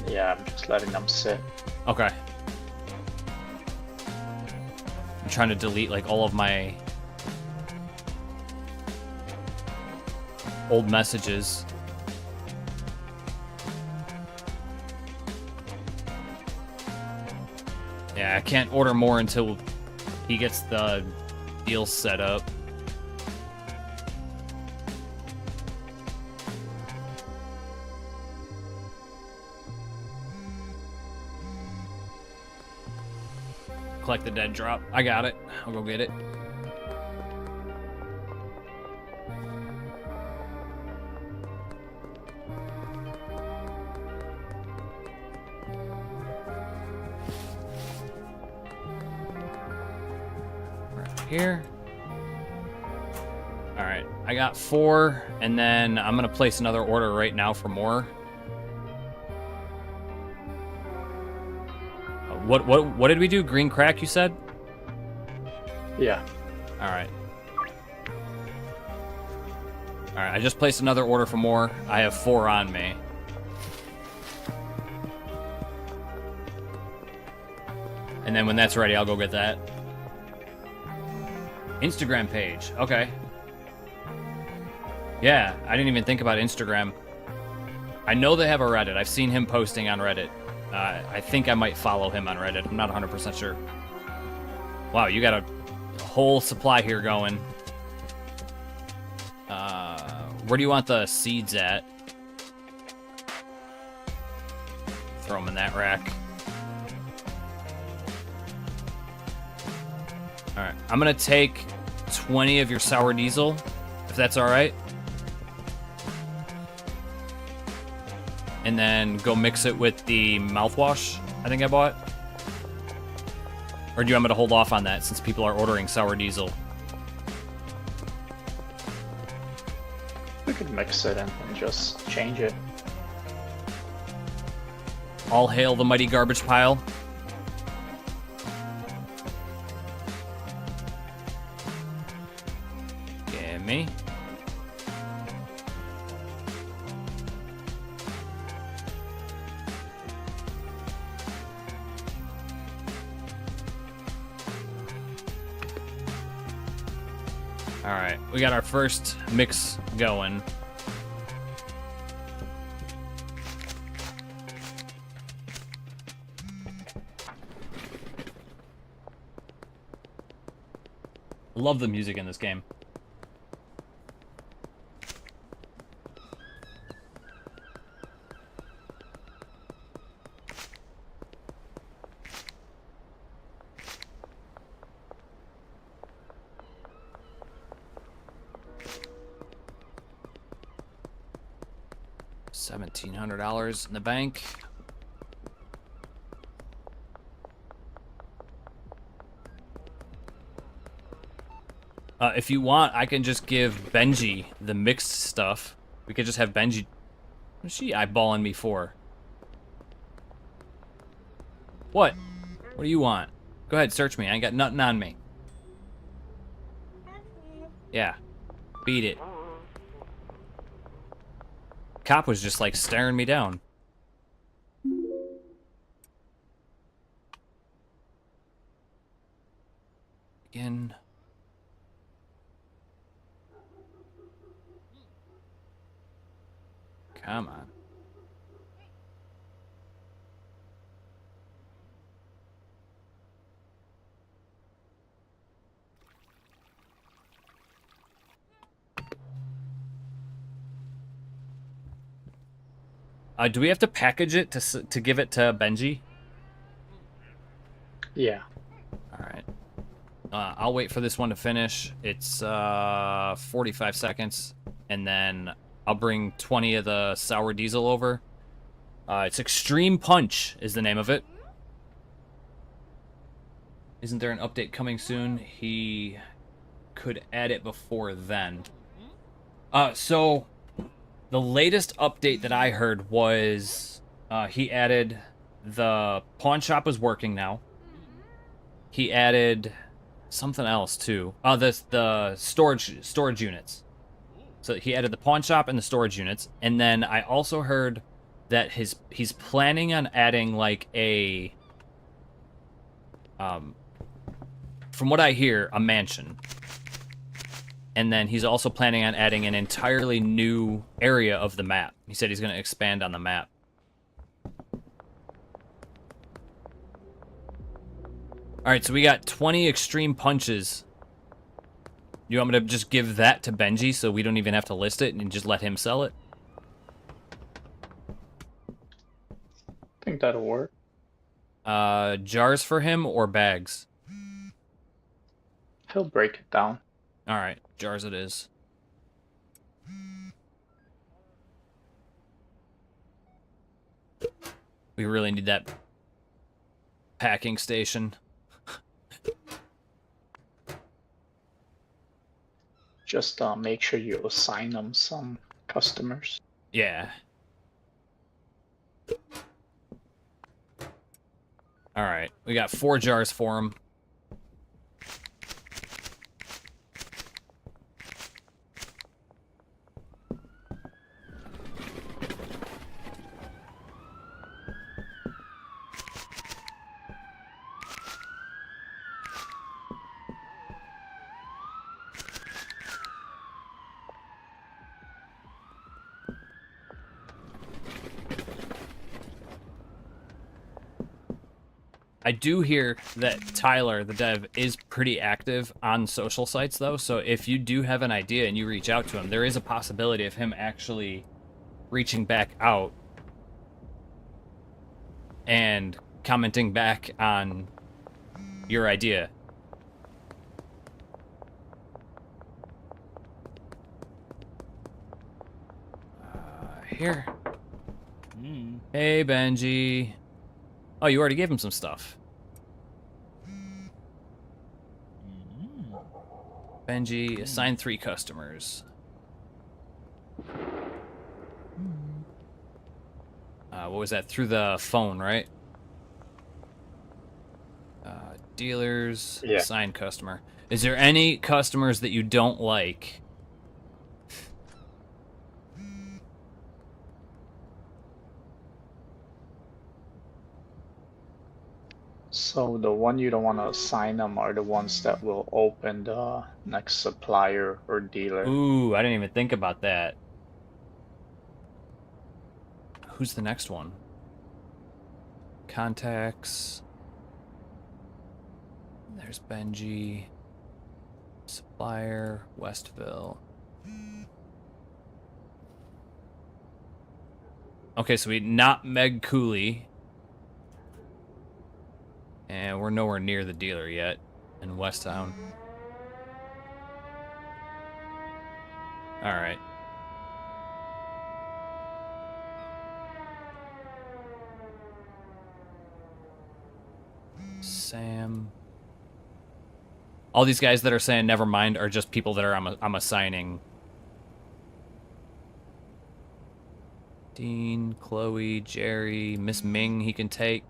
Yeah, I'm just letting them sit. Okay. I'm trying to delete like all of my old messages. Yeah, I can't order more until he gets the deal set up. Collect the dead drop. I got it. I'll go get it. here. All right, I got 4, and then I'm gonna place another order right now for more. What did we do? Green crack, you said? Yeah. All right. All right, I just placed another order for more. I have 4 on me. And then when that's ready, I'll go get that. Instagram page. Okay. Yeah, I didn't even think about Instagram. I know they have a Reddit. I've seen him posting on Reddit. I think I might follow him on Reddit. I'm not 100% sure. Wow, you got a whole supply here going. Where do you want the seeds at? Throw them in that rack. Alright, I'm gonna take 20 of your sour diesel, if that's alright. And then go mix it with the mouthwash I think I bought. Or do you want me to hold off on that since people are ordering sour diesel? We could mix it and just change it. All hail the mighty garbage pile. Gimme. Alright, we got our first mix going. Love the music in this game. $1,700 in the bank. If you want, I can just give Benji the mixed stuff. We could just have Benji... What's she eyeballing me for? What? What do you want? Go ahead, search me. I ain't got nothing on me. Yeah. Beat it. Cop was just, like, staring me down. Again... Come on. Do we have to package it to give it to Benji? Yeah. All right. I'll wait for this one to finish. It's 45 seconds, and then I'll bring 20 of the sour diesel over. It's Extreme Punch is the name of it. Isn't there an update coming soon? He could add it before then. So the latest update that I heard was he added the pawn shop is working now. He added something else too. The storage units. So he added the pawn shop and the storage units, and then I also heard that he's planning on adding like a from what I hear, a mansion. And then he's also planning on adding an entirely new area of the map. He said he's going to expand on the map. Alright, so we got 20 extreme punches. You want me to just give that to Benji so we don't even have to list it and just let him sell it? I think that'll work. Jars for him or bags? He'll break it down. Alright, jars it is. We really need that packing station. Just make sure you assign them some customers. Yeah. All right. We got 4 jars for him. I do hear that Tyler, the dev, is pretty active on social sites, though. So if you do have an idea and you reach out to him, there is a possibility of him actually reaching back out and commenting back on your idea. Here. Hey, Benji. Oh, you already gave him some stuff. Benji, assign 3 customers. What was that? Through the phone, right? Dealers, Yeah. assign customer. Is there any customers that you don't like? So the one you don't want to assign them are the ones that will open the next supplier or dealer. Ooh, I didn't even think about that. Who's the next one? Contacts. There's Benji. Supplier, Westville. Okay, so we not Meg Cooley. And we're nowhere near the dealer yet in Westtown. Alright. Sam. All these guys that are saying never mind are just people that are I'm assigning. Dean, Chloe, Jerry, Miss Ming he can take.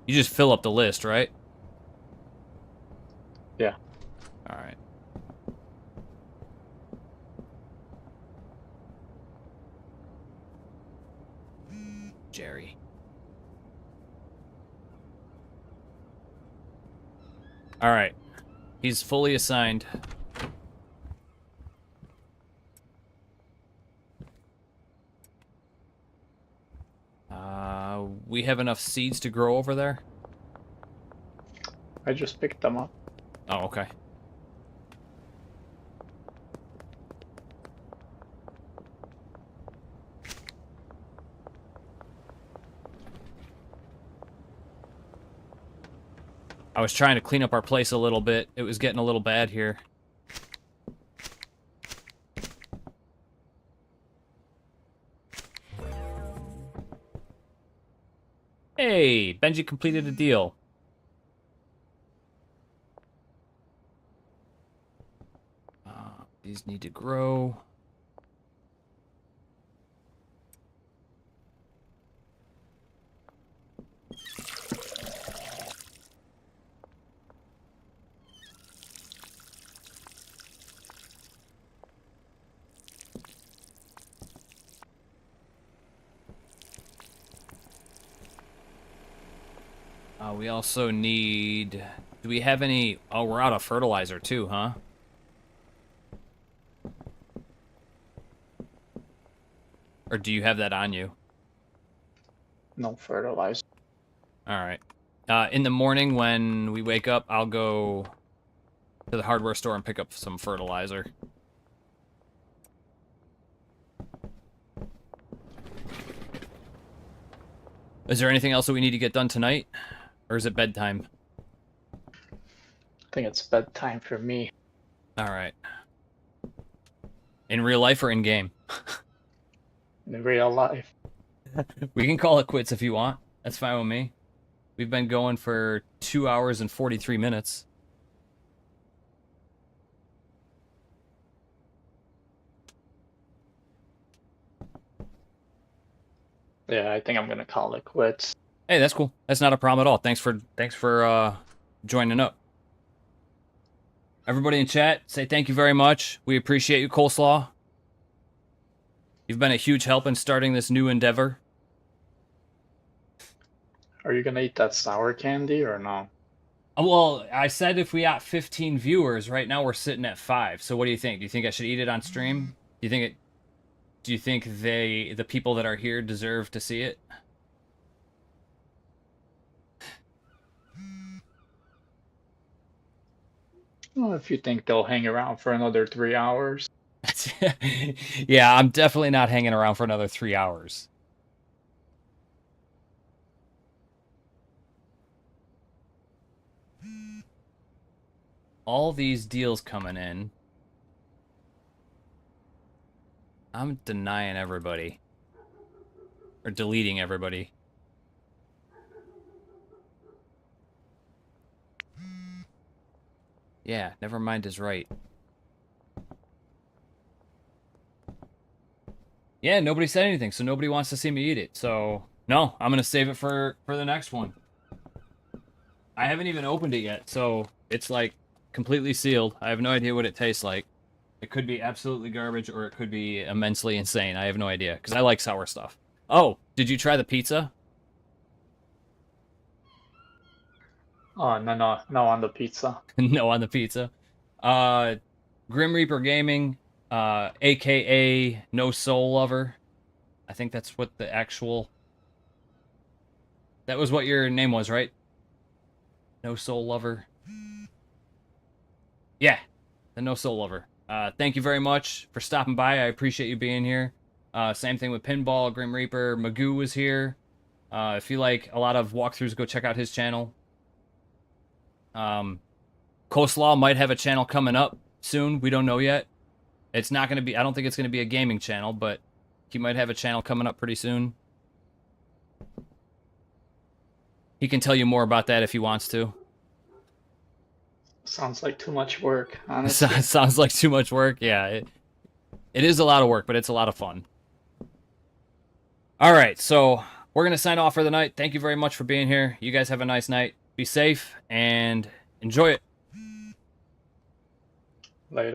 You just fill up the list, right? Yeah. All right. Jerry. All right. He's fully assigned. We have enough seeds to grow over there? I just picked them up. Oh, okay. I was trying to clean up our place a little bit. It was getting a little bad here. Hey, Benji completed a deal. These need to grow. We also need... Do we have any... Oh, we're out of fertilizer too, huh? Or do you have that on you? No fertilizer. Alright. In the morning when we wake up, I'll go to the hardware store and pick up some fertilizer. Is there anything else that we need to get done tonight? Or is it bedtime? I think it's bedtime for me. Alright. In real life or in game? In real life. We can call it quits if you want. That's fine with me. We've been going for 2 hours and 43 minutes. Yeah, I think I'm gonna call it quits. Hey, that's cool. That's not a problem at all. Thanks for joining up. Everybody in chat, say thank you very much. We appreciate you, Coleslaw. You've been a huge help in starting this new endeavor. Are you gonna eat that sour candy or no? Well, I said if we got 15 viewers, right now we're sitting at 5. So what do you think? Do you think I should eat it on stream? Do you think the people that are here deserve to see it? Well, if you think they'll hang around for another 3 hours. Yeah, I'm definitely not hanging around for another 3 hours. All these deals coming in. I'm denying everybody. Or deleting everybody. Yeah, never mind is right. Yeah, nobody said anything, so nobody wants to see me eat it. So, no, I'm going to save it for the next one. I haven't even opened it yet, so it's like completely sealed. I have no idea what it tastes like. It could be absolutely garbage or it could be immensely insane. I have no idea because I like sour stuff. Oh, did you try the pizza? Oh, no on the pizza. No on the pizza. Grim Reaper Gaming, aka No Soul Lover. I think that's what the actual... That was what your name was, right? No Soul Lover. Yeah, the No Soul Lover. Thank you very much for stopping by. I appreciate you being here. Same thing with Pinball, Grim Reaper. Magoo was here. If you like a lot of walkthroughs, go check out his channel. Coleslaw might have a channel coming up soon. We don't know yet. It's not going to be... I don't think it's going to be a gaming channel, but he might have a channel coming up pretty soon. He can tell you more about that if he wants to. Sounds like too much work, honestly. Sounds like too much work. Yeah, it is a lot of work, but it's a lot of fun. All right, so we're going to sign off for the night. Thank you very much for being here. You guys have a nice night. Be safe and enjoy it. Later.